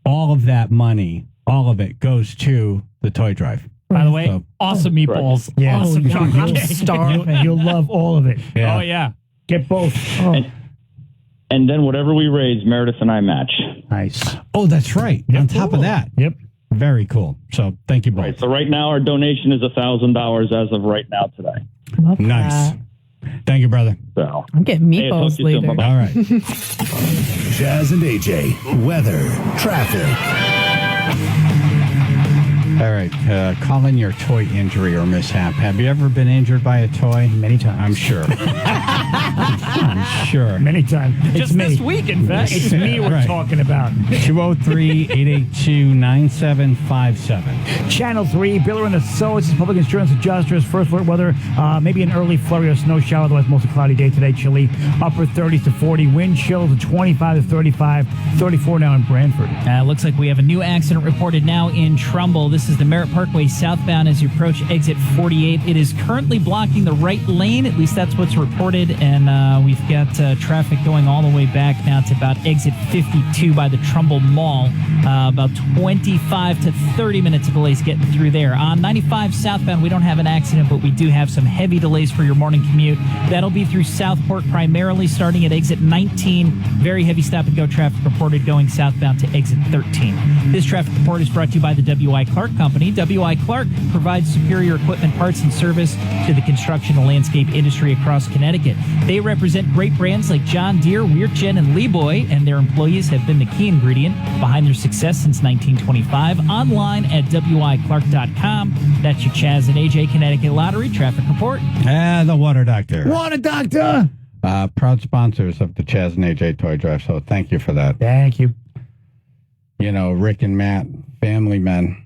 all of that money, all of it goes to the toy drive. By the way, awesome meatballs. Right. Yeah. Awesome chocolate cake. You'll love all of it. Yeah. Oh, yeah. Get both. Oh. And then whatever we raise, Meredith and I match. Nice. Oh, that's right. Yep. On top of that. Yep. Very cool. So thank you both. Right. So right now our donation is $1,000 as of right now today. Love nice. That. Thank you, brother. So I'm getting meatballs later. All right. Chaz and AJ, weather, traffic. All right. Call in your toy injury or mishap. Have you ever been injured by a toy? Many times. I'm sure. I'm sure. Many times. Just this week, in fact. It's me we're talking about. 203-882-9757. Channel 3, Biller and Associates, Public Insurance Adjusters, first alert weather, maybe an early flurry or snow shower, otherwise mostly cloudy day today, chilly, upper 30s to 40, wind chills of 25 to 35, 34 now in Brantford. Looks like we have a new accident reported now in Trumbull. This is the Merritt Parkway southbound as you approach exit 48. It is currently blocking the right lane, at least that's what's reported, and we've got traffic going all the way back now to about exit 52 by the Trumbull Mall. About 25 to 30 minutes of delays getting through there. On 95 southbound, we don't have an accident, but we do have some heavy delays for your morning commute. That'll be through Southport, primarily starting at exit 19. Very heavy stop-and-go traffic reported going southbound to exit 13. This traffic report is brought to you by the W.I. Clark Company. W.I. Clark provides superior equipment, parts, and service to the construction and landscape industry across Connecticut. They represent great brands like John Deere, Weirchen, and Leeboy, and their employees have been the key ingredient behind their success since 1925. Online at WIClark.com. That's your Chaz and AJ Connecticut Lottery traffic report. And the Water Doctor. Water Doctor! Proud sponsors of the Chaz and AJ Toy Drive, so thank you for that. Thank you. You know, Rick and Matt, family men.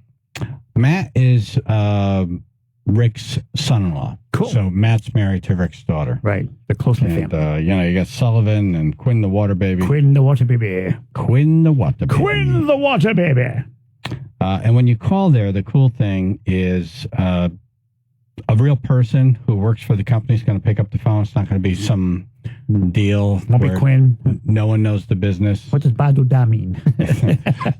Matt is Rick's son-in-law. Cool. So Matt's married to Rick's daughter. Right. The close-knit family. You know, you got Sullivan and Quinn the Water Baby. Quinn the Water Baby. Quinn the Water Baby. Quinn the Water Baby. And when you call there, the cool thing is a real person who works for the company is going to pick up the phone. It's not going to be some deal. Won't be Quinn. No one knows the business. What does Badu Da mean?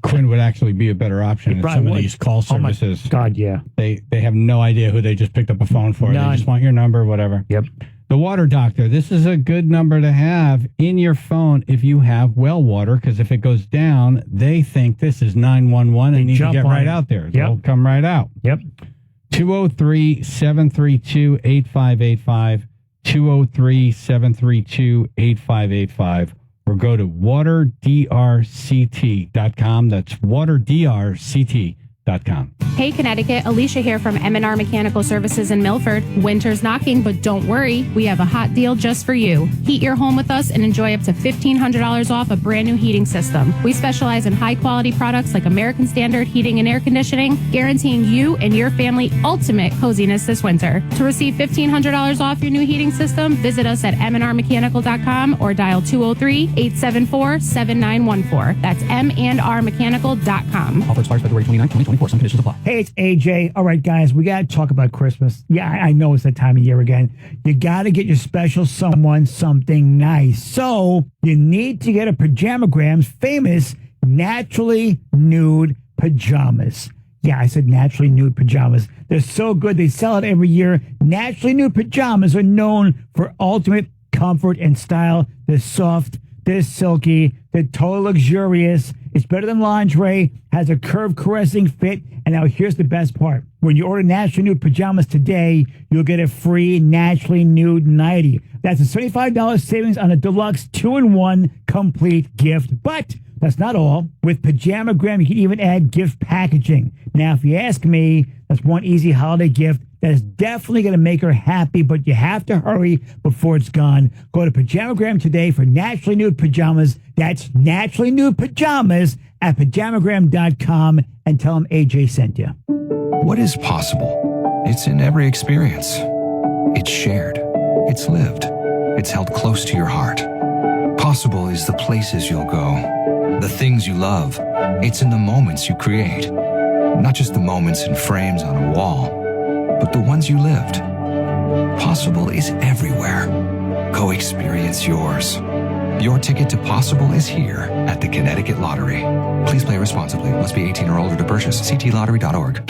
Quinn would actually be a better option in some of these call services. Oh my God, yeah. They have no idea who they just picked up a phone for. None. They just want your number, whatever. Yep. The Water Doctor. This is a good number to have in your phone if you have well water, because if it goes down, they think this is 911 and need to get right out there. They'll come right out. Yep. 203-732-8585. 203-732-8585. Or go to waterdrct.com. That's waterdrct.com. Hey Connecticut, Alicia here from M&R Mechanical Services in Milford. Winter's knocking, but don't worry, we have a hot deal just for you. Heat your home with us and enjoy up to $1,500 off a brand new heating system. We specialize in high quality products like American Standard Heating and Air Conditioning, guaranteeing you and your family ultimate coziness this winter. To receive $1,500 off your new heating system, visit us at mnrmechanical.com or dial 203-874-7914. That's mnrmechanical.com. Offer expires February 29, 2024. Some conditions apply. Hey, it's AJ. All right, guys, we got to talk about Christmas. Yeah, I know it's that time of year again. You got to get your special someone something nice. So you need to get a Pajamagram's famous naturally nude pajamas. Yeah, I said naturally nude pajamas. They're so good. They sell it every year. Naturally nude pajamas are known for ultimate comfort and style. They're soft. They're silky. They're totally luxurious. It's better than lingerie, has a curved, caressing fit, and now here's the best part. When you order naturally nude pajamas today, you'll get a free naturally nude nightie. That's a $75 savings on a deluxe 2-in-1 complete gift. But that's not all. With Pajamagram, you can even add gift packaging. Now, if you ask me, that's one easy holiday gift that is definitely going to make her happy, but you have to hurry before it's gone. Go to Pajamagram today for naturally nude pajamas. That's naturally nude pajamas at pajamagram.com and tell them AJ sent you. What is possible? It's in every experience. It's shared. It's lived. It's held close to your heart. Possible is the places you'll go, the things you love. It's in the moments you create. Not just the moments in frames on a wall, but the ones you lived. Possible is everywhere. Go experience yours. Your ticket to Possible is here at the Connecticut Lottery. Please play responsibly. Must be 18 or older to purchase. ctlottery.org.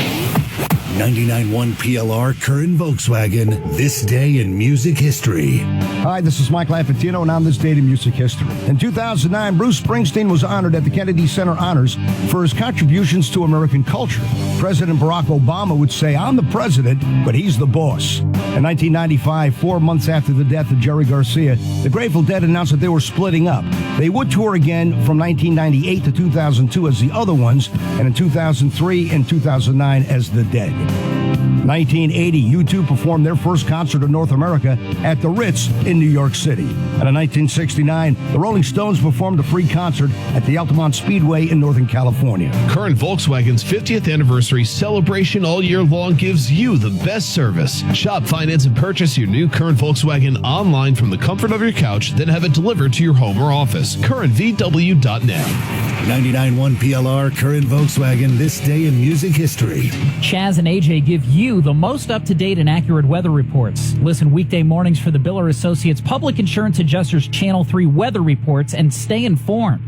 99.1 PLR Curran Volkswagen, this day in music history. Hi, this is Mike Lafantino, and on this date in music history. In 2009, Bruce Springsteen was honored at the Kennedy Center Honors for his contributions to American culture. President Barack Obama would say, "I'm the president, but he's the boss." In 1995, 4 months after the death of Jerry Garcia, the Grateful Dead announced that they were splitting up. They would tour again from 1998 to 2002 as the Other Ones, and in 2003 and 2009 as the Dead. 1980, U2 performed their first concert in North America at the Ritz in New York City. And in 1969, the Rolling Stones performed a free concert at the Altamont Speedway in Northern California. Curran Volkswagen's 50th anniversary celebration all year long gives you the best service. Shop, finance, and purchase your new Curran Volkswagen online from the comfort of your couch, then have it delivered to your home or office. CurranVW.net. 99.1 PLR, current Volkswagen, this day in music history. Chaz and AJ give you the most up-to-date and accurate weather reports. Listen weekday mornings for the Biller Associates Public Insurance Adjusters Channel 3 weather reports and stay informed.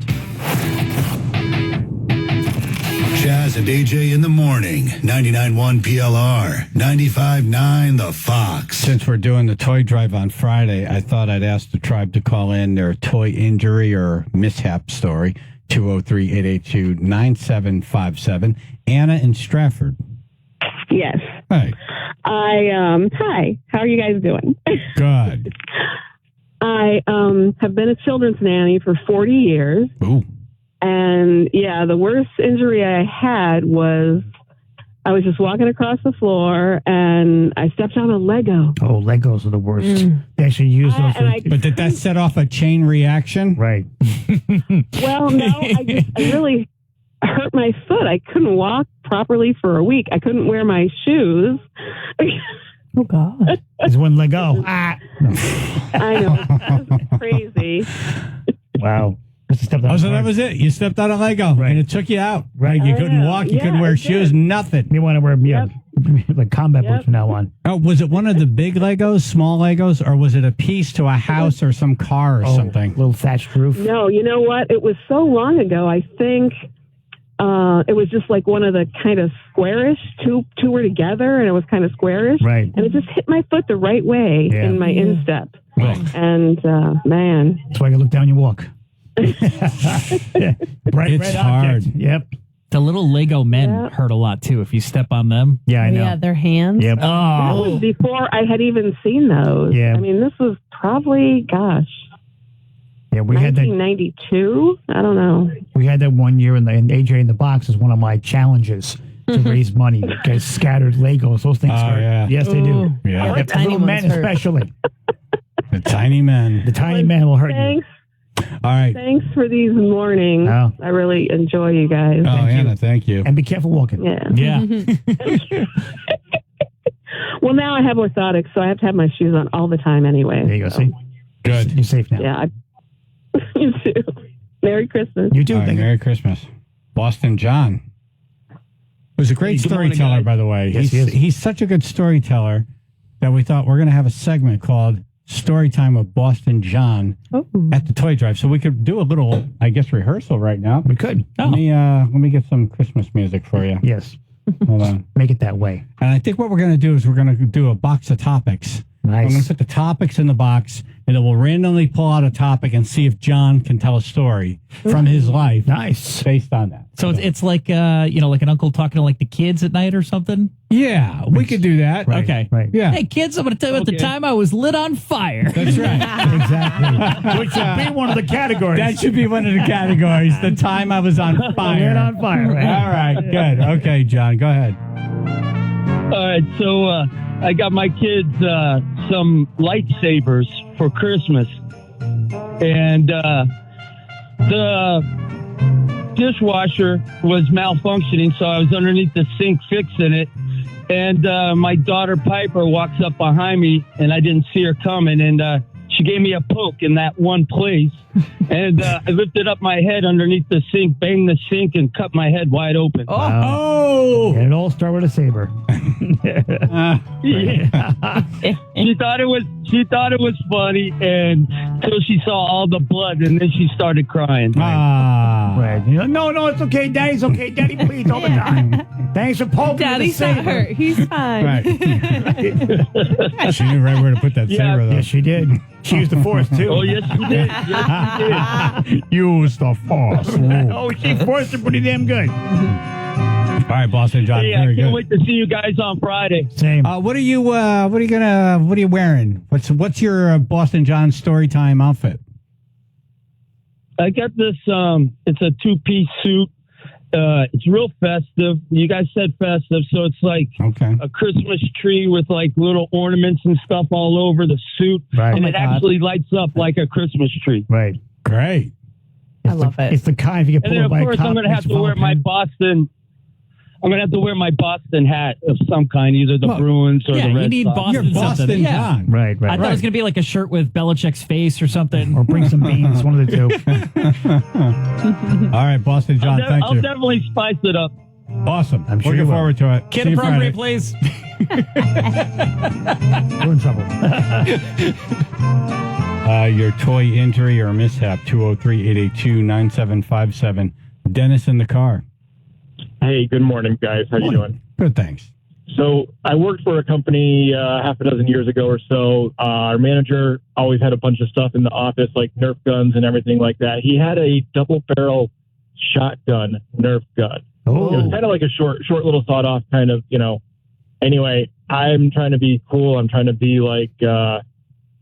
Chaz and AJ in the morning. 99.1 PLR, 95.9 The Fox. Since we're doing the toy drive on Friday, I thought I'd ask the tribe to call in their toy injury or mishap story. 203-882-9757. Anna in Stratford. Yes. Hi. Hi. How are you guys doing? Good. I have been a children's nanny for 40 years. Ooh. And yeah, the worst injury I had was I was just walking across the floor and I stepped on a Lego. Oh, Legos are the worst. They actually use those. But did that set off a chain reaction? Right. Well, no, I really hurt my foot. I couldn't walk properly for a week. I couldn't wear my shoes. Oh, God. It's one Lego. Ah. I know. It's crazy. Wow. Oh, so that was it. You stepped on a Lego, and it took you out. Right. You couldn't walk. You couldn't wear shoes. Nothing. You want to wear like combat boots from now on. Oh, was it one of the big Legos, small Legos, or was it a piece to a house or some car or something? Little thatched roof. No, you know what? It was so long ago. I think it was just like one of the kind of squarish. Two were together, and it was kind of squarish. Right. And it just hit my foot the right way in my instep. Right. And man, that's why you look down, you walk. It's hard. Yep. The little Lego men hurt a lot too if you step on them. Yeah, I know. Yeah, their hands. Yep. that was before I had even seen those. Yeah. I mean, this was probably, Yeah, we had that. 1992. I don't know. We had that one year in AJ in the Box is one of my challenges to raise money. Because scattered Legos, those things hurt. yeah. Yes, they do. Ooh. Yeah. The Tiny little men ones hurt. especially. The tiny men. The tiny man will hurt Thanks. All right. Thanks for these mornings. Oh. I really enjoy you guys. Oh, Anna, thank you. And be careful walking. Yeah. Yeah. Well, now I have orthotics, so I have to have my shoes on all the time anyway. There you go. See? Good. You're safe now. Yeah. You too. Merry Christmas. You too. All right, Merry Christmas. Boston John. Who's a great Good morning, storyteller, guys. by the way. Yes, he is. He's such a good storyteller that we thought we're going to have a segment called Story Time with Boston John at the Toy Drive. So we could do a little, I guess, rehearsal right now. We could. Let me get some Christmas music for you. Yes. Hold on. Make it that way. And I think what we're going to do is we're going to do a box of topics. Nice. I'm going to put the topics in the box, and then we'll randomly pull out a topic and see if John can tell a story from his life. Nice. Based on that. So it's like like an uncle talking to like the kids at night or something. Yeah, we could do that. Right, Okay. Right. Yeah. Hey kids, I'm going to tell you about the time I was lit on fire. That's right. Exactly. Which should be one of the categories. That should be one of the categories. The time I was on fire. Lit on fire. Right? All right, good. Okay, John, go ahead. All right, so I got my kids some lightsabers for Christmas, and the dishwasher was malfunctioning, so I was underneath the sink fixing it, and my daughter Piper walks up behind me, and I didn't see her coming, and she gave me a poke in that one place, and I lifted up my head underneath the sink, banged the sink, and cut my head wide open. Oh! And it all started with a saber. She thought it was funny, and until she saw all the blood, and then she started crying. Right. You know, no, it's okay. Daddy's okay. Daddy bleeds all the time. Thanks for poking Daddy's the not saber. hurt. He's fine. Right. She knew right where to put that saber, though. Yes, she did. She used the force, too. Oh, yes, she did. Yes, she did. Use the force. Oh, she forced it pretty damn good. All right, Boston John. Hey, Very I can't good. wait to see you guys on Friday. Same. What are you wearing? What's your Boston John story time outfit? I got this. It's a two-piece suit. It's real festive. You guys said festive, so it's like a Christmas tree with like little ornaments and stuff all over the suit, Right. and Oh my it God. actually lights up like a Christmas tree. Right. Great. I love it. It's the kind you can And pull then, of by a course, cop I'm going to have next to wear my pen. Boston. I'm gonna have to wear my Boston hat of some kind, either the Bruins or the Red you need Sox. Boston. You're Boston something. Yeah. John. Right. I thought it was going to be like a shirt with Belichick's face or something. Or bring some beans, one of the two. All right, Boston John, thank I'll you. definitely spice it up. Awesome. I'm sure Looking you will. forward to it. Kid See you appropriate, Friday. please. You're in trouble. Your toy injury or mishap, 203-882-9757. Dennis in the car. Hey, good morning, guys. How you doing? Good, thanks. So I worked for a company half a dozen years ago or so. Our manager always had a bunch of stuff in the office, like Nerf guns and everything like that. He had a double-barrel shotgun Nerf gun. Oh. It was kind of like a short little sawed-off kind of, Anyway, I'm trying to be cool. I'm trying to be like,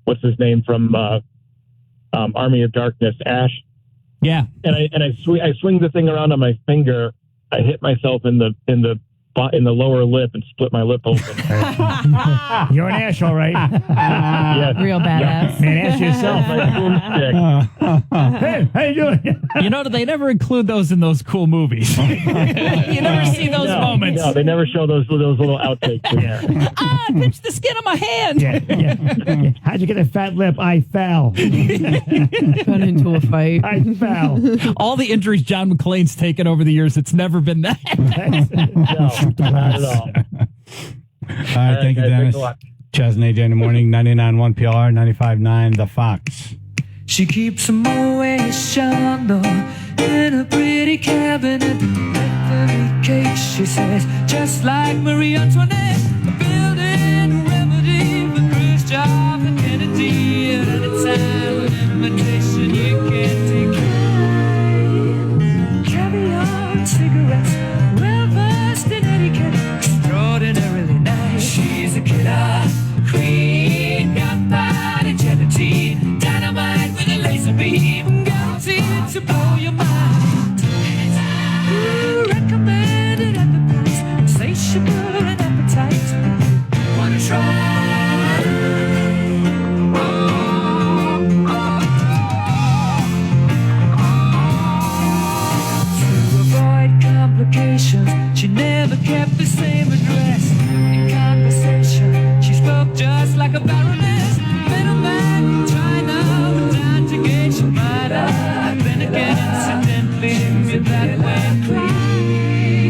what's his name from Army of Darkness, Ash. Yeah. And I swing the thing around on my finger. I hit myself in the lower lip and split my lip open. You're an Ash, all right. Yes. Real badass. Man, ask yourself. Hey, how you doing? They never include those in those cool movies. You never see those moments. No, they never show those little outtakes in there. I pinched the skin of my hand. Yeah. How'd you get a fat lip? I fell. Got into a fight. I fell. All the injuries John McClane's taken over the years, it's never been that. No, not at all. All right, thank you, guys, Dennis. thanks a lot. Chaz and AJ in the morning, 99.1 PR, 95.9 The Fox. She keeps a Moet Chandon in a pretty cabinet. Every cake, she says, just like Marie Antoinette. A building remedy for Khrushchev and Kennedy. At any time, an invitation you can't decline. Caviar and cigarettes, well-versed in etiquette. Extraordinarily nice. She's a killer queen, gunpowder gelatine. Dynamite with a laser beam, guaranteed to blow your mind. Recommended at the price, insatiable and appetite. Wanna try? To avoid complications, she never kept the same address. In conversation, she spoke just like a baroness. Middleman, China, but down to gauge she might have been again incidentally in that way.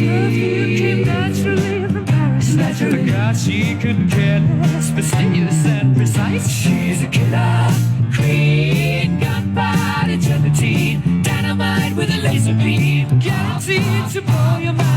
Perfume came naturally from Paris. Forgot she couldn't care less, fastidious and precise. She's a killer queen, gunpowder gelatine, dynamite with a laser beam, guaranteed to blow your mind.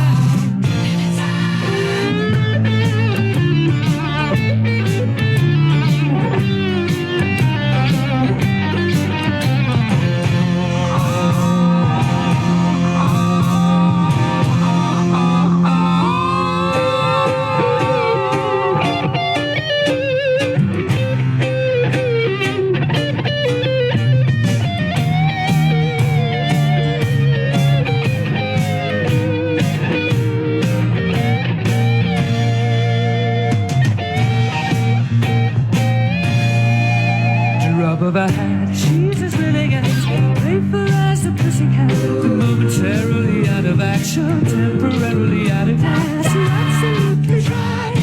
Of a hat, she's as willing as playful as a pussycat, but momentarily out of action, temporarily out of gas. You're absolutely right.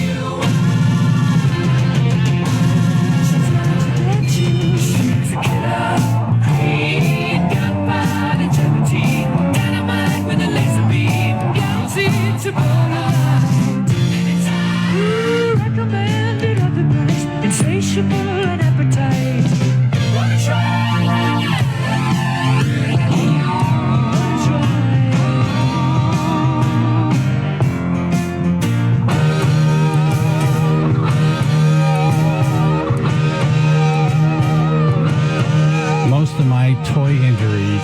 She's out to get you. She's a killer queen, gunpowder gelatine, dynamite with a laser beam, guaranteed to blow your mind. Recommended at the price, insatiable and appetite. Most of my toy injuries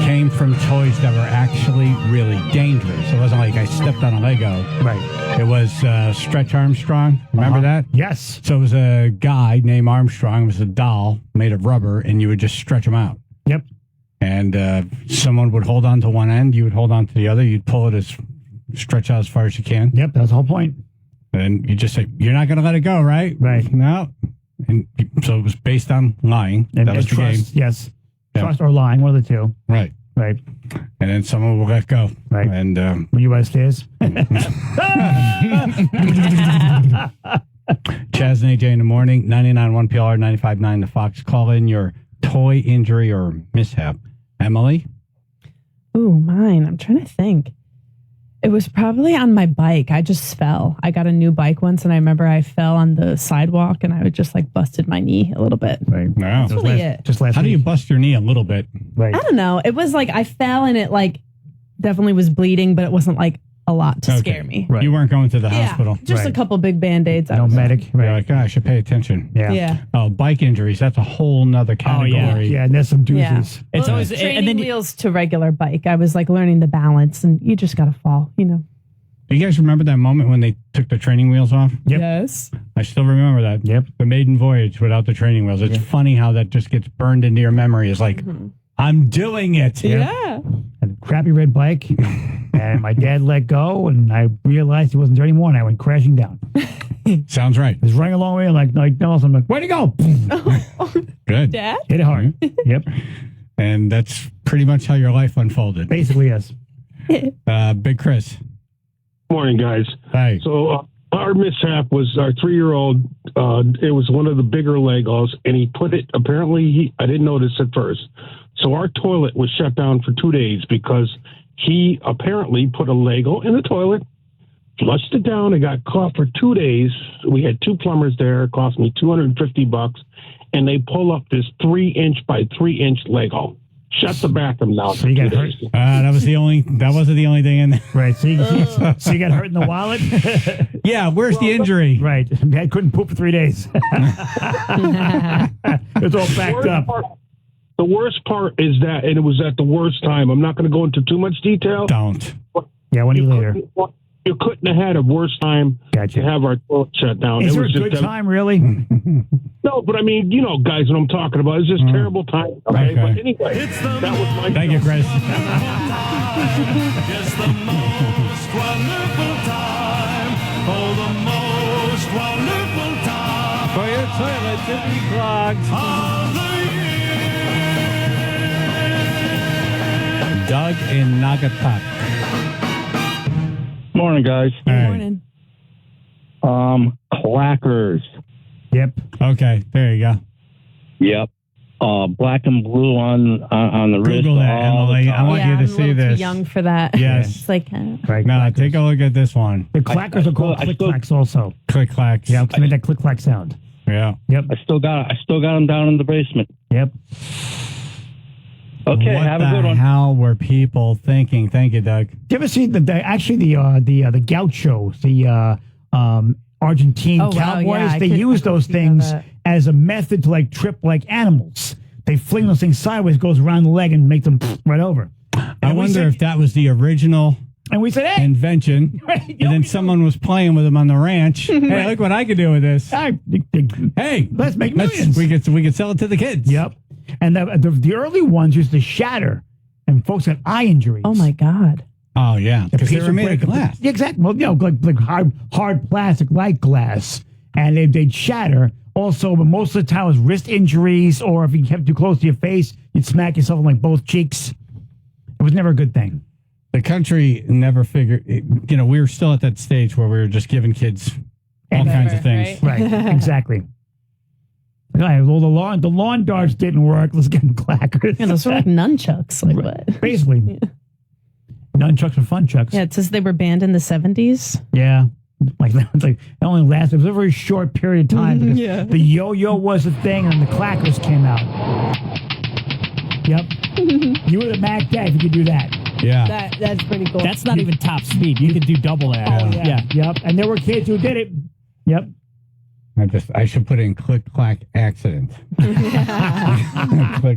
came from toys that were actually really dangerous. It wasn't like I stepped on a Lego. Right. It was Stretch Armstrong. Remember that? Yes. So it was a guy named Armstrong. It was a doll made of rubber, and you would just stretch him out. Yep. And someone would hold on to one end. You would hold on to the other. You'd pull it stretch out as far as you can. Yep, that's the whole point. And you just say, you're not going to let it go, right? Right. No. And so it was based on lying. And that was the trust, game. yes. Yeah. Trust or lying, one of the two. Right. Right. and then someone will let go. Right. And when you upstairs. Chaz and AJ in the morning, 99.1 PLR, 95.9 The Fox. Call in your toy injury or mishap. Emily? Ooh, mine. I'm trying to think. It was probably on my bike. I just fell. I got a new bike once, and I remember I fell on the sidewalk, and I would just like busted my knee a little bit. Right. Wow. That's really it. How do you bust your knee a little bit? Right. I don't know. It was like I fell, and it like definitely was bleeding, but it wasn't like a lot to scare me. Right. You weren't going to the hospital. Just a couple big Band-Aids. No medic. You're like, I should pay attention. Yeah. Oh, bike injuries. That's a whole nother category. Yeah, and there's some doozies. Yeah. It's always training and then wheels to regular bike. I was like learning the balance, and you just got to fall, you know. Do you guys remember that moment when they took the training wheels off? Yep. Yes. I still remember that. Yep. The maiden voyage without the training wheels. It's funny how that just gets burned into your memory. It's like, I'm doing it. Yeah. Had a crappy red bike, and my dad let go, and I realized he wasn't there anymore, and I went crashing down. Sounds right. I was running a long way, and like I'm like, where'd he go? Good. Dad? Hit it hard. Yep. And that's pretty much how your life unfolded. Basically, yes. Big Chris. Morning, guys. Hi. So our mishap was our 3-year-old. It was one of the bigger Legos, and he put it. Apparently, I didn't notice at first. So our toilet was shut down for 2 days because he apparently put a Lego in the toilet, flushed it down, and got caught for 2 days. We had 2 plumbers there. It cost me $250, and they pull up this 3-inch by 3-inch Lego. Shut the bathroom down. So you got hurt. That wasn't the only thing in there. Right. So you got hurt in the wallet. Yeah. Where's the injury? Right. Dad couldn't poop for 3 days. It's all backed up. The worst part is that, and it was at the worst time. I'm not going to go into too much detail. Don't. Yeah, when you later. You couldn't have had a worse time to have our toilet shut down. Is it there was a good just time, really? No, but I mean, you know, guys, what I'm talking about. It's just terrible time. Okay? But anyway, that was my. Thank you, Chris. It's the most wonderful time. Oh, the most wonderful time. For your toilet to be clogged. Of the year. Doug in Naugatuck. Morning, guys. Good morning. Clackers. Yep. Okay, there you go. Yep. Black and blue on the wrist. Google that, Emily. I want you to I'm see a little this. Too young for that. Yes. It's like Right. No, take a look at this one. The clackers are called click clacks also. Click clacks. Yeah, because they make that click clack sound. Yeah. Yep. I still got them down in the basement. Yep. Okay, What have the a good one. hell were people thinking? Thank you, Doug. Did you ever see the gauchos, the Argentine Oh, wow, cowboys? yeah, I they could- use I those couldn't think of things that. as a method to like trip like animals. They fling those things sideways, goes around the leg, and make them right over. I wonder if that was the original And we said, hey, invention, and then someone was playing with them on the ranch. Hey, look what I could do with this. hey, let's make millions. We could sell it to the kids. Yep. And the early ones used to shatter, and folks had eye injuries. Oh my God. Oh yeah, because they piece were would made break of glass. Yeah, exactly. Well, like hard plastic, like glass, and they'd shatter. Also, but most of the time it was wrist injuries, or if you kept too close to your face, you'd smack yourself in like both cheeks. It was never a good thing. The country never figured. We were still at that stage where we were just giving kids all kinds of things. Right, exactly. Right, well, the lawn darts didn't work. Let's get them clackers. Yeah, those were like nunchucks. Like what? Basically. Nunchucks are fun chucks. Yeah, it says they were banned in the 70s. Yeah. Like that was it only lasted. It was a very short period of time because Yeah. the yo-yo was a thing and the clackers came out. Yep. You would have backed that if you could do that. Yeah. That's pretty cool. That's not even top speed. You could do double that. Oh yeah. Yep. And there were kids who did it. Yep. I should put in click clack accident. Click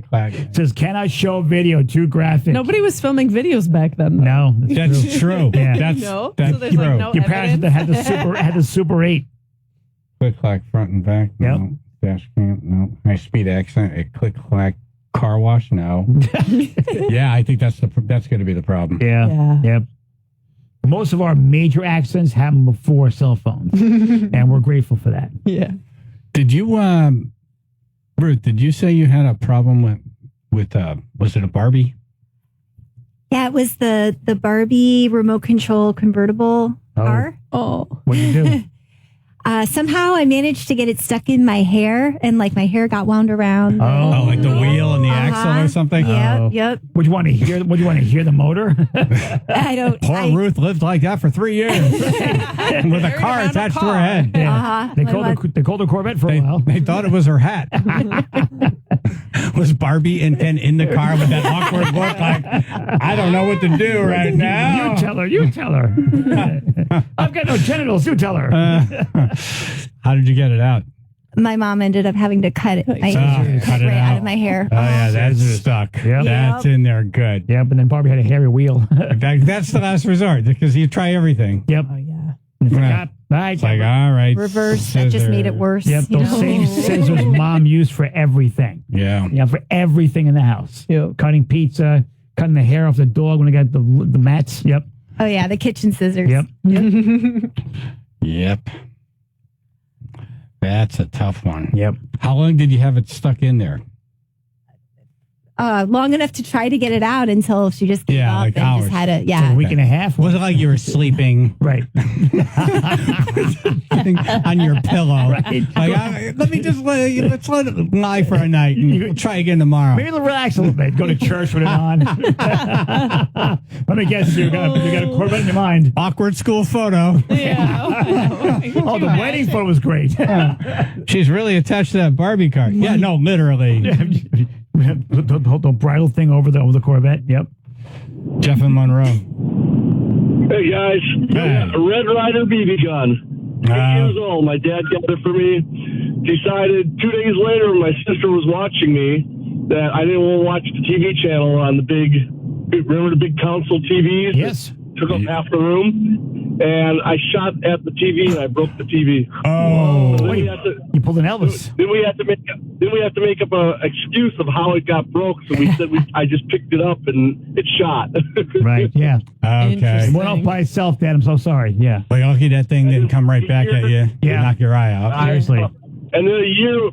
clack. It says cannot show video, too graphic. Nobody was filming videos back then. Though. No, That's true. Yeah. That's No? that's So there's true. like no Your parents evidence? had the Super 8. Click clack front and back. Yep. No. Dash cam. No. High speed accident. A click clack car wash. No. Yeah, I think that's going to be the problem. Yeah. Yep. Most of our major accidents happen before cell phones, and we're grateful for that. Yeah. Did you, Ruth? Did you say you had a problem with was it a Barbie? Yeah, it was the Barbie remote control convertible car. Oh. What did you do? Somehow I managed to get it stuck in my hair, and like my hair got wound around. Oh, like the wheel and the axle or something? Yep. Would you want to hear? Would you want to hear the motor? I don't. Poor Ruth lived like that for 3 years with a car attached to her head. Yeah. They called her Corvette for a while. They thought it was her hat. Was Barbie in the car with that awkward look like, I don't know what to do right now? You tell her. I've got no genitals. You tell her. How did you get it out? My mom ended up having to cut it. cut it right out out. of my hair. Oh, yeah, that's stuck. Yep. That's in there good. Yep, and then Barbie had a hairy wheel. That's the last resort because you try everything. Yep. Oh, yeah. It's like, all right. Reverse. That just made it worse. Yep, those same scissors Mom used for everything. Yeah. Yeah, for everything in the house. Yep. Cutting pizza, cutting the hair off the dog when I got the mats. Yep. Oh, yeah, the kitchen scissors. Yep. Yep. That's a tough one. Yep. How long did you have it stuck in there? Long enough to try to get it out until she just gave up like and hours. just had it. For Yeah. a week and a half. Was it like you were sleeping? Right. On your pillow. Right. Like, let's let it lie for a night and we'll try again tomorrow. Maybe relax a little bit. Go to church with it on. Let me guess, you got a Corvette in your mind. Awkward school photo. Yeah. Oh, the wedding photo was great. She's really attached to that Barbie car. Yeah, no, literally. the bridal thing over the Corvette. Yep. Jeff and Monroe. Hey guys, a Red Ryder BB gun. 8 years old. My dad got it for me. Decided 2 days later, when my sister was watching me, that I didn't want to watch the TV channel on the remember the big console TVs? Yes. Took up half the room, and I shot at the TV and I broke the TV. Oh, So you pulled an Elvis. Then we have to make up a excuse of how it got broke. So we said I just picked it up and it shot. Right. Yeah. Okay. It went off by itself, Dad. I'm so sorry. Yeah. Like, lucky that thing didn't come right back at you. Yeah. Knock your eye out. Seriously. And then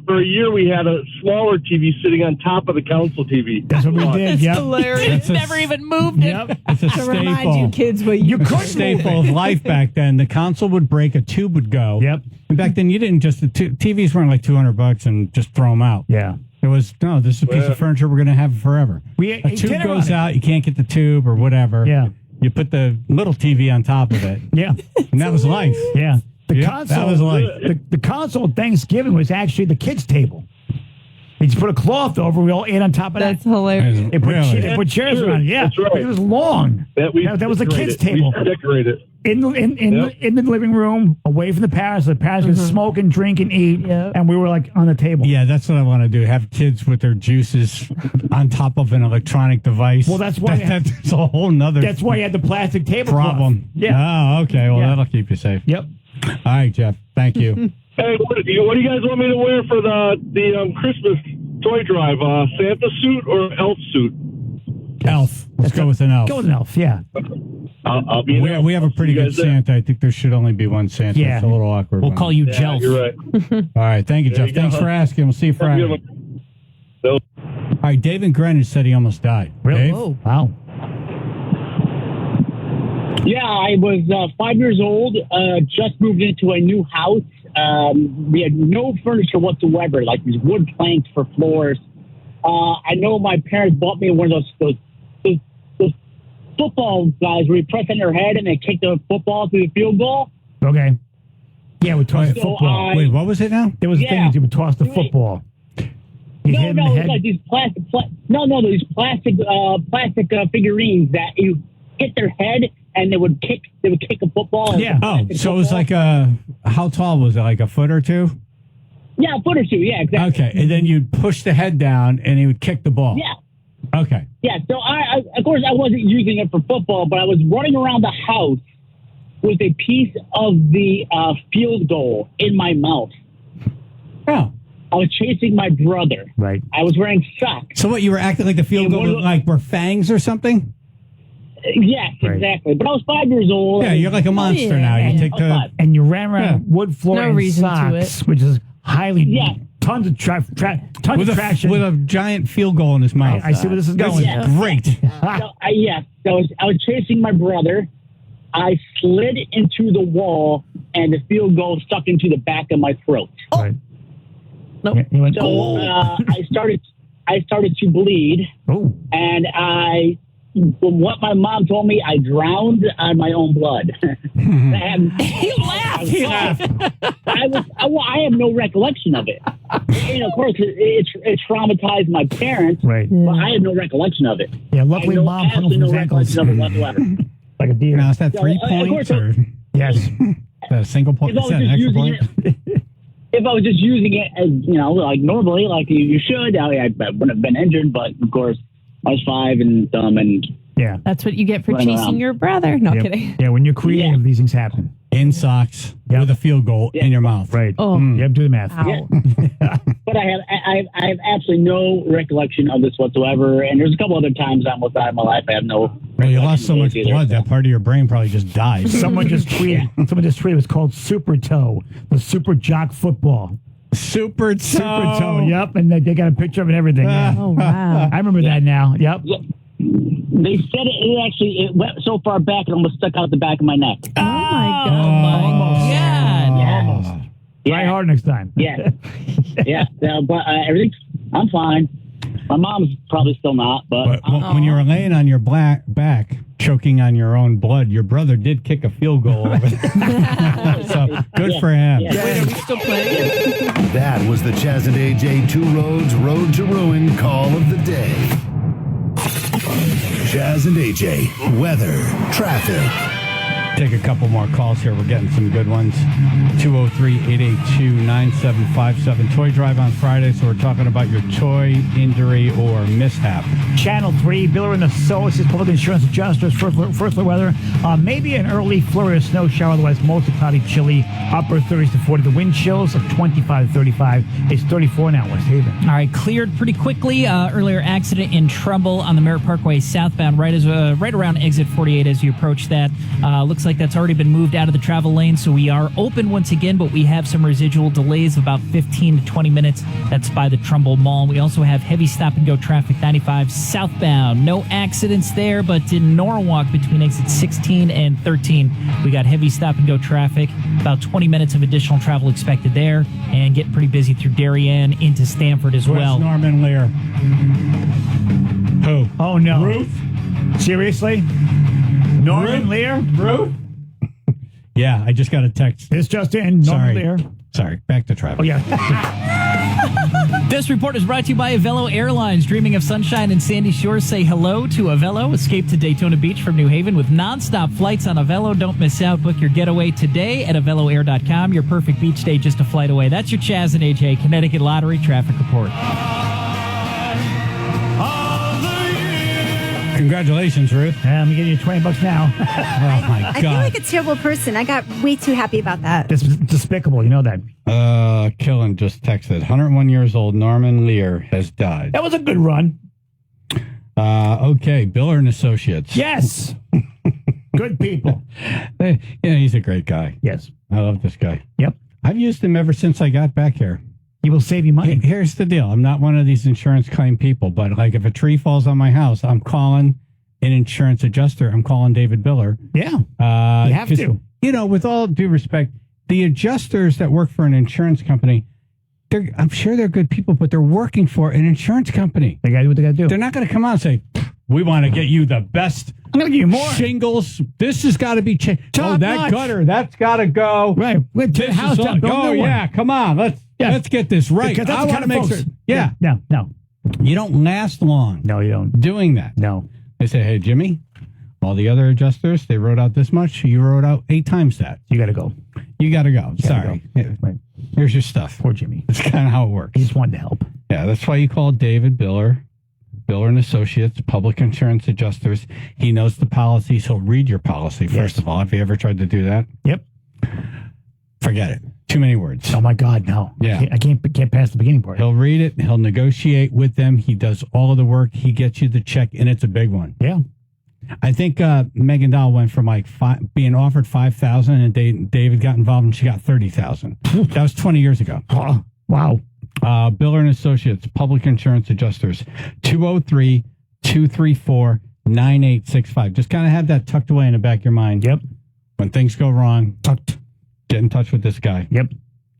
for a year, we had a smaller TV sitting on top of the console TV. That's what we did. That's Yep. hilarious. Never even moved it. Yep. It's a To remind staple. you kids what you It's a staple of life back then. The console would break, a tube would go. Yep. And back then, you didn't just TVs weren't like $200 and just throw them out. Yeah. It was no. This is a piece of furniture we're going to have forever. A tube goes out, you can't get the tube or whatever. Yeah. You put the little TV on top of it. Yeah. And that was life. Yeah. The Yep, console, that was life. The console at Thanksgiving was actually the kids' table. They just put a cloth over. We all ate on top of That's that. hilarious. They put, Really? they put chairs around it. Yeah, That's right. It was long. That was the kids' table. We decorated In the living room, away from the parents. The parents could smoke and drink and eat, and we were like on the table. Yeah, that's what I want to do. Have kids with their juices on top of an electronic device. Well, that's why that's a whole nother. That's why you had the plastic table problem. Yeah. Oh, okay. Well, Yeah. that'll keep you safe. Yep. All right, Jeff. Thank you. Hey, what do you guys want me to wear for the Christmas toy drive? Santa suit or elf suit? Elf. Let's go with an elf. Go with an elf. Yeah. I'll be. We have a pretty You good guys there? Santa. I think there should only be one Santa. Yeah. It's a little awkward. We'll one. call you Yeah, Jelf. you're right. All right. Thank you, There Jeff. you go. Thanks for asking. We'll see you Friday. Have a All good one. right. David Greenwich said he almost died. Really? Dave? Oh, wow. Yeah, I was 5 years old, just moved into a new house. We had no furniture whatsoever, like these wood planks for floors. I know my parents bought me one of those football guys where you press on your head and they kick the football through the field goal. Okay. Yeah, we tossed the So football. Wait, what was it now? There was a thing you would toss the football. You hit him in the No, head. it's like these these plastic figurines that you hit their head and they would kick a football. Yeah. Oh, so it was like how tall was it? Like a foot or two? Yeah, a foot or two. Yeah, exactly. Okay, and then you'd push the head down and he would kick the ball. Yeah. Okay. Yeah, so I of course I wasn't using it for football, but I was running around the house with a piece of the field goal in my mouth. Oh. I was chasing my brother. Right. I was wearing socks. So what, you were acting like the field goal were fangs or something? Yes, exactly. But I was 5 years old. Yeah, you're like a monster now. You take the and you ran around wood floor No in reason to socks, which is highly tons of traction. With a giant field goal in his mouth. I see where this is going. Great. So I was chasing my brother. I slid into the wall, and the field goal stuck into the back of my throat. Right. Nope. He went, I started to bleed, and from what my mom told me, I drowned on my own blood. He laughed. I have no recollection of it. And of course, it traumatized my parents, right? But I have no recollection of it. Yeah, luckily Mom hung absolutely his no ankles. recollection of it whatsoever. Like a deer. Now, is that 3 of points? course, Or? Yes. Is that a single point? If I Is that was an just extra using point? If I was just using it as, like normally, like you should, I wouldn't have been injured. But of course, I was 5 and dumb, and yeah, that's what you get for running chasing around. your brother. No kidding. Yeah, when you're creative, these things happen. In socks with a field goal in your mouth. Right. Oh. Yep, do the math. Yeah. But I have absolutely no recollection of this whatsoever. And there's a couple other times I almost died in my life. I have no. Well, you lost so much either. blood, that part of your brain probably just died. Someone just tweeted. It was called Super Toe, the Super Jock Football. Super Toe. Yep, and they got a picture of it and everything. Yeah. Oh, wow. I remember that now. Yep. Yeah. They said it went so far back it almost stuck out the back of my neck. Oh, my God. Almost. Yeah. Almost. Try hard next time. Yeah. But everything, I'm fine. My mom's probably still not, but when you were laying on your back, choking on your own blood, your brother did kick a field goal over there. So good for him. Wait, are we still playing? That was the Chaz and AJ Two Roads Road to Ruin call of the day. Chaz and AJ, weather, traffic. Take a couple more calls here. We're getting some good ones. 203-882-9757. Toy drive on Friday, so we're talking about your toy injury or mishap. Channel 3, Biller and the Solis, public insurance adjusters, first weather. Maybe an early flurry of snow shower, otherwise mostly cloudy, chilly, upper 30s to 40. The wind chills of 25 to 35. It's 34 now, West Haven. All right, cleared pretty quickly. Earlier accident in Trumbull on the Merritt Parkway southbound, right around exit 48 as you approach that. Looks like that's already been moved out of the travel lane, so we are open once again, but we have some residual delays of about 15 to 20 minutes. That's by the Trumbull Mall. We also have heavy stop-and-go traffic 95 southbound. No accidents there, but in Norwalk between exits 16 and 13, we got heavy stop-and-go traffic. About 20 minutes of additional travel expected there, and getting pretty busy through Darien into Stamford as well. Where's Norman Lear? Who? Oh, no. Ruth? Seriously? Norman Lear? Ruth? Yeah, I just got a text. It's just in. Norman Lear. Sorry, back to traffic. Oh, yeah. This report is brought to you by Avello Airlines. Dreaming of sunshine and sandy shores? Say hello to Avello. Escape to Daytona Beach from New Haven with nonstop flights on Avello. Don't miss out. Book your getaway today at AvelloAir.com. Your perfect beach day just a flight away. That's your Chaz and AJ Connecticut Lottery Traffic Report. Congratulations, Ruth. I'm getting you $20 now. Oh, my God. I feel like a terrible person. I got way too happy about that. It's despicable. You know that. Killen just texted, 101 years old, Norman Lear has died. That was a good run. Okay, Biller and Associates. Yes. Good people. Yeah, he's a great guy. Yes. I love this guy. Yep. I've used him ever since I got back here. He will save you money. Here's the deal. I'm not one of these insurance claim people, but like if a tree falls on my house, I'm calling an insurance adjuster. I'm calling David Biller. Yeah. You have to. You know, with all due respect, the adjusters that work for an insurance company, I'm sure they're good people, but they're working for an insurance company. They got to do what they got to do. They're not going to come out and say, we want to get you the best. I'm going to give you more Shingles. This has got to be changed. Top that notch. Gutter, that's got to go. Right. This house down. oh, yeah. Come on. Let's get this right. Because that's I the want kind to of make folks. sure. Yeah. No. You don't last long. No, you don't. Doing that. No. They say, hey, Jimmy, all the other adjusters, they wrote out this much. You wrote out 8 times that. You got to go. You got to go. Sorry. Right. Here's your stuff. Poor Jimmy. That's kind of how it works. He just wanted to help. Yeah, that's why you call David Biller and Associates, public insurance adjusters. He knows the policies. He'll read your policy, first of all. Have you ever tried to do that? Yep. Forget it. Too many words. Oh, my God, no. Yeah. I can't pass the beginning part. He'll read it. He'll negotiate with them. He does all of the work. He gets you the check, and it's a big one. Yeah. I think Megan Dahl went from being offered $5,000, and David got involved, and she got $30,000. That was 20 years ago. Oh, wow. Biller and Associates, Public Insurance Adjusters, 203-234-9865. Just kind of have that tucked away in the back of your mind. Yep. When things go wrong, get in touch with this guy. Yep.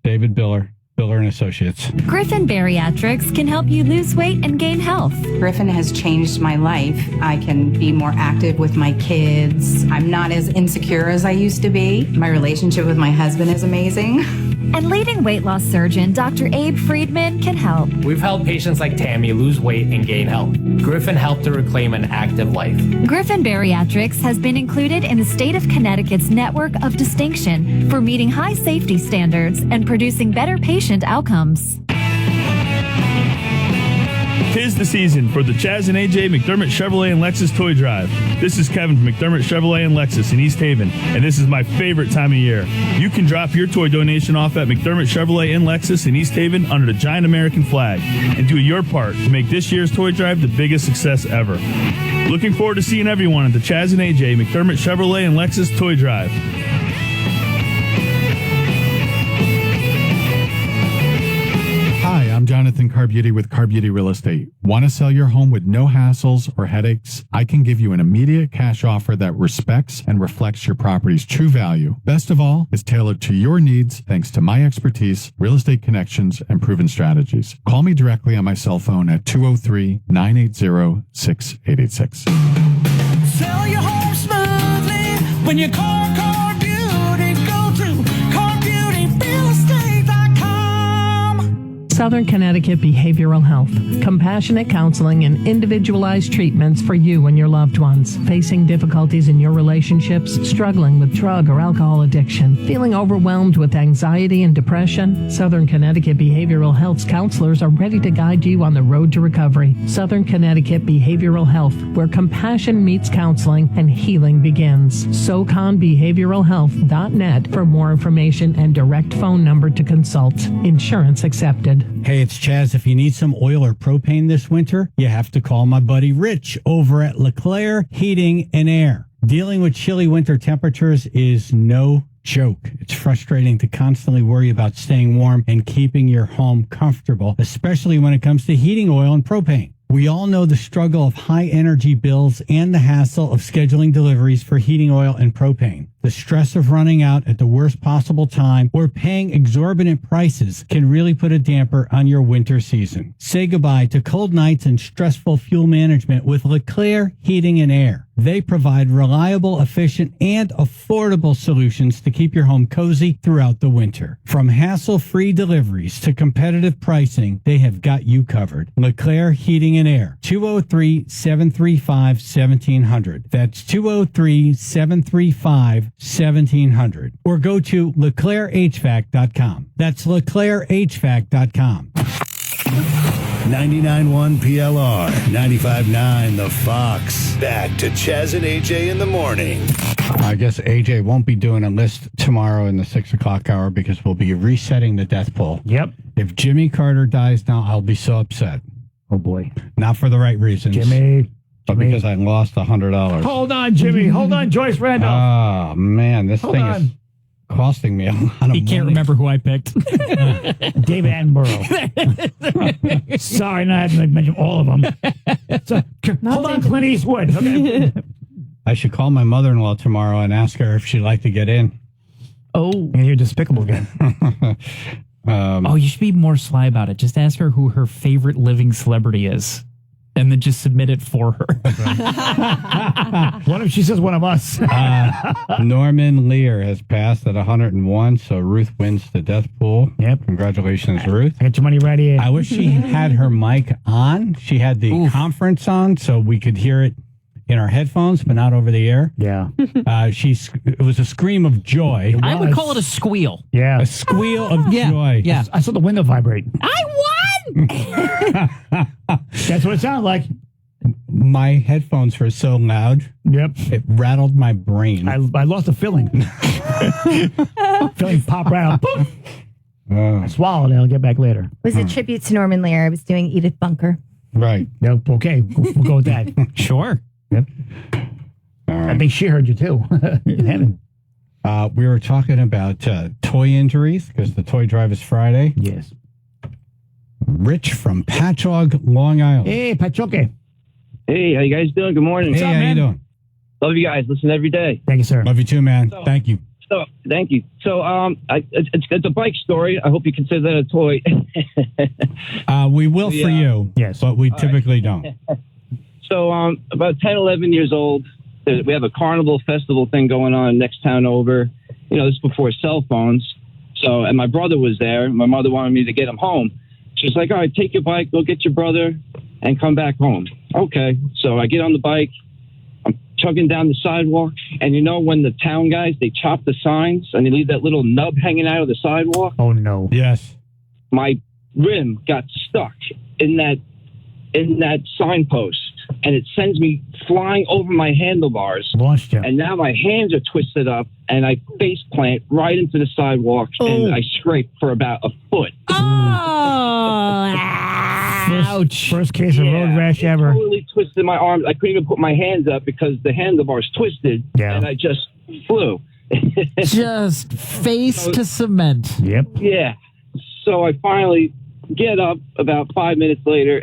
David Biller, Biller and Associates. Griffin Bariatrics can help you lose weight and gain health. Griffin has changed my life. I can be more active with my kids. I'm not as insecure as I used to be. My relationship with my husband is amazing. And leading weight loss surgeon Dr. Abe Friedman can help. We've helped patients like Tammy lose weight and gain health. Griffin helped her reclaim an active life. Griffin Bariatrics has been included in the state of Connecticut's network of distinction for meeting high safety standards and producing better patient outcomes. 'Tis the season for the Chaz and AJ McDermott Chevrolet and Lexus Toy Drive. This is Kevin from McDermott Chevrolet and Lexus in East Haven, and this is my favorite time of year. You can drop your toy donation off at McDermott Chevrolet and Lexus in East Haven under the giant American flag and do your part to make this year's toy drive the biggest success ever. Looking forward to seeing everyone at the Chaz and AJ McDermott Chevrolet and Lexus Toy Drive. Hi, I'm Jonathan Carbuti with Carbuti Real Estate. Want to sell your home with no hassles or headaches? I can give you an immediate cash offer that respects and reflects your property's true value. Best of all, it's tailored to your needs thanks to my expertise, real estate connections, and proven strategies. Call me directly on my cell phone at 203-980-6886. Sell your home smoothly when you call Car Beauty. Go to CarBeautyRealEstate.com. Southern Connecticut Behavioral Health. Compassionate counseling and individualized treatments for you and your loved ones. Facing difficulties in your relationships, struggling with drug or alcohol addiction, feeling overwhelmed with anxiety and depression, Southern Connecticut Behavioral Health's counselors are ready to guide you on the road to recovery. Southern Connecticut Behavioral Health, where compassion meets counseling and healing begins. SoConBehavioralHealth.net for more information and direct phone number to consult. Insurance accepted. Hey, it's Chaz. If you need some oil or propane this winter, you have to call my buddy Rich over at LeClaire Heating and Air. Dealing with chilly winter temperatures is no joke. It's frustrating to constantly worry about staying warm and keeping your home comfortable, especially when it comes to heating oil and propane. We all know the struggle of high energy bills and the hassle of scheduling deliveries for heating oil and propane. The stress of running out at the worst possible time or paying exorbitant prices can really put a damper on your winter season. Say goodbye to cold nights and stressful fuel management with LeClaire Heating and Air. They provide reliable, efficient, and affordable solutions to keep your home cozy throughout the winter. From hassle-free deliveries to competitive pricing, they have got you covered. LeClaire Heating and Air, 203-735-1700. That's 203-735-1700. Or go to LeClaireHVAC.com. That's LeClaireHVAC.com. 99.1 PLR, 95.9 The Fox. Back to Chaz and AJ in the morning. I guess AJ won't be doing a list tomorrow in the 6 o'clock hour because we'll be resetting the death poll. Yep. If Jimmy Carter dies now, I'll be so upset. Oh, boy. Not for the right reasons. Jimmy. But because I lost $100. Hold on, Jimmy. Hold on, Joyce Randolph. Oh, man. This thing is costing me a lot of money. He can't remember who I picked. David Attenborough. Sorry, no, I had to mention all of them. So, hold on, Clint Eastwood. Okay. I should call my mother-in-law tomorrow and ask her if she'd like to get in. Oh. And you're despicable again. You should be more sly about it. Just ask her who her favorite living celebrity is. And then just submit it for her. What if she says one of us? Norman Lear has passed at 101, so Ruth wins the death pool. Yep. Congratulations, Ruth. I got your money right here. I wish she had her mic on. She had the conference on so we could hear it in our headphones, but not over the air. Yeah. It was a scream of joy. I would call it a squeal. Yeah. A squeal of joy. Yeah. I saw the window vibrate. I won! That's what it sounded like. My headphones were so loud. Yep. It rattled my brain. I lost a filling. Filling popped right out. I swallowed it. I'll get back later. It was a tribute to Norman Lear. I was doing Edith Bunker. Right. Yep. Okay. We'll go with that. Sure. Yep. Right. I think she heard you too. In heaven. We were talking about toy injuries because the toy drive is Friday. Yes. Rich from Patchogue, Long Island. Hey, Pachoque. Hey, how you guys doing? Good morning. Hey, how you doing? Love you guys. Listen every day. Thank you, sir. Love you too, man. Thank you. So, thank you. So, it's a bike story. I hope you consider that a toy. We will for you, yes, but we typically don't. So, about 10, 11 years old, we have a carnival festival thing going on next town over. You know, this is before cell phones. So, and my brother was there. My mother wanted me to get him home. She was like, all right, take your bike, go get your brother, and come back home. Okay. So I get on the bike. I'm chugging down the sidewalk. And you know when the town guys, they chop the signs and they leave that little nub hanging out of the sidewalk? Oh, no. Yes. My rim got stuck in that signpost. And it sends me flying over my handlebars. Launched you. And now my hands are twisted up, and I face plant right into the sidewalk, and I scrape for about a foot. Ouch. First case of road rash ever. I totally twisted my arms. I couldn't even put my hands up because the handlebars twisted, and I just flew. Just face to cement. Yep. Yeah. So I finally get up about 5 minutes later.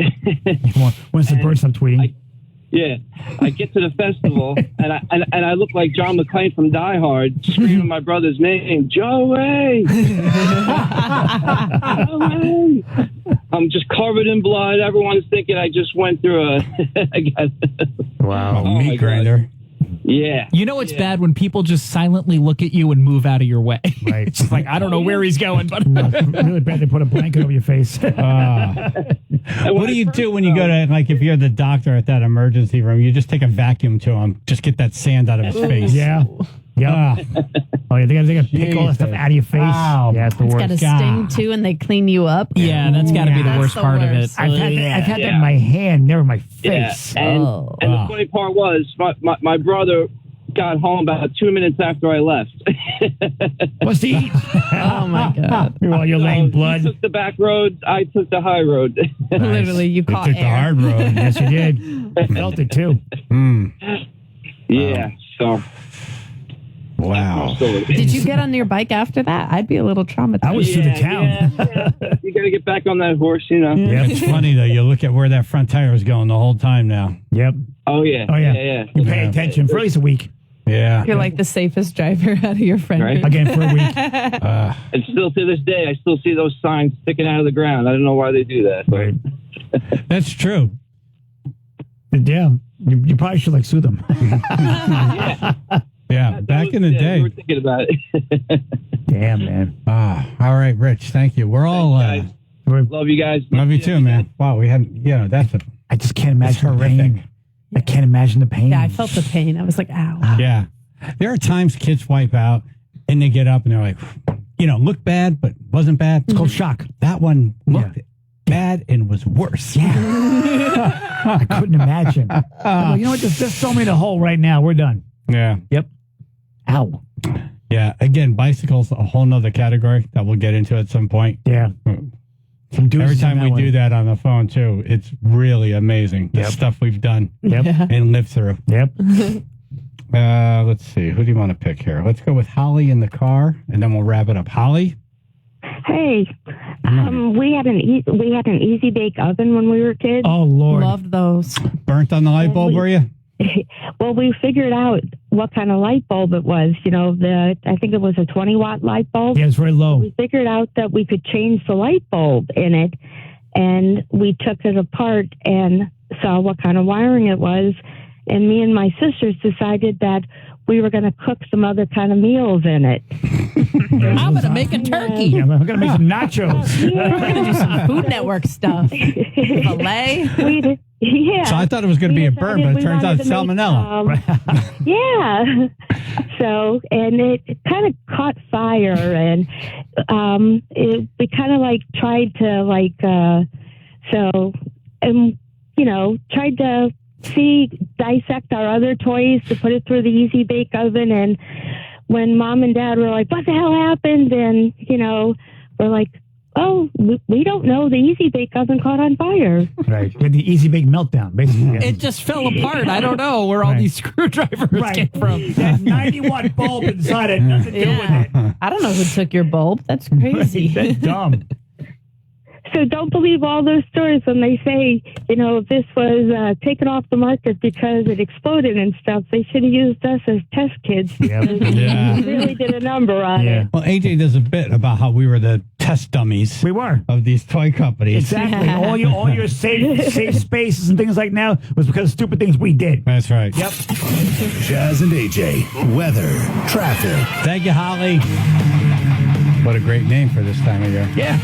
When's the bird stop tweeting? I get to the festival and I look like John McClane from Die Hard, screaming my brother's name, Joey. Joey! I'm just covered in blood. Everyone's thinking I just went through Wow, meat grinder. Yeah. You know it's bad when people just silently look at you and move out of your way. Right. It's like, I don't know where he's going, but really bad they put a blanket over your face. What do you do when you go to, like, if you're the doctor at that emergency room, you just take a vacuum to him, just get that sand out of his face. Yeah. Yeah. Oh, yeah. They got to pick all that stuff out of your face. Wow. Yeah, it's the It's worst. got a sting too, and they clean you up. yeah, that's got to be the worst part of it. I've had that in my hand, never in my Yeah. face. And the funny part was my brother got home about 2 minutes after I left. What's to eat? Oh my god! While you're laying blood. He took the back road. I took the high road. Literally, you caught took the air. hard road. Yes, you did. I felt it too. Yeah. So. Wow. Did you get on your bike after that? I'd be a little traumatized. I was through the town. Yeah. You got to get back on that horse, you know. Yeah, it's funny, though. You look at where that front tire is going the whole time now. Yep. Oh, yeah. Oh, yeah. Yeah. You pay attention for at least a week. Yeah. You're like the safest driver out of your friend Right. group. Again, for a week. And still to this day, I still see those signs sticking out of the ground. I don't know why they do that. But. Right. That's true. Yeah. You probably should, like, sue them. Yeah, back in the day. We were thinking about it. Damn, man. All right, Rich. Thank you. We're all Love you guys. love you too, man. Wow, we had that's a I just can't imagine the horrific. pain. I can't imagine the pain. Yeah, I felt the pain. I was like, ow. Yeah. There are times kids wipe out and they get up and they're like, looked bad, but wasn't bad. It's called shock. That one looked bad and was worse. Yeah. I couldn't imagine. I'm like, you know what? Just throw me in a hole right now. We're done. Yeah. Yep. Ow. Yeah. Again, bicycles, a whole nother category that we'll get into at some point. Yeah. Every time we do that on the phone, too, it's really amazing. The stuff we've done and lived through. Yep. Let's see. Who do you want to pick here? Let's go with Holly in the car, and then we'll wrap it up. Holly? Hey, we had an easy bake oven when we were kids. Oh Lord, loved those. Burnt on the light bulb, were you? Well, we figured out what kind of light bulb it was. I think it was a 20-watt light bulb. Yeah, it's very low. We figured out that we could change the light bulb in it, and we took it apart and saw what kind of wiring it was. And me and my sisters decided that we were going to cook some other kind of meals in it. I'm going to make a turkey. Yeah, we're going to make some nachos. We're going to do some Food Network stuff. Filet. Yeah. So I thought it was going to be a burn, but it turns out it's salmonella. Yeah. So, and it kind of caught fire, and we kind of tried to tried to dissect our other toys to put it through the Easy Bake Oven. And when Mom and Dad were like, what the hell happened? And, we're like, oh, we don't know. The Easy Bake Oven caught on fire. Right. You had the Easy Bake meltdown, basically. It just fell apart. I don't know where all these screwdrivers came from. That 90-watt bulb inside it, nothing to do with it. I don't know who took your bulb. That's crazy. That's dumb. So don't believe all those stories when they say, this was taken off the market because it exploded and stuff. They should have used us as test kids. Yeah. We really did a number on it. Well, AJ does a bit about how we were the test dummies. We were. Of these toy companies. Exactly. all your safe spaces and things like now was because of stupid things we did. That's right. Yep. Chaz and AJ, weather, traffic. Thank you, Holly. What a great name for this time of year. Yeah.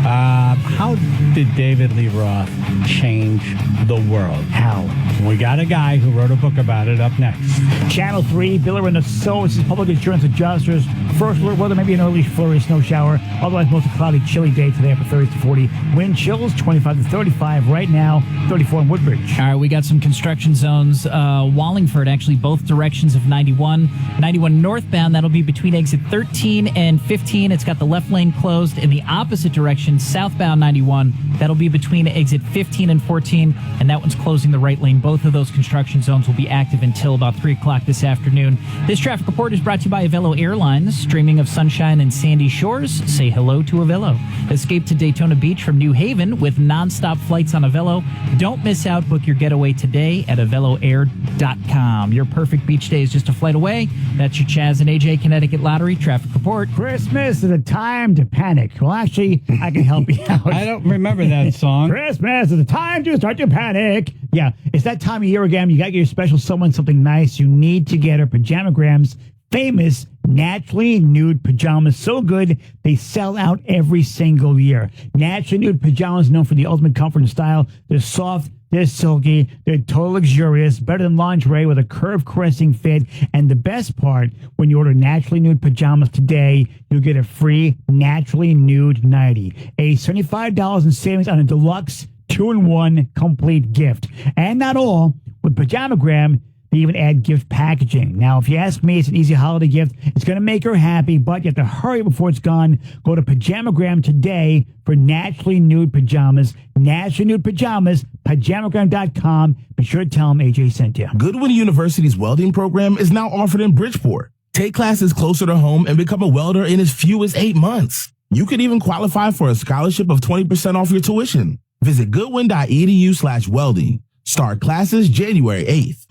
How did David Lee Roth change the world? How? We got a guy who wrote a book about it up next. Channel 3, Biller and the Sources, Public Insurance Adjusters. First alert weather, maybe an early flurry snow shower. Otherwise, mostly cloudy, chilly day today, upper 30s to 40. Wind chills, 25 to 35. Right now, 34 in Woodbridge. All right, we got some construction zones. Wallingford, actually, both directions of 91. 91 northbound, that'll be between exit 13 and 15. It's got the left lane closed. In the opposite direction, southbound 91, that'll be between exit 15 and 14, and that one's closing the right lane. Both of those construction zones will be active until about 3 o'clock this afternoon. This traffic report is brought to you by Avello Airlines. Dreaming of sunshine and sandy shores? Say hello to Avello. Escape to Daytona Beach from New Haven with nonstop flights on Avello. Don't miss out. Book your getaway today at AvelloAir.com. Your perfect beach day is just a flight away. That's your Chaz and AJ Connecticut Lottery traffic report. Christmas is a time to panic. Well, actually, I can help you out. I don't remember that song. Christmas is a time to start to panic. Yeah, it's that time of year again. You got to get your special someone something nice. You need to get her Pajamagram's famous naturally nude pajamas. So good, they sell out every single year. Naturally nude pajamas known for the ultimate comfort and style. They're soft, they're silky, they're totally luxurious, better than lingerie with a curve caressing fit. And the best part, when you order naturally nude pajamas today, you'll get a free naturally nude nightie. A $75 in savings on a deluxe 2-in-1 complete gift. And not all, with Pajamagram, they even add gift packaging. Now, if you ask me, it's an easy holiday gift. It's going to make her happy, but you have to hurry before it's gone. Go to Pajamagram today for naturally nude pajamas. Naturally nude pajamas, Pajamagram.com. Be sure to tell them AJ sent you. Goodwin University's welding program is now offered in Bridgeport. Take classes closer to home and become a welder in as few as 8 months. You could even qualify for a scholarship of 20% off your tuition. Visit goodwin.edu/welding. Start classes January 8th.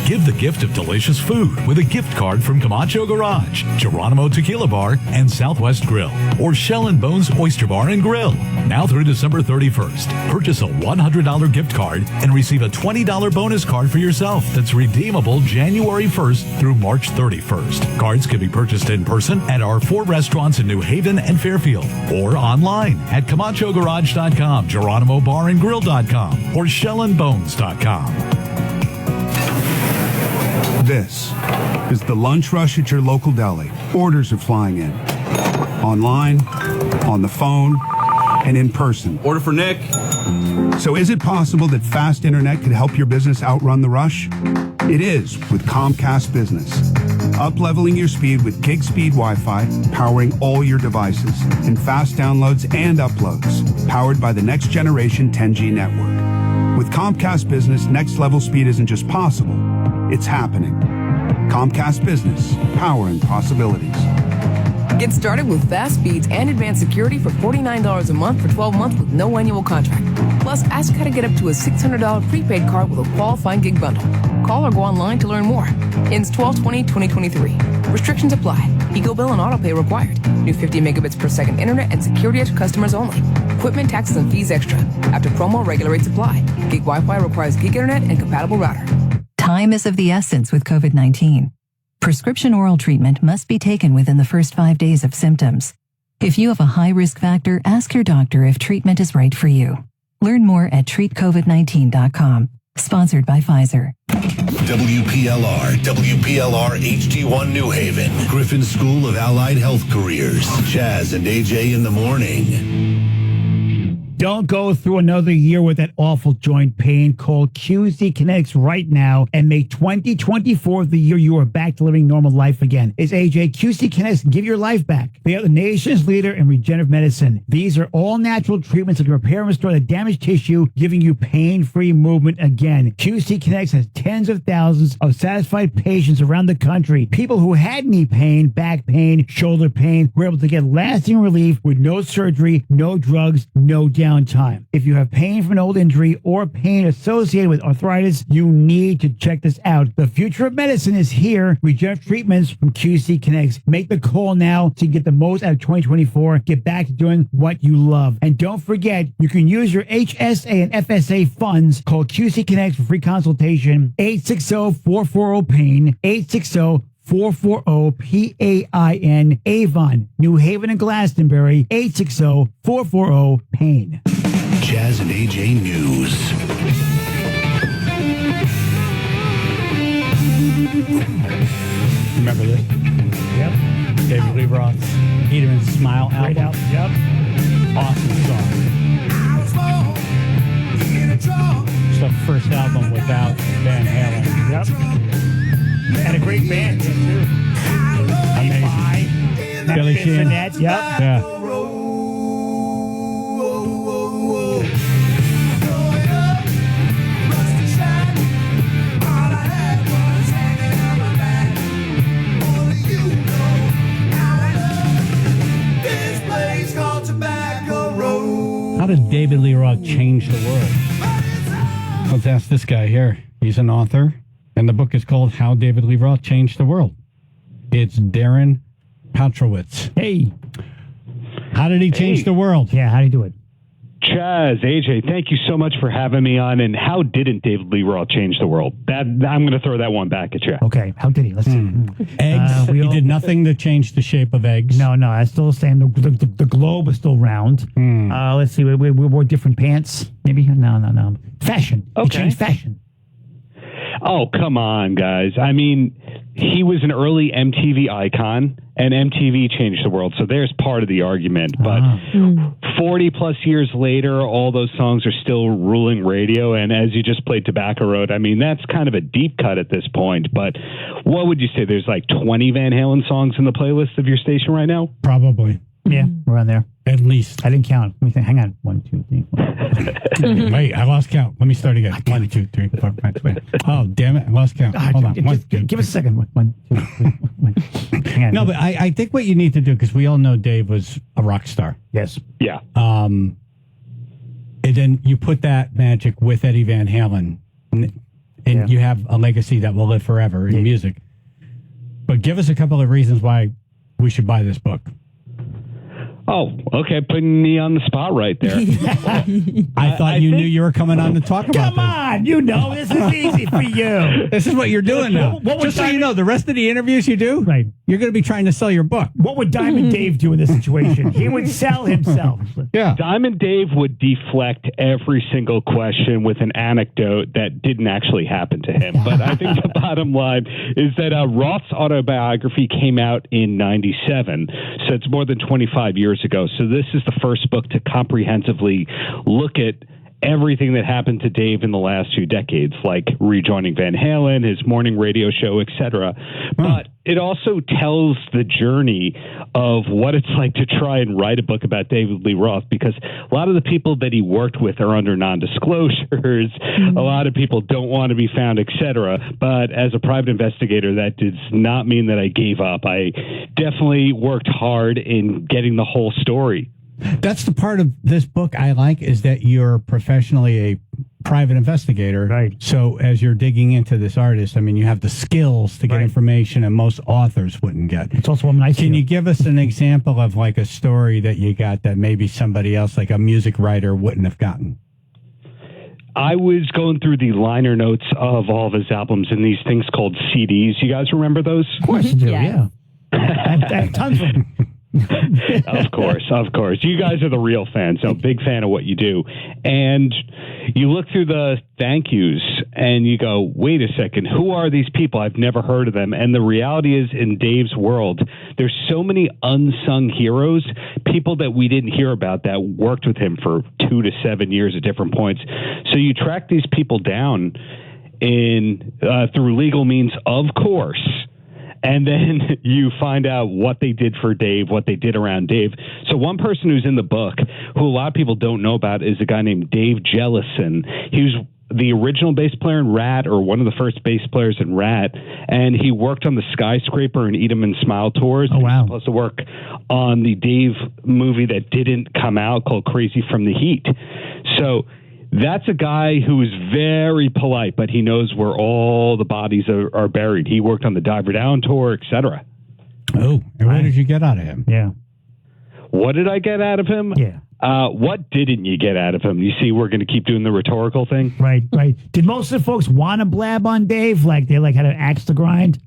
Give the gift of delicious food with a gift card from Camacho Garage, Geronimo Tequila Bar, and Southwest Grill, or Shell and Bones Oyster Bar and Grill. Now through December 31st, purchase a $100 gift card and receive a $20 bonus card for yourself that's redeemable January 1st through March 31st. Cards can be purchased in person at our 4 restaurants in New Haven and Fairfield, or online at CamachoGarage.com, GeronimoBarandGrill.com, or ShellandBones.com. This is the lunch rush at your local deli. Orders are flying in. Online, on the phone, and in person. Order for Nick. So is it possible that fast internet could help your business outrun the rush? It is with Comcast Business. Up-leveling your speed with gig speed Wi-Fi, powering all your devices, and fast downloads and uploads, powered by the next generation 10G network. With Comcast Business, next level speed isn't just possible, it's happening. Comcast Business, powering possibilities. Get started with fast speeds and advanced security for $49 a month for 12 months with no annual contract. Plus, ask how to get up to a $600 prepaid card with a qualifying gig bundle. Call or go online to learn more. Ends 12/20/2023. Restrictions apply. EcoBill and autopay required. New 50 megabits per second internet and security to customers only. Equipment, taxes, and fees extra. After promo, regular rates apply. Gig Wi-Fi requires gig internet and compatible router. Time is of the essence with COVID-19. Prescription oral treatment must be taken within the first 5 days of symptoms. If you have a high risk factor, ask your doctor if treatment is right for you. Learn more at treatcovid19.com. Sponsored by Pfizer. WPLR HD1 New Haven, Griffin School of Allied Health Careers. Chaz and AJ in the morning. Don't go through another year with that awful joint pain. Call QC Kinetics right now and make 2024 the year you are back to living normal life again. It's AJ. QC Kinetics can give your life back. They are the nation's leader in regenerative medicine. These are all natural treatments that can repair and restore the damaged tissue, giving you pain-free movement again. QC Kinetics has tens of thousands of satisfied patients around the country. People who had knee pain, back pain, shoulder pain were able to get lasting relief with no surgery, no drugs, no downtime. If you have pain from an old injury or pain associated with arthritis, you need to check this out. The future of medicine is here. Regenerative treatments from QC Kinetics. Make the call now to get the most out of 2024. Get back to doing what you love. And don't forget, you can use your HSA and FSA funds. Call QC Kinetics for free consultation. 860-440-PAIN. 860-440-PAIN. Avon, New Haven, and Glastonbury. 860-440-PAIN. Chaz and AJ News. Remember this? Yep. David Lee Roth's Eat 'Em and Smile Great album. Yep. Awesome song. It's the first album without Van Halen. Yep. And a great band, too. Amazing. Billy Sheehan. Yep. Yeah. How did David Lee Roth change the world? Let's ask this guy here. He's an author, and the book is called How David Lee Roth Changed the World. It's Darren Patrowitz. Hey. How did he change the world? Yeah, how do you do it? Chaz, AJ, thank you so much for having me on. And how didn't David Lee Roth change the world? I'm going to throw that one back at you. Okay, how did he? Let's see. Eggs. He did nothing to change the shape of eggs. No, that's still the same. The globe is still round. Let's see. We wore different pants. Maybe? No. Fashion. He changed fashion. Oh, come on, guys. I mean, he was an early MTV icon, and MTV changed the world. So there's part of the argument. But 40 plus years later, all those songs are still ruling radio. And as you just played Tobacco Road, I mean, that's kind of a deep cut at this point. But what would you say? There's like 20 Van Halen songs in the playlist of your station right now? Probably. Yeah, we're on there. At least. I didn't count. Let me think. Hang on. 1, 2, 3, 4. Wait, I lost count. Let me start again. 1, 2, 3, 4, 5, 6. Oh, damn it. I lost count. Hold on. Give us a second. 1, 2, 3, 4. Hang on. No, but I think what you need to do, because we all know Dave was a rock star. Yes. Yeah. And then you put that magic with Eddie Van Halen, and you have a legacy that will live forever in music. But give us a couple of reasons why we should buy this book. Oh, okay. Putting me on the spot right there. I thought you knew you were coming on to talk about this. Come on, this is easy for you. This is what you're doing now. Just so you know, the rest of the interviews you do, right? You're going to be trying to sell your book. What would Diamond Dave do in this situation? He would sell himself. Yeah. Diamond Dave would deflect every single question with an anecdote that didn't actually happen to him. But I think the bottom line is that Roth's autobiography came out in 97. So it's more than 25 years ago. So this is the first book to comprehensively look at everything that happened to Dave in the last 2 decades, like rejoining Van Halen, his morning radio show, etc. But it also tells the journey of what it's like to try and write a book about David Lee Roth, because a lot of the people that he worked with are under non-disclosures. A lot of people don't want to be found, etc. But as a private investigator, that does not mean that I gave up. I definitely worked hard in getting the whole story. That's the part of this book I like, is that you're professionally a private investigator. Right. So as you're digging into this artist, I mean, you have the skills to get information and most authors wouldn't get. It's also nice. Can you give us an example of like a story that you got that maybe somebody else, like a music writer, wouldn't have gotten? I was going through the liner notes of all of his albums and these things called CDs. You guys remember those? Of course you do, yeah. I have tons of them. Of course. You guys are the real fans, so big fan of what you do. And you look through the thank yous and you go, wait a second, who are these people? I've never heard of them. And the reality is, in Dave's world, there's so many unsung heroes, people that we didn't hear about that worked with him for 2 to 7 years at different points. So you track these people down through legal means, of course. And then you find out what they did for Dave, what they did around Dave. So one person who's in the book, who a lot of people don't know about, is a guy named Dave Jellison. He was the original bass player in Rat, or one of the first bass players in Rat, and he worked on the Skyscraper and Eat 'em and Smile tours. Oh, wow. He was supposed to work on the Dave movie that didn't come out called Crazy from the Heat. So that's a guy who is very polite, but he knows where all the bodies are buried. He worked on the Diver Down tour, etc. Oh, and what did you get out of him? Yeah. What did I get out of him? Yeah. What didn't you get out of him? You see, we're going to keep doing the rhetorical thing. Right. Did most of the folks want to blab on Dave? Like they had an axe to grind?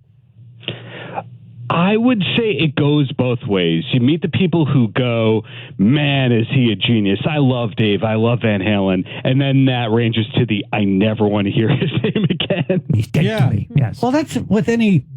I would say it goes both ways. You meet the people who go, man, is he a genius? I love Dave. I love Van Halen. And then that ranges to the, I never want to hear his name again. He's dead to me. Yes. Well, that's with any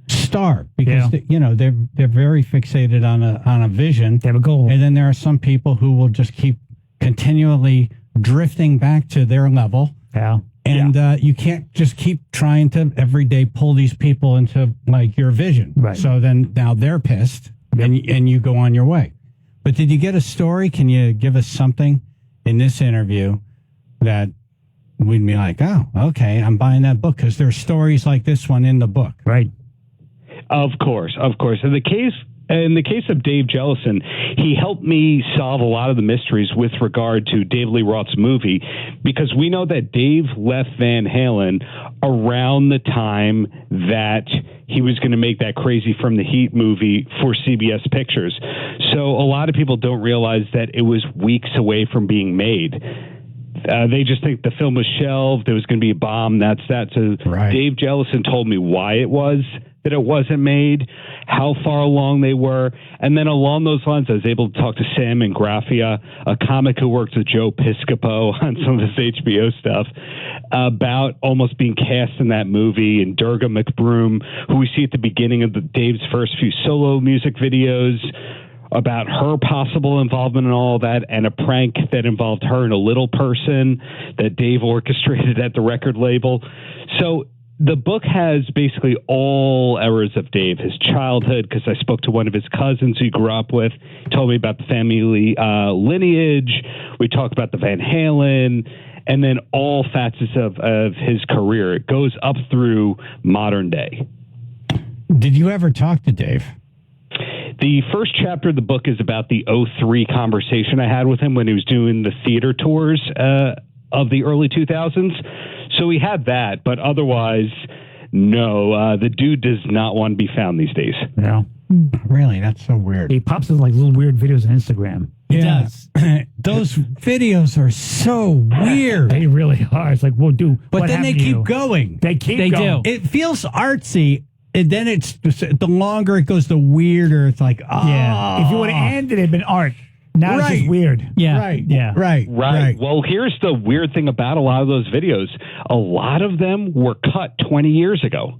star, because they're very fixated on a vision. They have a goal. And then there are some people who will just keep continually drifting back to their level. Yeah. And you can't just keep trying to every day pull these people into like your vision. Right. So then now they're pissed and you go on your way. But did you get a story? Can you give us something in this interview that we'd be like, oh, okay, I'm buying that book? Because there are stories like this one in the book. Right. Of course. In the case of Dave Jellison, he helped me solve a lot of the mysteries with regard to David Lee Roth's movie, because we know that Dave left Van Halen around the time that he was going to make that Crazy from the Heat movie for CBS Pictures. So a lot of people don't realize that it was weeks away from being made. They just think the film was shelved. There was going to be a bomb. That's that. So Dave Jellison told me why it was that it wasn't made, how far along they were. And then along those lines, I was able to talk to Sam Ingraffia, a comic who worked with Joe Piscopo on some of this HBO stuff, about almost being cast in that movie, and Durga McBroom, who we see at the beginning of Dave's first few solo music videos, about her possible involvement in all that, and a prank that involved her and a little person that Dave orchestrated at the record label. So the book has basically all eras of Dave, his childhood, because I spoke to one of his cousins he grew up with. He told me about the family lineage. We talked about the Van Halen, and then all facets of his career. It goes up through modern day. Did you ever talk to Dave? The first chapter of the book is about the 2003 conversation I had with him when he was doing the theater tours of the early 2000s. So we had that, but otherwise, no. The dude does not want to be found these days. Yeah. Really? That's so weird. He pops in like little weird videos on Instagram. He does. Those videos are so weird. They really are. It's like, well, dude. But then they keep going. They keep going. It feels artsy. And then it's the longer it goes, the weirder it's like, oh. Yeah. If you would have ended it, it'd been art. Now it's just weird. Yeah. Right. Yeah. Right. Well, here's the weird thing about a lot of those videos. A lot of them were cut 20 years ago.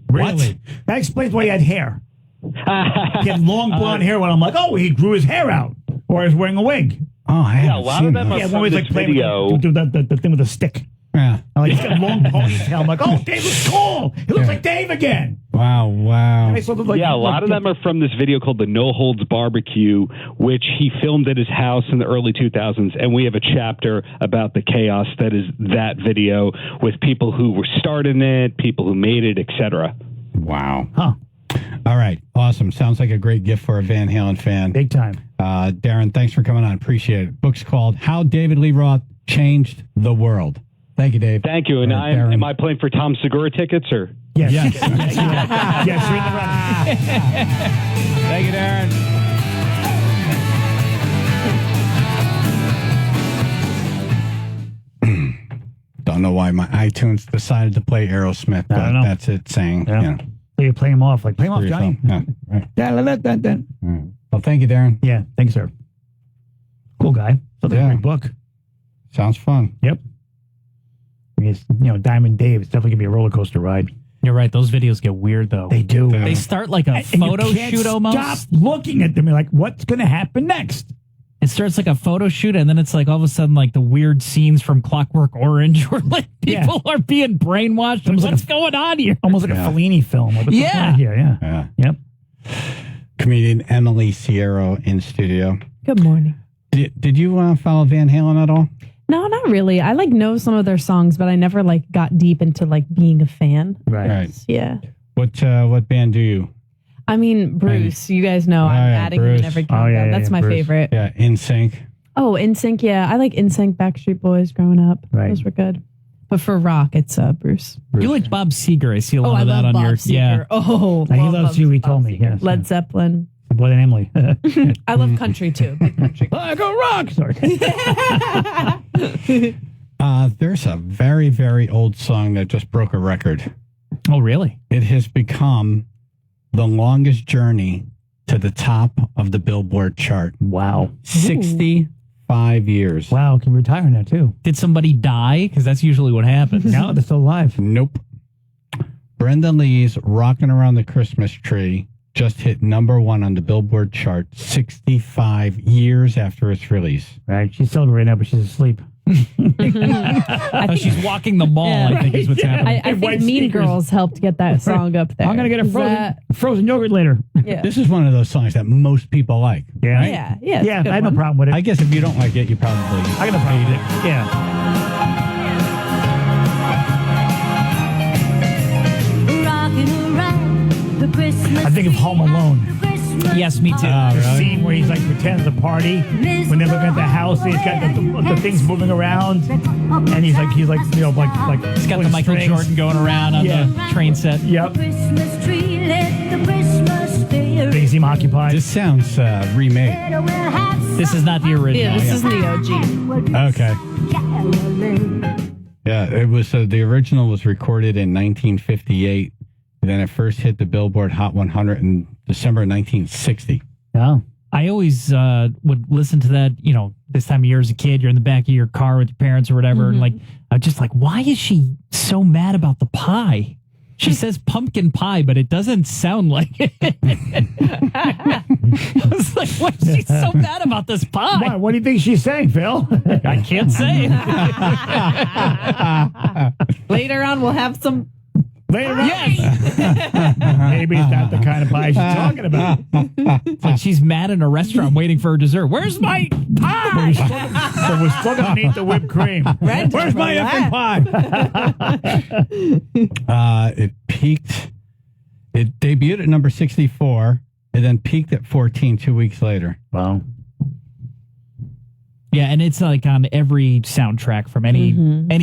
Really? That explains why he had hair. He had long blonde hair when I'm like, oh, he grew his hair out. Or he's wearing a wig. Oh, I haven't a lot of them are from this video. The thing with a stick. Yeah. Like, he's got a long ponytail. I'm like, oh, Dave looks cool. He looks like Dave again. Wow. A lot of them are from this video called the No Holds Barbecue, which he filmed at his house in the early 2000s. And we have a chapter about the chaos that is that video, with people who were starting it, people who made it, etc. Wow. Huh. All right. Awesome. Sounds like a great gift for a Van Halen fan. Big time. Darren, thanks for coming on. Appreciate it. Book's called How David Lee Roth Changed the World. Thank you, Dave. Thank you. And am I playing for Tom Segura tickets, or? Yes. Yes. Yes, you're in the running. Thank you, Darren. Don't know why my iTunes decided to play Aerosmith, but that's it saying. Yeah. You know. So you play him off. Like, play him off, Johnny. Yeah, right. Da-da-da-da-da. Well, thank you, Darren. Yeah, thanks, sir. Cool guy. Sounds like a great book. Sounds fun. Yep. I mean, it's, Diamond Dave. It's definitely gonna be a roller coaster ride. You're right. Those videos get weird, though. They do. They start like a And you photo can't shoot almost. Stop looking at them. You're like, what's gonna happen next? It starts like a photo shoot, and then it's like all of a sudden, like the weird scenes from Clockwork Orange, where like people are being brainwashed. Almost What's going on here? Almost like a Fellini film. Like, what's the point here? Yeah. Yep. Comedian Emily Sierra in studio. Good morning. Did you follow Van Halen at all? No, not really. I know some of their songs, but I never got deep into being a fan. Right. Yeah. What band do you? I mean, Bruce. You guys know I'm adding him in every countdown. That's my favorite. Yeah, NSYNC. Oh, NSYNC. Yeah, I like NSYNC, Backstreet Boys growing up. Right. Those were good. But for rock, it's Bruce. You like Bob Seger? I see a lot I of that love on Bob your Seger. Oh, he love loves you. He told me. Yes. Led Zeppelin. Boy and Emily. I love country too. Big country. I go rock. Sorry. There's a very, very old song that just broke a record. Oh, really? It has become the longest journey to the top of the Billboard chart. Wow. 65 years. Wow, can retire now too. Did somebody die? Because that's usually what happens. No, they're still alive. Nope. Brenda Lee's Rockin' Around the Christmas Tree just hit #1 on the Billboard chart 65 years after its release. Right. She's celebrating now, but she's asleep. She's walking the mall, I think is what's happening. I think Mean Girls helped get that song up there. I'm going to get a Is frozen yogurt later. Yeah. This is one of those songs that most people like. Yeah. Right? Yeah. Yeah. it's a Yeah, good I have no one. problem with it. I guess if you don't like it, you probably I got no problem with it. Yeah. I think of Home Alone. Yes, me too. The scene where he's like pretends to party when they're looking at the house. And he's got the things moving around, and he's like he's got the Michael Jordan going around on the train set. Yep. They seem occupied. This sounds remade. This is not the original. Yeah, this is the OG. Okay. Yeah, it was the original was recorded in 1958. Then it first hit the Billboard Hot 100 in December 1960. Yeah. I always would listen to that, this time of year as a kid, you're in the back of your car with your parents or whatever, and I'm just like, why is she so mad about the pie? She says pumpkin pie, but it doesn't sound like it. I was like, why is she so mad about this pie? What do you think she's saying, Phil? I can't say. Later on, we'll have some. Later on. Yes. Maybe it's not the kind of pie she's talking about. It's like she's mad in a restaurant waiting for her dessert. Where's my pie? So we're still going to need the whipped cream. Where's my effing pie? It peaked. It debuted at number 64 and then peaked at 14 2 weeks later. Wow. Yeah, and it's like on every soundtrack from any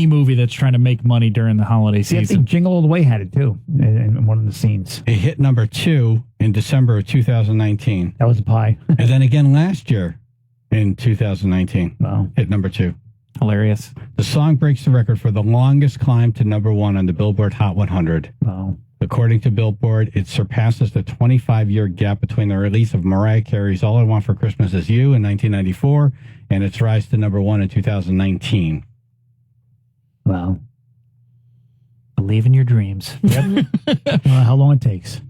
movie that's trying to make money during the holiday I season. think Jingle All the Way had it too in one of the scenes. It hit number 2 in December of 2019. That was the pie. And then again last year in 2019. Wow. Hit number 2. Hilarious. The song breaks the record for the longest climb to #1 on the Billboard Hot 100. Wow. According to Billboard, it surpasses the 25-year gap between the release of Mariah Carey's All I Want for Christmas Is You in 1994 and its rise to #1 in 2019. Wow. Believe in your dreams. Yep. How long it takes.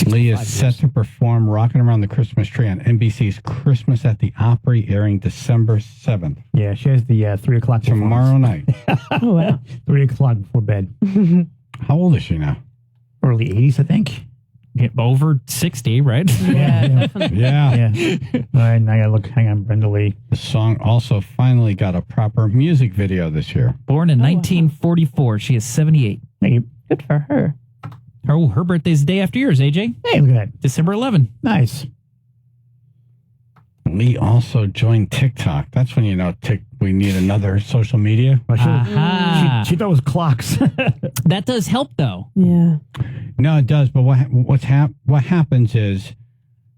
Lee is set to perform Rockin' Around the Christmas Tree on NBC's Christmas at the Opry, airing December 7th. Yeah, she has the 3 o'clock tomorrow night. Oh, wow. 3 o'clock before bed. How old is she now? Early 80s, I think. Over 60, right? Yeah. Yeah. All right, now I got to look. Hang on, Brenda Lee. The song also finally got a proper music video this year. Born in 1944. She is 78. Hey, Good for her. Oh, her birthday's the day after yours, AJ. hey, look at that. December 11. Nice. Lee also joined TikTok. That's when you know we need another social media. Well, Aha. she thought it was clocks. That does help, though. Yeah. No, it does. But what happens is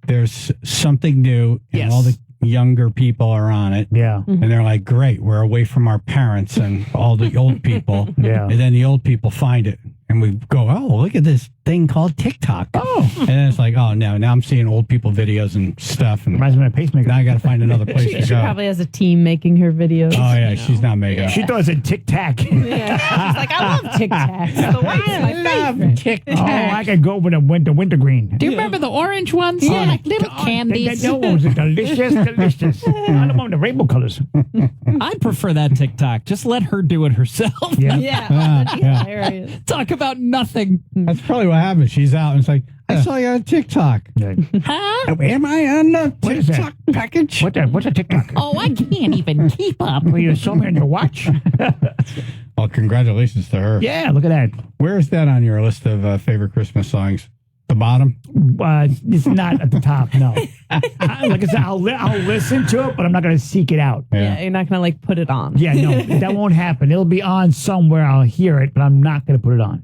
there's something new, and Yes. all the younger people are on it. Yeah. And they're like, great, we're away from our parents and all the old people. Yeah. And then the old people find it. And we go, oh, look at this thing called TikTok. Oh. And then it's like, oh, no, now I'm seeing old people videos and stuff. And reminds me of a pacemaker. Now I got to find another place to She go. probably has a team making her videos. Oh, yeah, she's not making She thought it said Tic Tac. Yeah, she's like, I love Tic Tac. The white's my favorite. Tic Oh, I could go with a wintergreen. Do you remember the orange ones? Yeah. Like little candies. Those are delicious, delicious. I don't want the rainbow colors. I'd prefer that TikTok. Just let her do it herself. Yeah. Yeah. Hilarious. Talk about nothing. That's probably what happened. She's out and it's like, I saw you on TikTok. Huh? Am I on the What is that? TikTok package? What's a TikTok? Oh, I can't even keep up. Will you show me on your watch? Well, congratulations to her. Yeah, look at that. Where is that on your list of favorite Christmas songs? The bottom? It's not at the top, no. Like I said, I'll listen to it, but I'm not going to seek it out. Yeah, you're not going to like put it on. Yeah, no, that won't happen. It'll be on somewhere. I'll hear it, but I'm not going to put it on.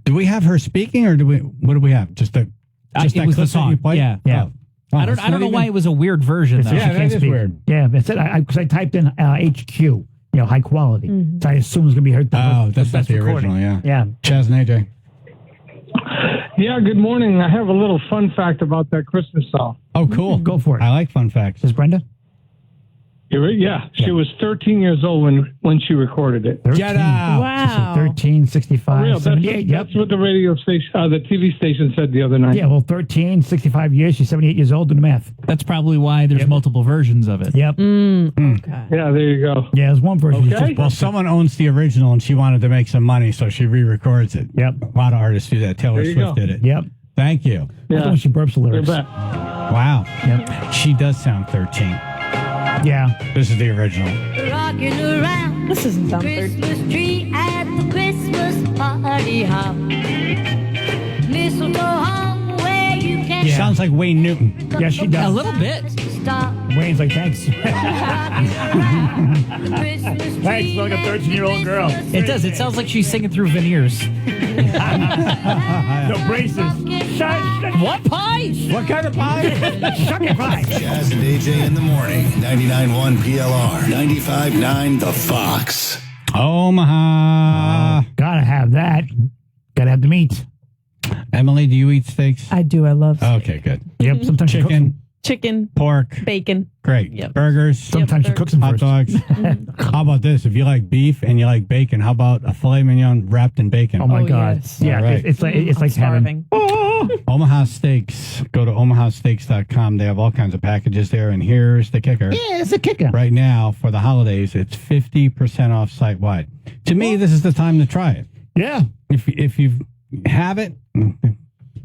Do we have her speaking, or what do we have? Just that it clip was the that song. you played? Yeah. Yeah. Oh, I don't know why it was a weird version, though. Yeah, that is weird. Yeah, that's it. Because I typed in HQ, high quality. So I assume it's going to be her. Oh, that's not best the recording. original, yeah. Yeah. Chaz and AJ. Yeah, good morning. I have a little fun fact about that Christmas song. Oh, cool. Go for it. I like fun facts. Is Brenda? Yeah, she was 13 years old when she recorded it. 13. Get out. Wow. 13, 65, Real, 78. Yep. that's what the radio station, the TV station said the other night. Yeah, well, 13, 65 years. She's 78 years old. Do the math. That's probably why there's multiple versions of it. Yep. Okay. Yeah, there you go. Yeah, there's one version. Okay. Well, someone owns the original, and she wanted to make some money, so she re-records it. Yep. A lot of artists do that. Taylor There you Swift go. did it. Yep. Thank you. That's when she burps the You lyrics. bet. Wow. Yep. She does sound 13. Yeah. This is the original. Rocking around This doesn't sound Christmas tree at the Christmas party hop. Mistletoe hung where you can Yeah. Sounds like Wayne Newton. Yeah, she does. A little bit. stop. Wayne's like, thanks. Christmas Thanks, tree like a 13-year-old girl. It does. It sounds like she's singing through veneers. No braces. What pie? What kind of pie? Suck your pie. Chaz and AJ in the morning. 99.1 PLR. 95.9 The Fox. Omaha. Gotta have that. Gotta have the meat. Emily, do you eat steaks? I do. I love Okay, good. Yep, sometimes she cooks them. Chicken, chicken, pork. bacon. Great. Yep. Burgers. Sometimes she cooks them Hot first. dogs. How about this? If you like beef and you like bacon, how about a filet mignon wrapped in bacon? Oh my Oh, God! yes. Yeah, All right. it's like I'm having. starving. Omaha Steaks. Go to omahasteaks.com. They have all kinds of packages there. And here's the kicker. Yeah, it's a kicker. Right now, for the holidays, it's 50% off site-wide. To me, this is the time to try it. Yeah, If you have it,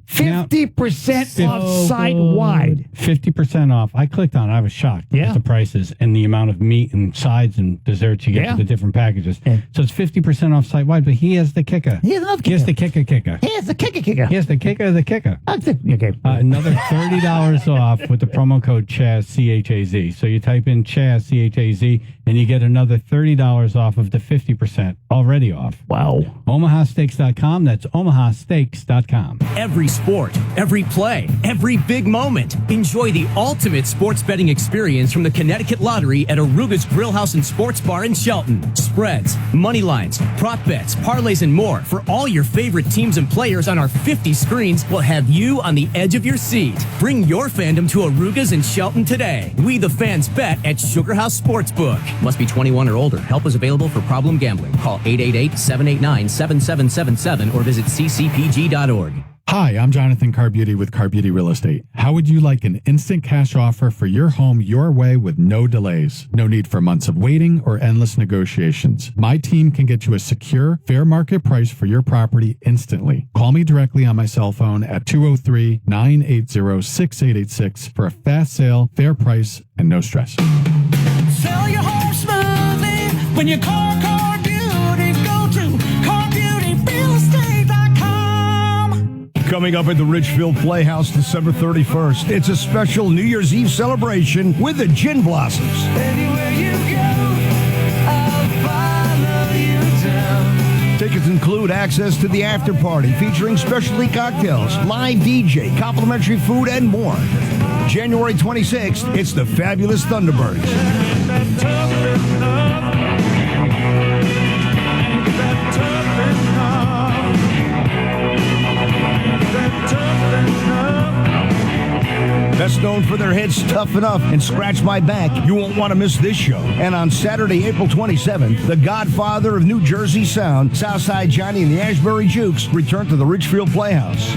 50% off So site wide. 50% off. I clicked on it. I was shocked Yeah. at the prices and the amount of meat and sides and desserts you get Yeah. with the different packages. Yeah. So it's 50% off site wide, but he has the kicker. Here's another He has kicker. the kicker. Here's the kicker. He has the kicker of the kicker. Okay. Another $30 off with the promo code Chaz, C-H-A-Z. So you type in Chaz, C-H-A-Z, and you get another $30 off of the 50% already off. Wow. omahasteaks.com. That's omahasteaks.com. Every sport, every play, every big moment. Enjoy the ultimate sports betting experience from the Connecticut Lottery at Aruga's Grill House and Sports Bar in Shelton. Spreads, money lines, prop bets, parlays, and more for all your favorite teams and players on our 50 screens will have you on the edge of your seat. Bring your fandom to Aruga's in Shelton today. We the fans bet at Sugar House Sportsbook. Must be 21 or older. Help is available for problem gambling. Call 888-789-7777 or visit ccpg.org. Hi, I'm Jonathan Carbeauty with Carbeauty Real Estate. How would you like an instant cash offer for your home your way with no delays? No need for months of waiting or endless negotiations. My team can get you a secure, fair market price for your property instantly. Call me directly on my cell phone at 203-980-6886 for a fast sale, fair price, and no stress. Sell your home smoothly when you call Car Beauty. Go to CarBeautyRealEstate.com. Coming up at the Richfield Playhouse December 31st, it's a special New Year's Eve celebration with the Gin Blossoms. Anywhere you go, I'll follow you down. Tickets include access to the after party featuring specialty cocktails, live DJ, complimentary food, and more. January 26th, it's the fabulous Thunderbirds. Best known for their hits Tough Enough and Scratch My Back, you won't want to miss this show. And on Saturday, April 27th, the godfather of New Jersey sound, Southside Johnny and the Ashbury Jukes, return to the Richfield Playhouse.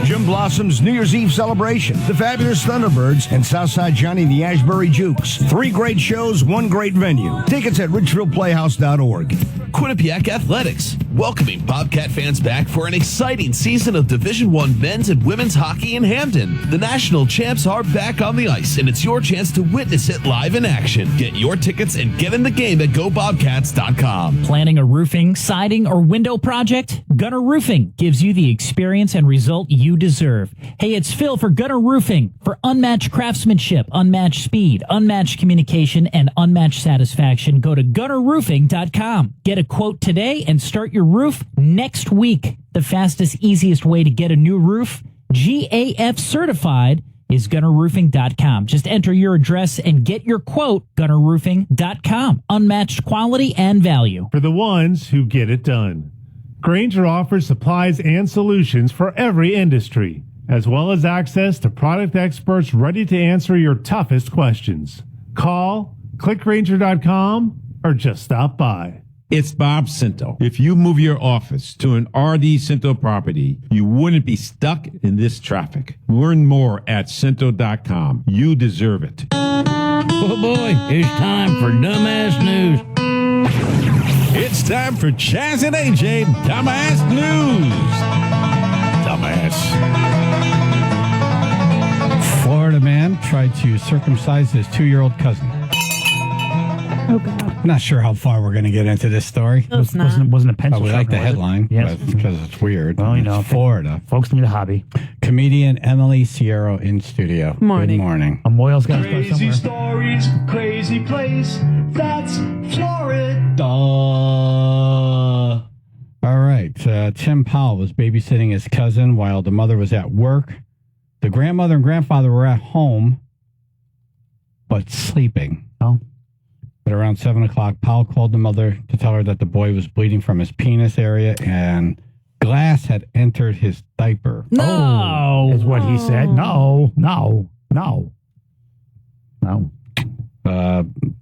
Jim Blossom's New Year's Eve celebration, the Fabulous Thunderbirds, and Southside Johnny and the Ashbury Jukes. 3 great shows, 1 great venue. Tickets at richfieldplayhouse.org. Quinnipiac Athletics, welcoming Bobcat fans back for an exciting season of Division I men's and women's hockey in Hamden. The national champs are back on the ice, and it's your chance to witness it live in action. Get your tickets and get in the game at GoBobcats.com. Planning a roofing, siding, or window project? Gunner Roofing gives you the experience and result you deserve. Hey, it's Phil for Gunner Roofing. For unmatched craftsmanship, unmatched speed, unmatched communication, and unmatched satisfaction, go to GunnerRoofing.com. Get a quote today and start your roof next week. The fastest, easiest way to get a new roof, GAF certified, is GunnerRoofing.com. Just enter your address and get your quote, GunnerRoofing.com. Unmatched quality and value. For the ones who get it done. Grainger offers supplies and solutions for every industry, as well as access to product experts ready to answer your toughest questions. Call, click Grainger.com, or just stop by. It's Bob Cinto. If you move your office to an RD Cinto property, you wouldn't be stuck in this traffic. Learn more at Cinto.com. You deserve it. Oh boy, it's time for Dumbass News. It's time for Chaz and AJ Dumbass News. Dumbass. Florida man tried to circumcise his 2-year-old cousin. Oh, God. I'm not sure how far we're going to get into this story. No, it's not. Wasn't a pencil We like the sharpener, was it? headline, Yes. because it's weird. Well, you know, It's Florida. Folks need a hobby. Comedian Emily Sierra in studio. Morning. Good morning. A Moyle's got to start Crazy somewhere. stories, crazy place. That's Florida. All right. Tim Powell was babysitting his cousin while the mother was at work. The grandmother and grandfather were at home, but sleeping. Oh. But around 7 o'clock, Powell called the mother to tell her that the boy was bleeding from his penis area and glass had entered his diaper. No! Is what he said. No.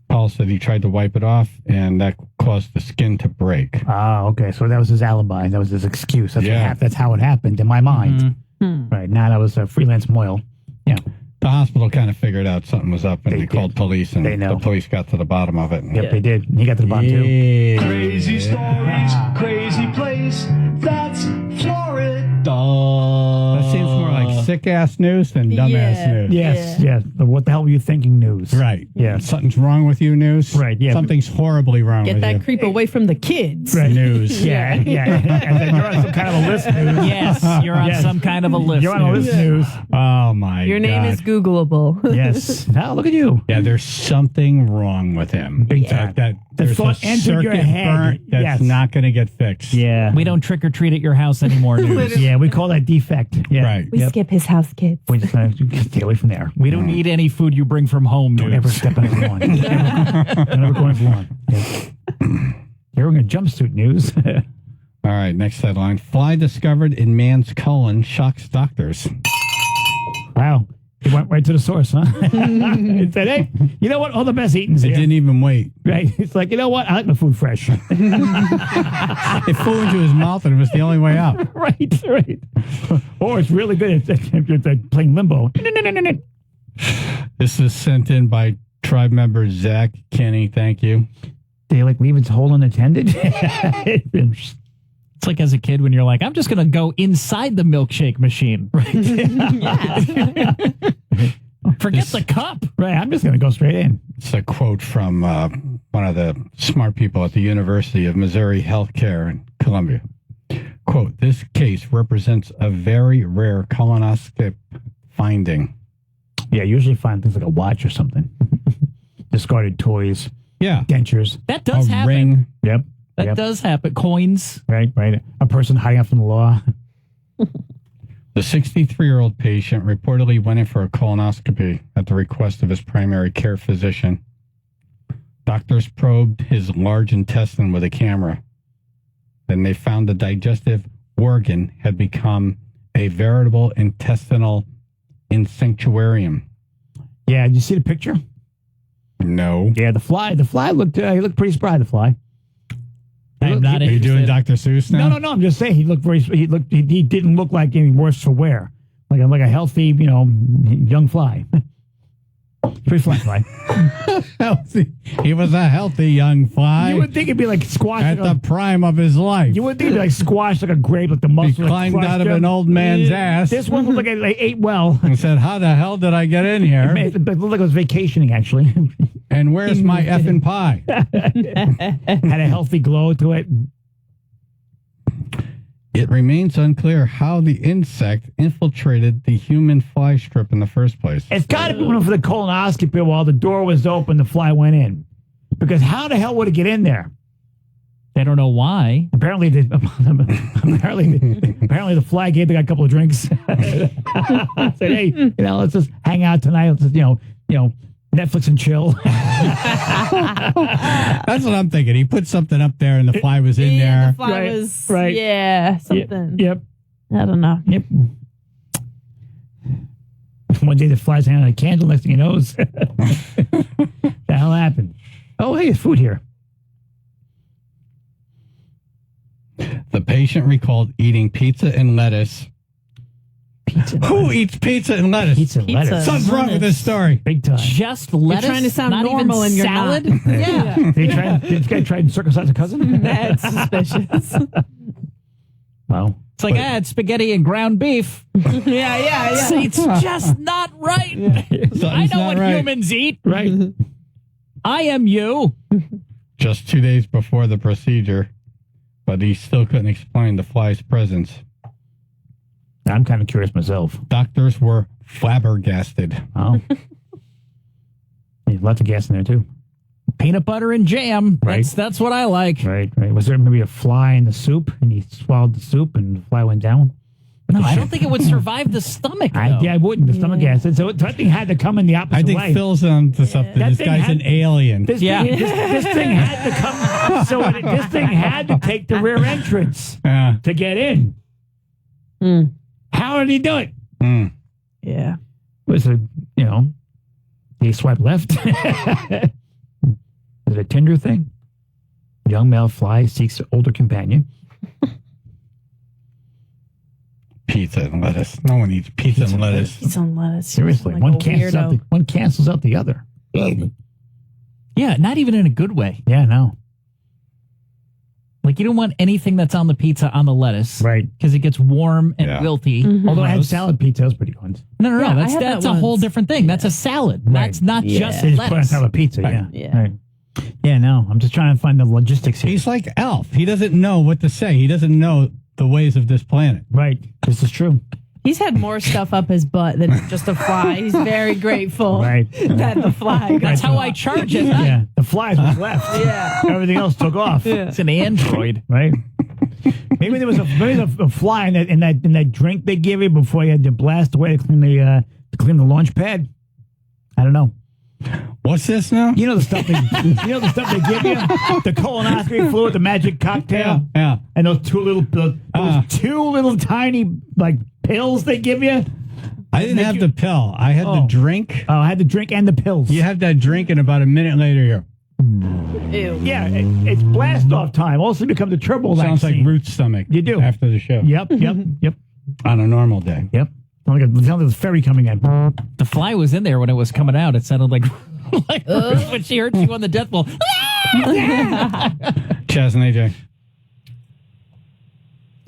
Paul said he tried to wipe it off, and that caused the skin to break. Ah, okay. So that was his alibi. That was his excuse. That's, Yeah. that's how it happened in my mind. Right. Now that was a freelance Moyle. Yeah. The hospital kind of figured out something was up, and they called police, and They know. the police got to the bottom of it. Yep, they did. He got to the bottom, too. Crazy stories, crazy place. That's Florida. That seems more like sick-ass news than dumbass news. Yes. The what the hell were you thinking news? Right. Yeah. Something's wrong with you news. Right, yeah. Something's horribly wrong Get with that you. creep away from the kids. Right. News. Yeah. And then you're on some kind of a list news. Yes, you're on some kind of a list. You're on a list news. Oh, my Your name God. is Googleable. Yes. Now look at you. Yeah, there's something wrong with him. Big time. That The there's a thought entered your circuit head. burnt that's Yes. not going to get fixed. Yeah. We don't trick or treat at your house anymore, news. Yeah, we call that defect. Yeah. Right. We skip his house, kids. We just stay away from there. We don't eat any food you bring from home, Don't news. ever step on his lawn. Never go on his lawn. Yeah. You're wearing a jumpsuit news. All right, next headline. Fly discovered in man's colon shocks doctors. Wow. He went right to the source, huh? It said, hey, you know what? All the best eating's It here. didn't even wait. Right. It's like, you know what? I like my food fresh. It flew into his mouth and it was the only way out. Right. Or it's really good. It's like playing limbo. This is sent in by tribe member Zach Kenny. Thank you. They like leave its hole unattended. It's like as a kid when you're like, I'm just going to go inside the milkshake machine. Right. Forget the cup. Right. I'm just going to go straight in. It's a quote from one of the smart people at the University of Missouri Healthcare in Columbia. Quote, this case represents a very rare colonoscopic finding. Yeah, usually find things like a watch or something. Discarded toys. Yeah. Dentures. That does happen. Ring. Yep. That does happen. Coins. Right. A person hiding out from the law. The 63-year-old patient reportedly went in for a colonoscopy at the request of his primary care physician. Doctors probed his large intestine with a camera. Then they found the digestive organ had become a veritable intestinal sanctuarium. Yeah, did you see the picture? No. Yeah, the fly looked he looked pretty spry, the fly. I'm not Are you doing Dr. Seuss now? No, I'm just saying he didn't look like any worse for wear. Like a healthy, young fly. Pretty fly. Healthy. He was a healthy young fly. You would think it'd be like squashed at the prime of his life. You would think it'd be like squashed like a grape, like the muscle. He climbed out of an old man's ass. This one looked like it ate well. And said, "How the hell did I get in here?" It looked like it was vacationing, actually. And where's my effing pie? Had a healthy glow to it. It remains unclear how the insect infiltrated the human fly strip in the first place. It's got to be one for the colonoscopy while the door was open, the fly went in. Because how the hell would it get in there? They don't know why. Apparently the fly gave the guy a couple of drinks. Said, hey, let's just hang out tonight. Let's just, Netflix and chill. That's what I'm thinking. He put something up there and the fly was in there. The fly was, something. Yep. I don't know. Yep. One day the fly's hanging on a candle, next thing he knows. The hell happened? Oh, hey, there's food here. The patient recalled eating pizza and lettuce. Who eats pizza and lettuce? Pizza and lettuce. Something's wrong with this story. Big time. Just lettuce? You're trying to sound not normal even and you're salad? not. Yeah. Did this guy try to circumcise a cousin? That's suspicious. Wow. It's like, I had spaghetti and ground beef. Yeah. See, it's just not right. I know what humans eat. Right. I am you. Just 2 days before the procedure, but he still couldn't explain the fly's presence. I'm kind of curious myself. Doctors were flabbergasted. Oh. Lots of gas in there, too. Peanut butter and jam. Right. That's what I like. Right. Was there maybe a fly in the soup and he swallowed the soup and the fly went down? No, I don't think it would survive the stomach, though. I wouldn't. The stomach acid. So something had to come in the opposite way. I think Phil's on to something. That This thing guy's an alien. This thing had to come. So this thing had to take the rear entrance to get in. How did he do it? Yeah. Was it, did he swipe left? Is it a Tinder thing? Young male fly seeks older companion. Pizza and lettuce. No one eats pizza and lettuce. Pizza and lettuce. Seriously, Like one a cancels out the other. Yeah, not even in a good way. Yeah, no. Like, you don't want anything that's on the pizza on the lettuce. Right. Because it gets warm and wilty. Mm-hmm. Although I had salad pizza, that was pretty good. No. Yeah, That's a whole different thing. That's a salad. Right. That's not just They just put on lettuce. top of pizza, Right. yeah. Right. Yeah, no. I'm just trying to find the logistics here. He's like Elf. He doesn't know what to say. He doesn't know the ways of this planet. Right. This is true. He's had more stuff up his butt than just a fly. He's very grateful that the fly. That's how I charge it. Yeah. The flies was left. Yeah. Everything else took off. Yeah. It's an android. Right. Maybe there was a fly in that drink they give you before you had to blast away to clean the launch pad. I don't know. What's this now? You know the stuff they give you? The colonoscopy fluid, the magic cocktail. Yeah. And those two little tiny pills they give you. I didn't have the pill. I had the drink. Oh, I had the drink and the pills. You have that drink and about a minute later you're... Ew. Yeah, it's blast off time. Also becomes a turbo Sounds vaccine. like root stomach. You do. After the show. Yep. On a normal day. Yep. Sounds like there's a ferry coming in. The fly was in there when it was coming out. It sounded like when she heard she won the death blow. Chaz and AJ.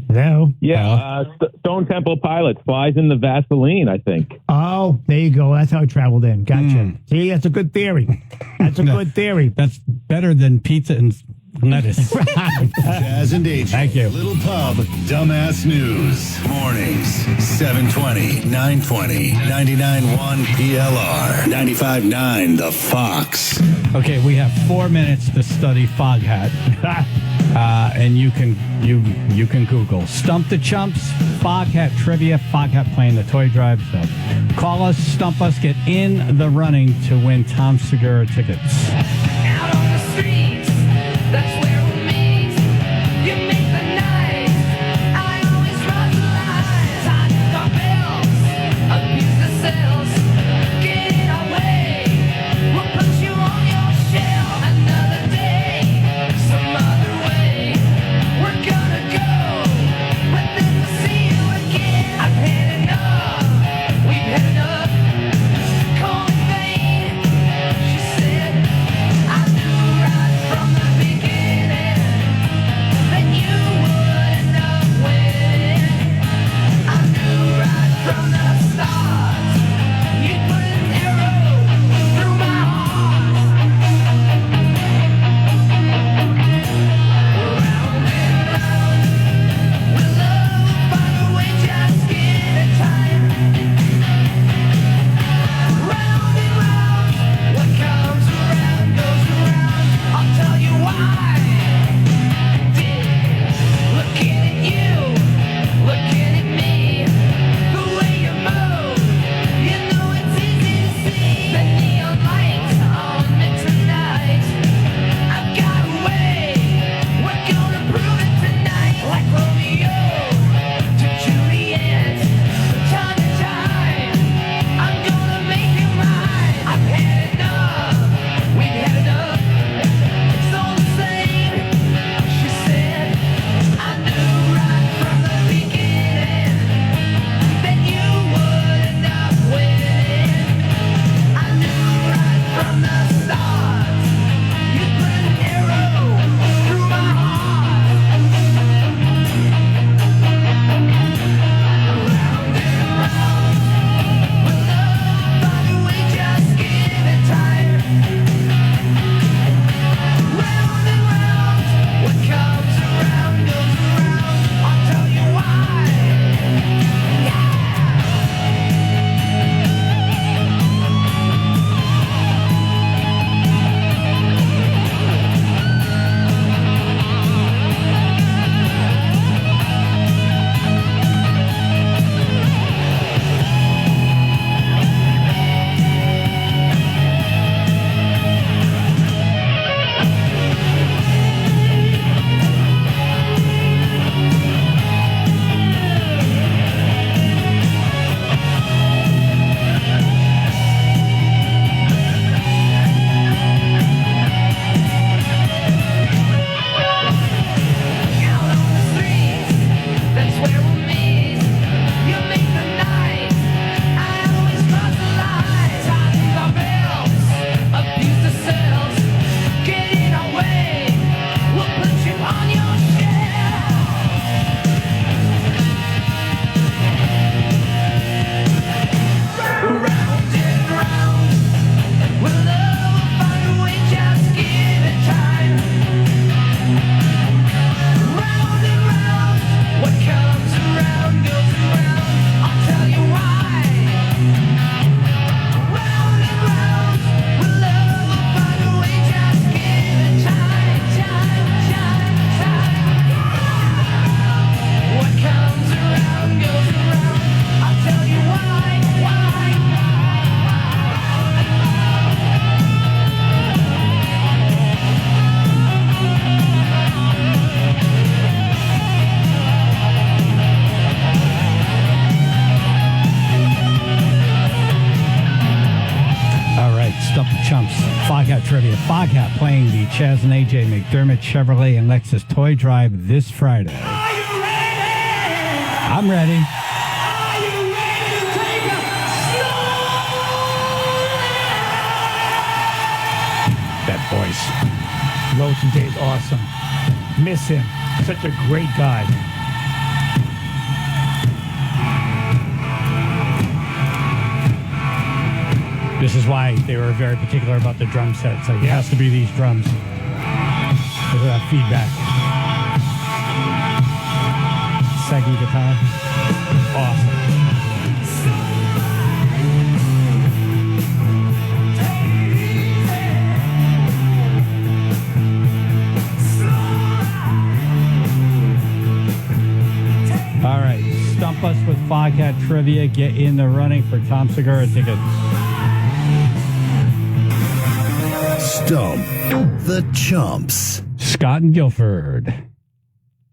Hello. Yeah, Stone Temple Pilots, flies in the Vaseline, I think. Oh, there you go. That's how it traveled in. Gotcha. See, that's a good theory. That's better than pizza and lettuce. Chaz and AJ. Thank you. Little Pub, Dumbass News. Mornings, 720, 920, 99.1 PLR, 95.9 The Fox. Okay, we have 4 minutes to study Foghat. And you can Google Stump the Chumps, Foghat Trivia, Foghat playing the toy drive. So call us, stump us, get in the running to win Tom Segura tickets. Out on the streets, that's where we meet. You make the night. I always trivia. Foghat playing the Chaz and AJ McDermott Chevrolet and Lexus Toy Drive this Friday. Are you ready? I'm ready. Are you ready to take a That voice. Lotion Day is awesome. Miss him. Such a great guy. This is why they were very particular about the drum set. So it has to be these drums. Because of that feedback. Second guitar. Awesome. All right, stump us with Foghat trivia. Get in the running for Tom Segura tickets. Stump the Chumps. Scott and Guilford.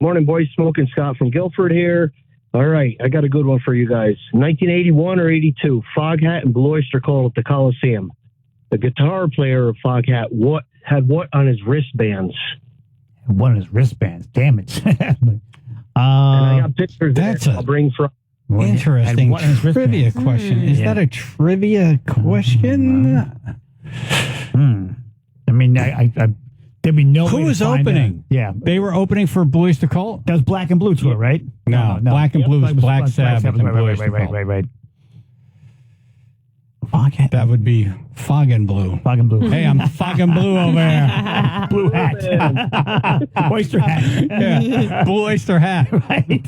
Morning, boys. Smoking Scott from Guilford here. All right, I got a good one for you guys. 1981 or 82, Foghat and Blue Oyster Cult at the Coliseum. The guitar player of Foghat had what on his wristbands? One of his wristbands. Damn it. And I got pictures that's there I'll bring from. Interesting trivia question. Is that a trivia question? I mean, I there'd be no Who way to was find opening? out. Yeah. They were opening for Blue Oyster Cult? That was Black and Blue tour, right? No, Black and Blue was Black Sabbath and Blue Oyster Cult. Right. Foghat. That would be Fog and Blue. Fog and Blue. Hey, I'm Fog and Blue over there. Blue hat. Oyster hat. Yeah. Blue Oyster hat. Right.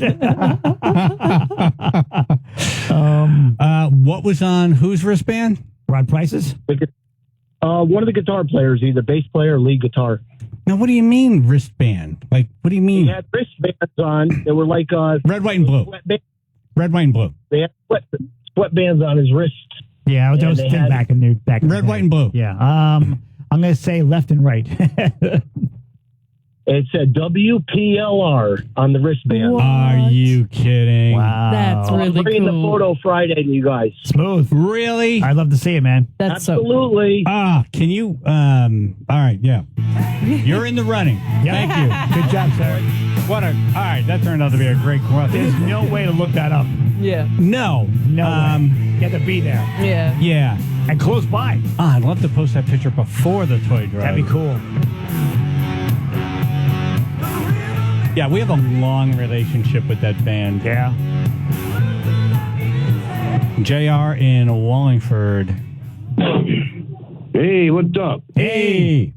What was on whose wristband? Rod Price's? One of the guitar players, either bass player or lead guitar. Now, what do you mean wristband? Like, what do you mean? He had wristbands on. They were like red, white, and blue. Red, white, and blue. They had sweatbands on his wrists. Yeah, that was had back in the red, white, and blue. Yeah. I'm going to say left and right. It said WPLR on the wristband. What? Are you kidding? Wow. That's really I'll bring the cool. photo Friday to you guys. Smooth. Really? I'd love to see it, man. That's Absolutely. Can you, all right, yeah. You're in the running. Yeah. Thank you. Good job, sir. All right, that turned out to be a great question. There's no way to look that up. Yeah. No. No way. You have to be there. Yeah. Yeah. And close by. I'd love to post that picture before the toy drive. That'd be cool. Yeah, we have a long relationship with that band. Yeah. JR in Wallingford. Hey, what's up? Hey.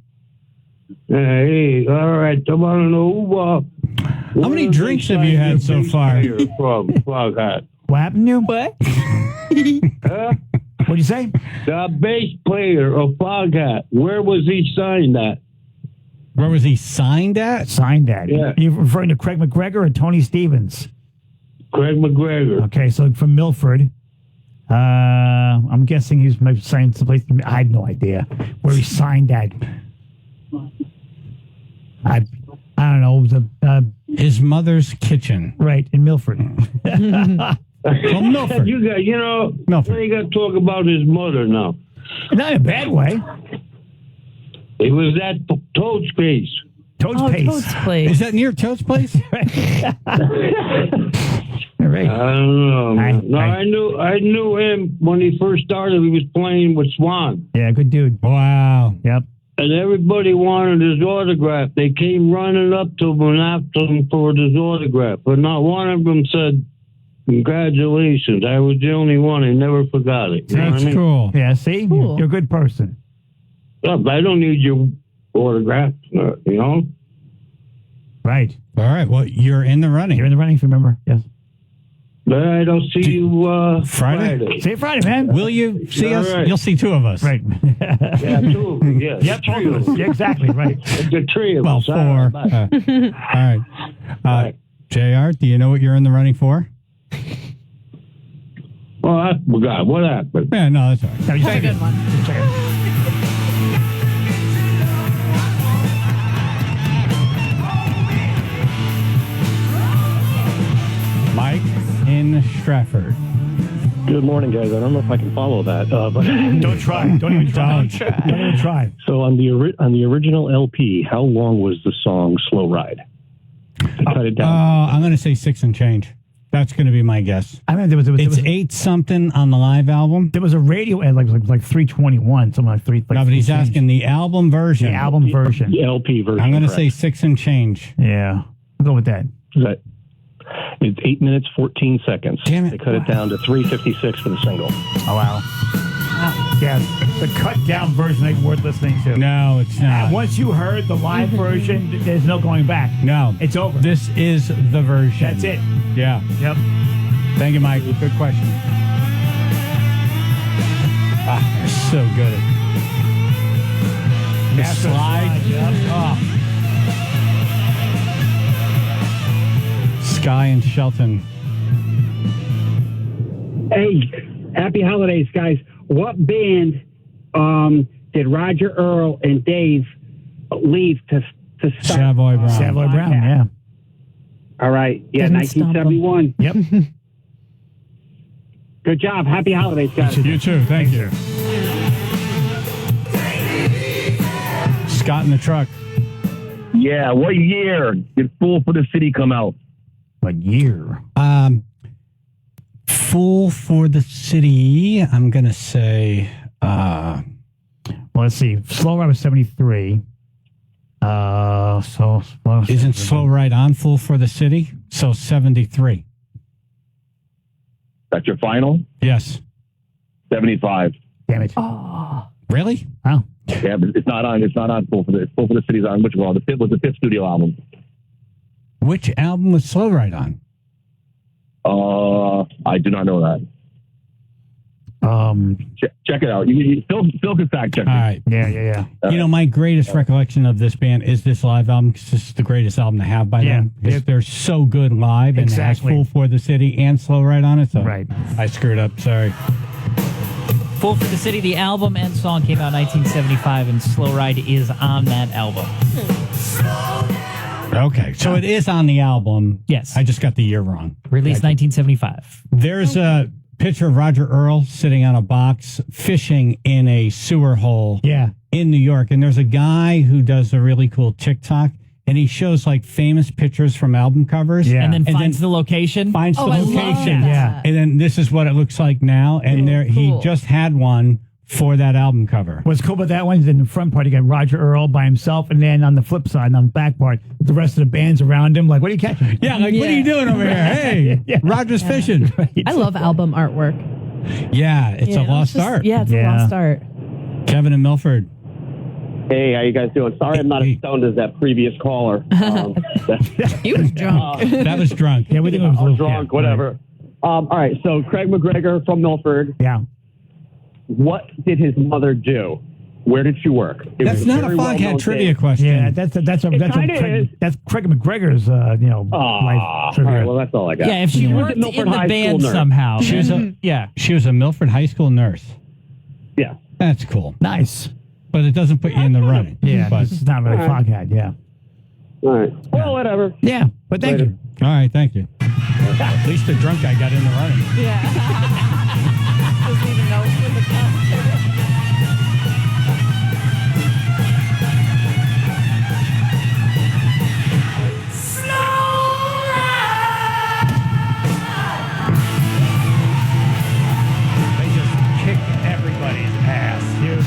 Hey, all right. I want to know how many drinks have you had so far? From Foghat. What happened to you? What? What'd you say? The bass player of Foghat. Where was he signed at? Where was he signed at? Signed at. Yeah. You referring to Craig McGregor or Tony Stevens? Craig McGregor. Okay, so from Milford. I'm guessing he's maybe signed someplace. I have no idea where he signed at. I don't know. It was his mother's kitchen. Right, in Milford. Well, Milford. You got, Milford. you got to talk about his mother now. Not in a bad way. It was at Toad's Place. Toad's Toad's Place. Is that near Toad's Place? Right. I don't know, man. I knew him when he first started. He was playing with Swan. Yeah, good dude. Wow. Yep. And everybody wanted his autograph. They came running up to him and asked him for his autograph. But not one of them said, congratulations. I was the only one. I never forgot it. You know That's what I mean? cool. Yeah, see? Cool. You're a good person. I don't need your autograph, you know? Right. All right. Well, you're in the running. You're in the running, if you remember. Yes. But I don't see you Friday. See you Friday, man. Will you see us? All right. You'll see two of us. Right. Yeah, two. Yeah, Yep, three of us. yeah, exactly, right. The three of Well, us. four. Bye. All right. JR, do you know what you're in the running for? Well, I forgot. What happened? Yeah, no, that's all right. No, you That's a good one. Mike in Stratford. Good morning, guys. I don't know if I can follow that, but don't try. Don't even try. Don't even try. So on the original LP, how long was the song "Slow Ride"? Cut it down. I'm going to say 6 and change. That's going to be my guess. I mean, there was 8 something on the live album. There was a radio ad like 321, something like 3. No, but he's asking the album version. The album version. The LP version. I'm going to correct. say 6 and change. Yeah, I'll go with that. It's 8 minutes 14 seconds. Damn it! They cut it down to 3:56 for the single. Oh wow. Yeah, the cut down version ain't worth listening to. No, it's not. And once you heard the live version, there's no going back. No, it's over. This is the version. That's it. Yeah. Yep. Thank you, Mike. Good question. They're so good at the After slide. Yep. Oh. Sky and Shelton. Hey, happy holidays, guys. What band did Roger Earl and Dave leave to start? Savoy Brown. Savoy Brown, yeah. All right. Yeah, Didn't stump 1971. Yep. Good job. Happy holidays, guys. You too. Thank you. Scott in the truck. Yeah, what year did Fool for the City come out? What year? Fool for the City. I'm going to say... well, let's see. Slow Ride was 73. Isn't Slow Ride on Fool for the City? So 73. That's your final? Yes. 75. Damn it. Oh. Really? Wow. Yeah, but it's not on Fool for the City's on which one? The fifth was the 5th studio album. Which album was Slow Ride on? I do not know that. Check it out. Phil can fact check it. All right. Yeah. You know, my greatest recollection of this band is this live album because this is the greatest album to have by them. They're so good live, and Exactly. it has Fool for the City and Slow Ride on it. So Right. I screwed up. Sorry. Fool for the City, the album and song came out in 1975, and Slow Ride is on that album. Okay. So it is on the album. Yes. I just got the year wrong. Released 1975. There's a picture of Roger Earl sitting on a box fishing in a sewer hole in New York. And there's a guy who does a really cool TikTok, and he shows like famous pictures from album covers. And then finds the location. Finds Oh, the I love location. that. Yeah. And then this is what it looks like now. And he just had one for that album cover. What's cool about that one is in the front part, you got Roger Earl by himself, and then on the flip side, on the back part, the rest of the band's around him. Like, what are you catching? Yeah, like, what are you doing over here? Hey, Roger's fishing. I love album artwork. Yeah, it's a lost art. Yeah, it's a lost art. Kevin and Milford. Hey, how you guys doing? Sorry I'm not as stoned as that previous caller. He was drunk. That was drunk. Yeah, we think it was a little drunk, whatever. All right, so Craig McGregor from Milford. Yeah. What did his mother do? Where did she work? It That's was a not a very Foghat well-known trivia thing. question. Yeah, that's Craig McGregor's life trivia. All right, well, that's all I got. Yeah, if she worked in Milford the High band School nurse. somehow. She was she was a Milford High School nurse. Yeah. That's cool. Nice. But it doesn't put you in the running. Yeah, but this is not really Foghat, yeah. All right. Well, whatever. Yeah, but thank you. All right, thank you. At least the drunk guy got in the running. Doesn't even know it's with the cup. They just kick everybody's ass, dude.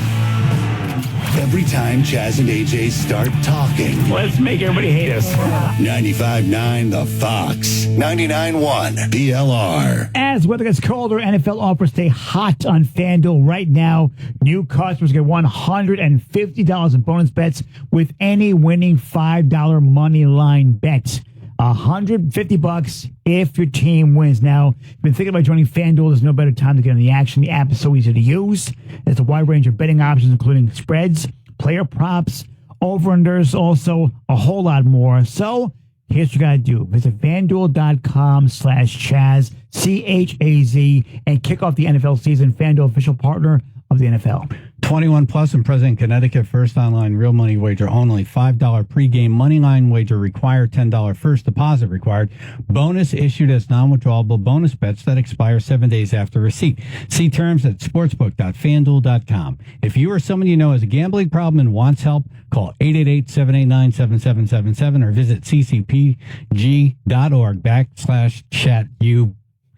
Every time Chaz and AJ start talking, Let's make everybody hate us. 95.9 The Fox, 99.1 PLR. As weather gets colder, NFL offers stay hot on FanDuel right now. New customers get $150 in bonus bets with any winning $5 money line bet. $150 if your team wins. Now, if you've been thinking about joining FanDuel, there's no better time to get in the action. The app is so easy to use. There's a wide range of betting options, including spreads, player props, over-unders, also a whole lot more. So here's what you got to do. Visit FanDuel.com/Chaz, CHAZ, and kick off the NFL season. FanDuel, official partner of the NFL. 21 plus and present in Connecticut. First online real money wager only. $5 pregame money line wager required. $10 first deposit required. Bonus issued as non-withdrawable bonus bets that expire 7 days after receipt. See terms at sportsbook.fanduel.com. If you or someone you know has a gambling problem and wants help, call 888-789-7777 or visit ccpg.org/chat. You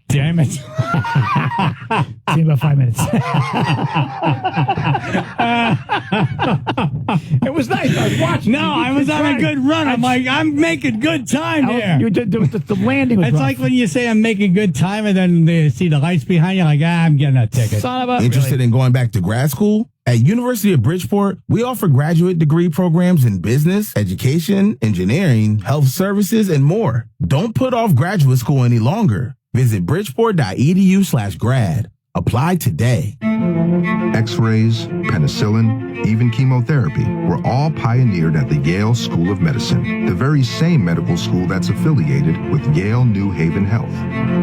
damn it. See you in about 5 minutes. It was nice. I was watching. No, I was on a good run. I'm like, I'm making good time here. The landing was It's rough. like when you say I'm making good time and then they see the lights behind you, like, I'm getting a ticket. Son of a... Interested in going back to grad school? At University of Bridgeport, we offer graduate degree programs in business, education, engineering, health services, and more. Don't put off graduate school any longer. Visit bridgeport.edu/grad. Apply today. X-rays, penicillin, even chemotherapy were all pioneered at the Yale School of Medicine, the very same medical school that's affiliated with Yale New Haven Health.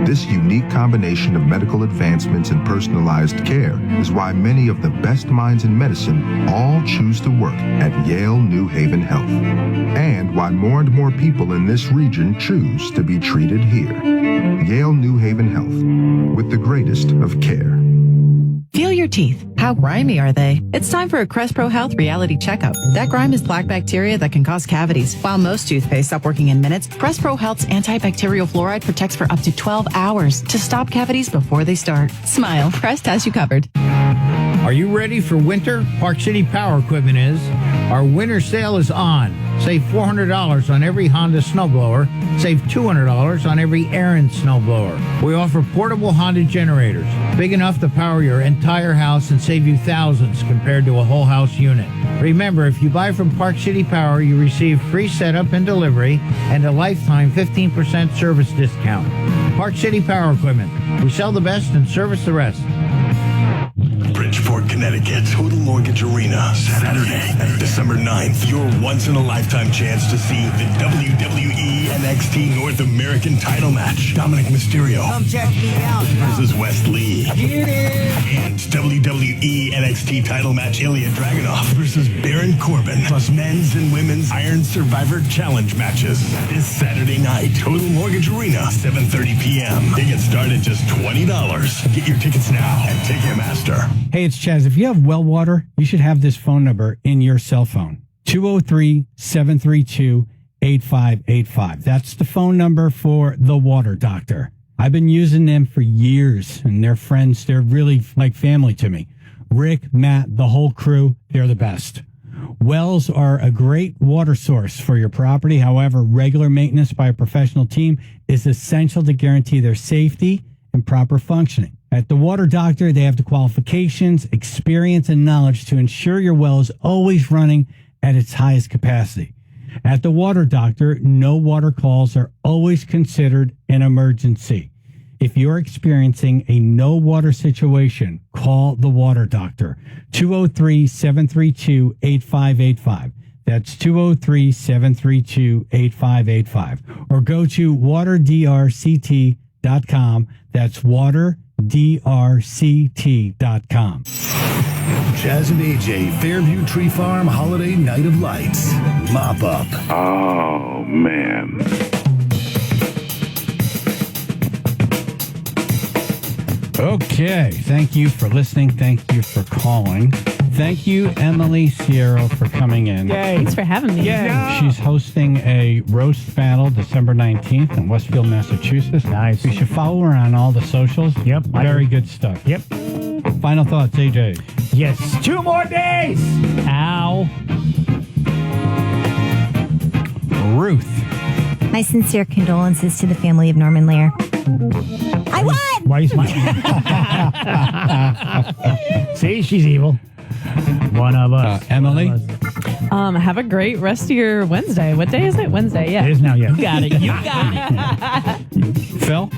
This unique combination of medical advancements and personalized care is why many of the best minds in medicine all choose to work at Yale New Haven Health, and why more and more people in this region choose to be treated here. Yale New Haven Health, with the greatest of care. Feel your teeth. How grimy are they? It's time for a Crest Pro Health reality checkup. That grime is black bacteria that can cause cavities. While most toothpaste stop working in minutes, Crest Pro Health's antibacterial fluoride protects for up to 12 hours to stop cavities before they start. Smile. Crest has you covered. Are you ready for winter? Park City Power Equipment is. Our winter sale is on. Save $400 on every Honda snowblower. Save $200 on every Aaron snowblower. We offer portable Honda generators, big enough to power your entire house and save you thousands compared to a whole house unit. Remember, if you buy from Park City Power, you receive free setup and delivery and a lifetime 15% service discount. Park City Power Equipment. We sell the best and service the rest. Bridgeport, Connecticut, Total Mortgage Arena, Saturday, December 9th. Your once-in-a-lifetime chance to see the WWE NXT North American title match. Dominic Mysterio Come check me out. versus Wes Lee. Get it. And WWE NXT title match Ilya Dragunov versus Baron Corbin. Plus men's and women's Iron Survivor Challenge matches. This Saturday night, Total Mortgage Arena, 7:30 p.m. Tickets start at just $20. Get your tickets now at Ticketmaster. Hey, it's Chaz. If you have well water, you should have this phone number in your cell phone. 203-732-8585. That's the phone number for the water doctor. I've been using them for years, and they're friends. They're really like family to me. Rick, Matt, the whole crew, they're the best. Wells are a great water source for your property. However, regular maintenance by a professional team is essential to guarantee their safety and proper functioning. At the Water Doctor, they have the qualifications, experience, and knowledge to ensure your well is always running at its highest capacity. At the Water Doctor, no water calls are always considered an emergency. If you're experiencing a no water situation, call the Water Doctor. 203-732-8585. That's 203-732-8585. Or go to waterdrct.com. That's waterdrct.com. Chaz and AJ, Fairview Tree Farm Holiday Night of Lights. Mop up. Oh, man. Okay. Thank you for listening. Thank you for calling. Thank you, Emily Sierra, for coming in. Yay. Thanks for having me. Yay. She's hosting a roast battle December 19th in Westfield, Massachusetts. Nice. You should follow her on all the socials. Yep. Very good stuff. Yep. Final thoughts, AJ. Yes. 2 more days. Ow. Ruth. My sincere condolences to the family of Norman Lear. I won! Why are you smiling? See, she's evil. One of us. Emily? Have a great rest of your Wednesday. What day is it? Wednesday, yeah. It is now, yeah. You got it. You got it. Phil?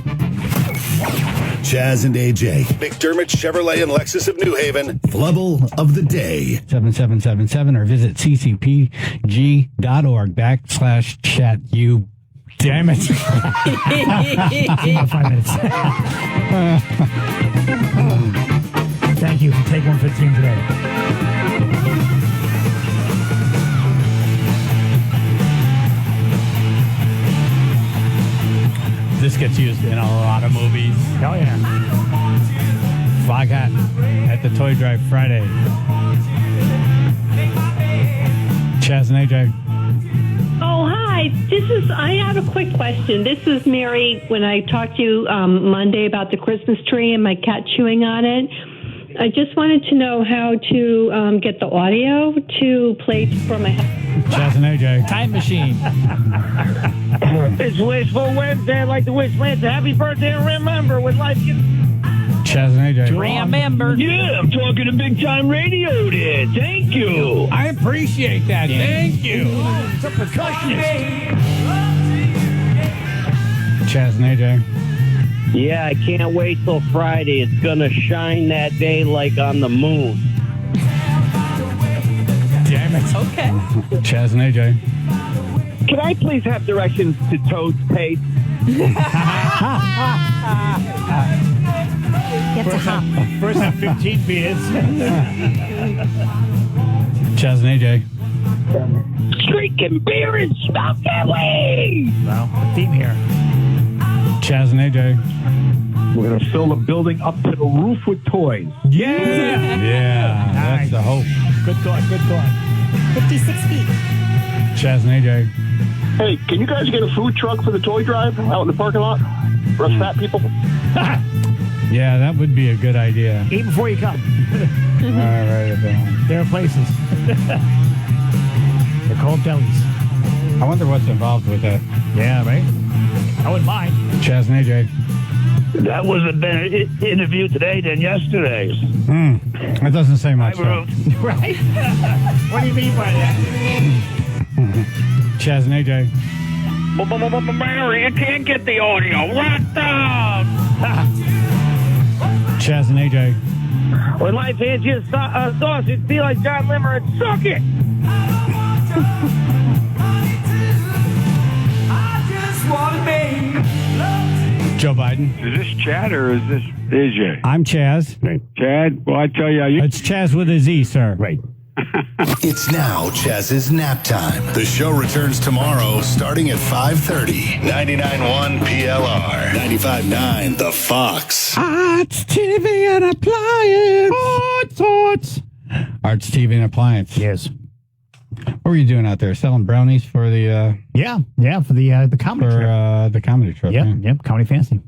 Chaz and AJ, McDermott Chevrolet and Lexus of New Haven, Flubble of the Day. 7777 or visit ccpg.org/chat. You damn it. 5 minutes. Thank you for taking one for the team today. This gets used in a lot of movies. Oh, yeah. Fog Hat at the Toy Drive Friday. Chaz and AJ. Oh, hi. I have a quick question. This is Mary. When I talked to you Monday about the Christmas tree and my cat chewing on it, I just wanted to know how to get the audio to play for my Chaz and AJ. Time machine. It's Wishful Wednesday. I'd like to wish Lance a happy birthday and remember when life gets... Chaz and AJ. Remember. Yeah, I'm talking to big time radio there. Thank you. I appreciate that. Thank you. It's a percussionist. Chaz and AJ. Yeah, I can't wait till Friday. It's going to shine that day like on the moon. Damn it. Okay. Chaz and AJ. Can I please have directions to Toad's Paste? First have 15 beers. Chaz and AJ. Drinking beer and smoking weed. Well, the theme here. Chaz and AJ. We're going to fill the building up to the roof with toys. Yeah, that's the hope. Good thought. 56 feet. Chaz and AJ. Hey, can you guys get a food truck for the toy drive out in the parking lot? For us fat people? Yeah, that would be a good idea. Eat before you come. All right, There are places. They're called delis. I wonder what's involved with that. Yeah, right? I wouldn't mind. Chaz and AJ. That was a better interview today than yesterday's. That doesn't say much. I Right? What do you mean by that? Chaz and AJ. Mary, you can't get the audio. What the? Chaz and AJ. When life hands you a sausage, be like John Limmer and suck it. Joe Biden. Is this Chad or is this AJ? I'm Chaz. Chad, well, I tell you, It's Chaz with a Z, sir. Right. It's now Chaz's nap time. The show returns tomorrow starting at 5:30. 99.1 PLR. 95.9 The Fox. Arts, TV, and appliance. Arts. Arts, TV, and appliance. Yes. What were you doing out there? Selling brownies for the... Yeah, for the comedy trip. The comedy trip. Yep, Comedy Fancy.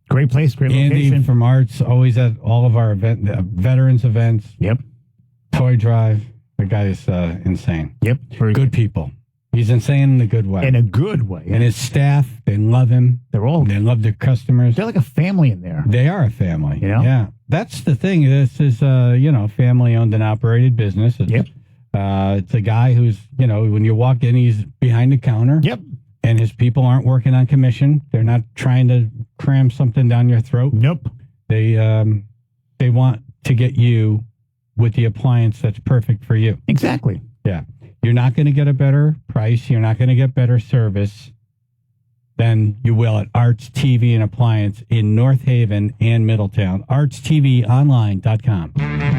Great place, great Andy location. from Arts, always at all of our veterans events. Yep. Toy Drive. The guy is insane. Yep. Good people. He's insane in a good way. In a good way. And his staff, they love him. They love their customers. They're like a family in there. They are a family. You know? Yeah. That's the thing. This is, family owned and operated business. It's, it's a guy who's, when you walk in, he's behind the counter. Yep. And his people aren't working on commission. They're not trying to cram something down your throat. Nope. They want to get you with the appliance that's perfect for you. Exactly. Yeah. You're not going to get a better price. You're not going to get better service than you will at Arts TV and Appliance in North Haven and Middletown. ArtsTVOnline.com.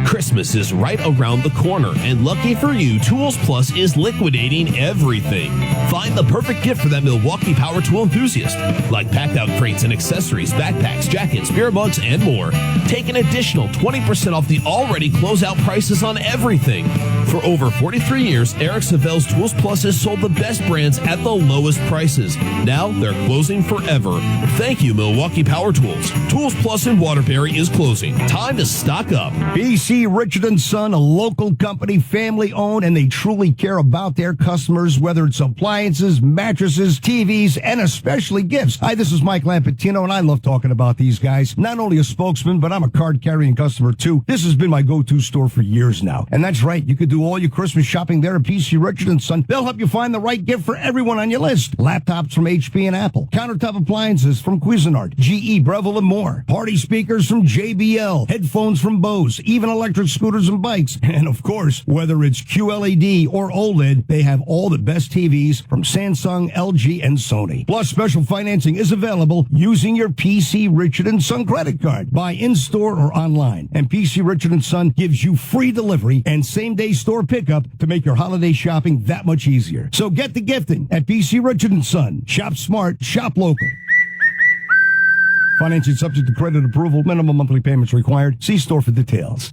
Christmas is right around the corner, and lucky for you, Tools Plus is liquidating everything. Find the perfect gift for that Milwaukee power tool enthusiast, like packed out crates and accessories, backpacks, jackets, beer mugs, and more. Take an additional 20% off the already closeout prices on everything. For over 43 years, Eric Savelle's Tools Plus has sold the best brands at the lowest prices. Now they're closing forever. Thank you, Milwaukee Power Tools. Tools Plus in Waterbury is closing. Time to stock up. BC Richard & Son, a local company, family-owned, and they truly care about their customers, whether it's appliances, mattresses, TVs, and especially gifts. Hi, this is Mike Lampatino, and I love talking about these guys. Not only a spokesman, but I'm a card-carrying customer, too. This has been my go-to store for years now. And that's right, you could do all your Christmas shopping there at PC Richard & Son. They'll help you find the right gift for everyone on your list. Laptops from HP and Apple, countertop appliances from Cuisinart, GE, Breville, and more. Party speakers from JBL, headphones from Bose, even electric scooters and bikes. And of course, whether it's QLED or OLED, they have all the best TVs from Samsung, LG, and Sony. Plus, special financing is available using your PC Richard & Son credit card. Buy in-store or online. And PC Richard & Son gives you free delivery and same-day store pickup to make your holiday shopping that much easier. So get the gifting at PC Richard & Son. Shop smart. smart, shop local. Financing subject to credit approval. Minimum monthly payments required. See store for details.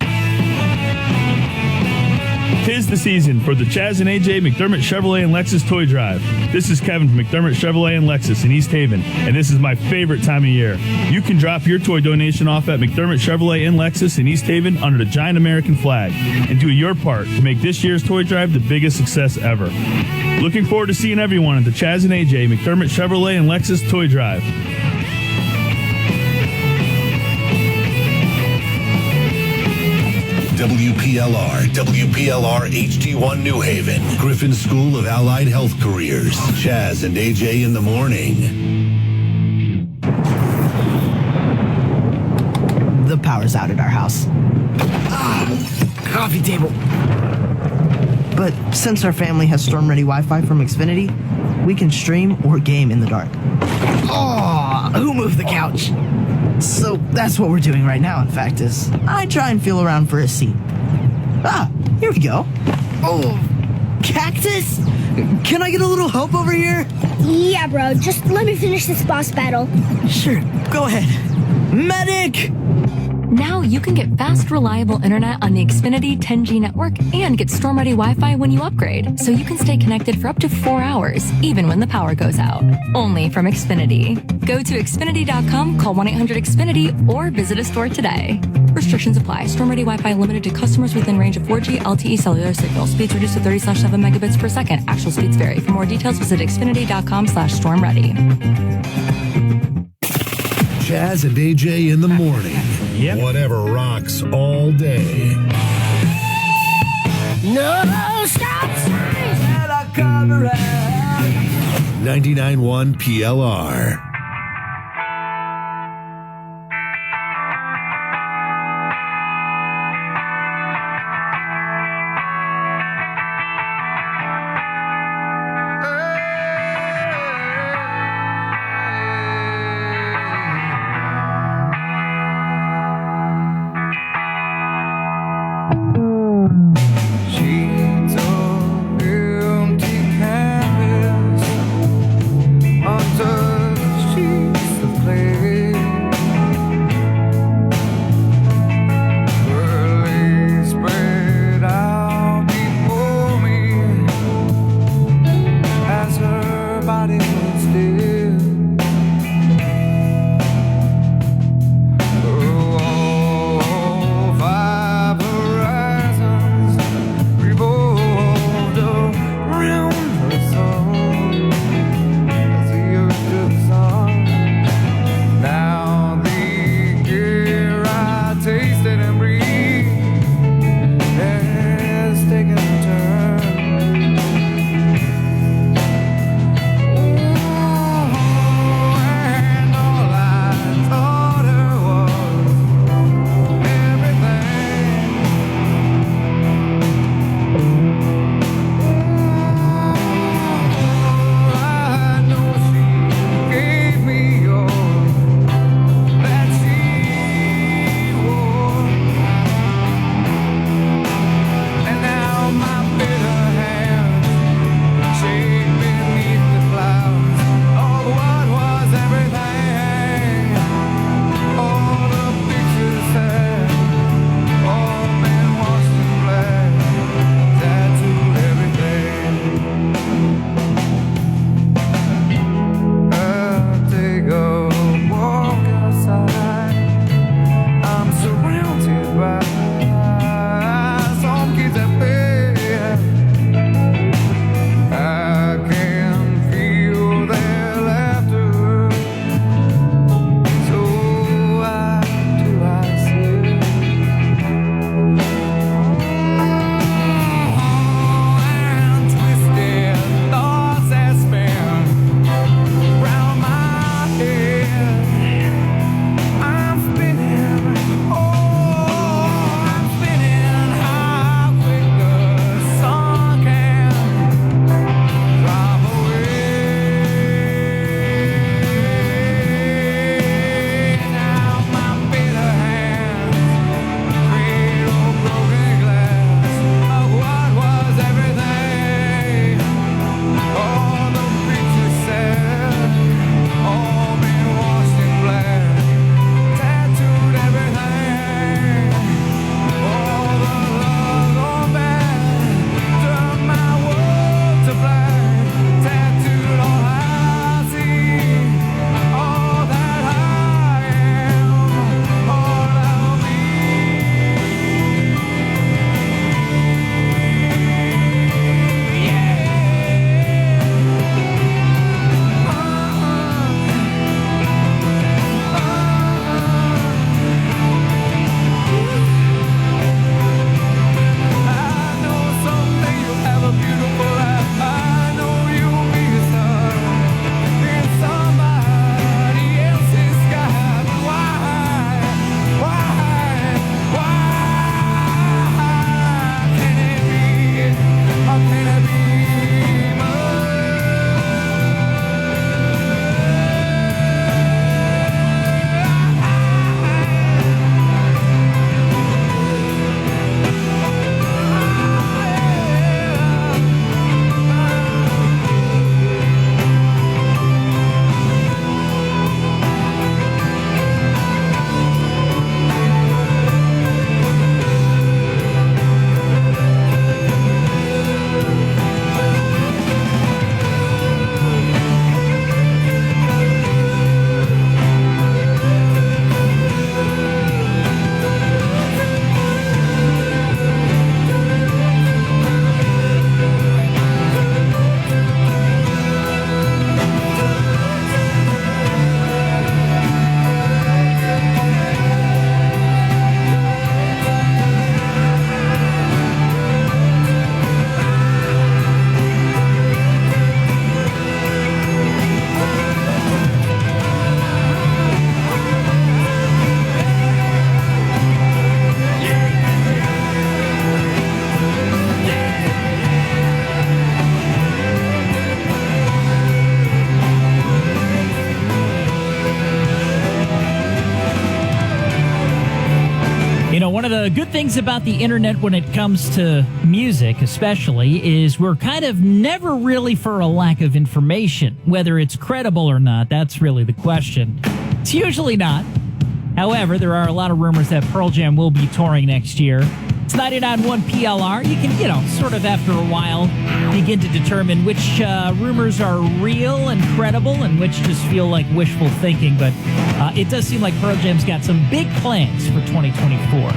'Tis the season for the Chaz and AJ McDermott Chevrolet and Lexus Toy Drive. This is Kevin from McDermott Chevrolet and Lexus in East Haven, and this is my favorite time of year. You can drop your toy donation off at McDermott Chevrolet and Lexus in East Haven under the giant American flag and do your part to make this year's toy drive the biggest success ever. Looking forward to seeing everyone at the Chaz and AJ McDermott Chevrolet and Lexus Toy Drive. WPLR HD1 New Haven, Griffin School of Allied Health Careers. Chaz and AJ in the morning. The power's out at our house. Coffee table. But since our family has storm-ready Wi-Fi from Xfinity, we can stream or game in the dark. Oh, who moved the couch? So that's what we're doing right now, in fact, is I try and feel around for a seat. Here we go. Oh, cactus? Can I get a little help over here? Yeah, bro. Just let me finish this boss battle. Sure, go ahead. Medic! Now you can get fast, reliable internet on the Xfinity 10G network and get storm-ready Wi-Fi when you upgrade, so you can stay connected for up to 4 hours, even when the power goes out. Only from Xfinity. Go to Xfinity.com, call 1-800-XFINITY, or visit a store today. Restrictions apply. Storm-ready Wi-Fi limited to customers within range of 4G LTE cellular signal. Speeds reduced to 30/7 megabits per second. Actual speeds vary. For more details, visit Xfinity.com/stormready. Chaz and AJ in the morning. Yep. Whatever rocks all day. No stop signs. 99.1 PLR. Untouched one of the good things about the internet when it comes to music, especially, is we're kind of never really for a lack of information. Whether it's credible or not, that's really the question. It's usually not. However, there are a lot of rumors that Pearl Jam will be touring next year. It's 99.1 PLR. You can, sort of after a while, begin to determine which rumors are real and credible and which just feel like wishful thinking. But it does seem like Pearl Jam's got some big plans for 2024.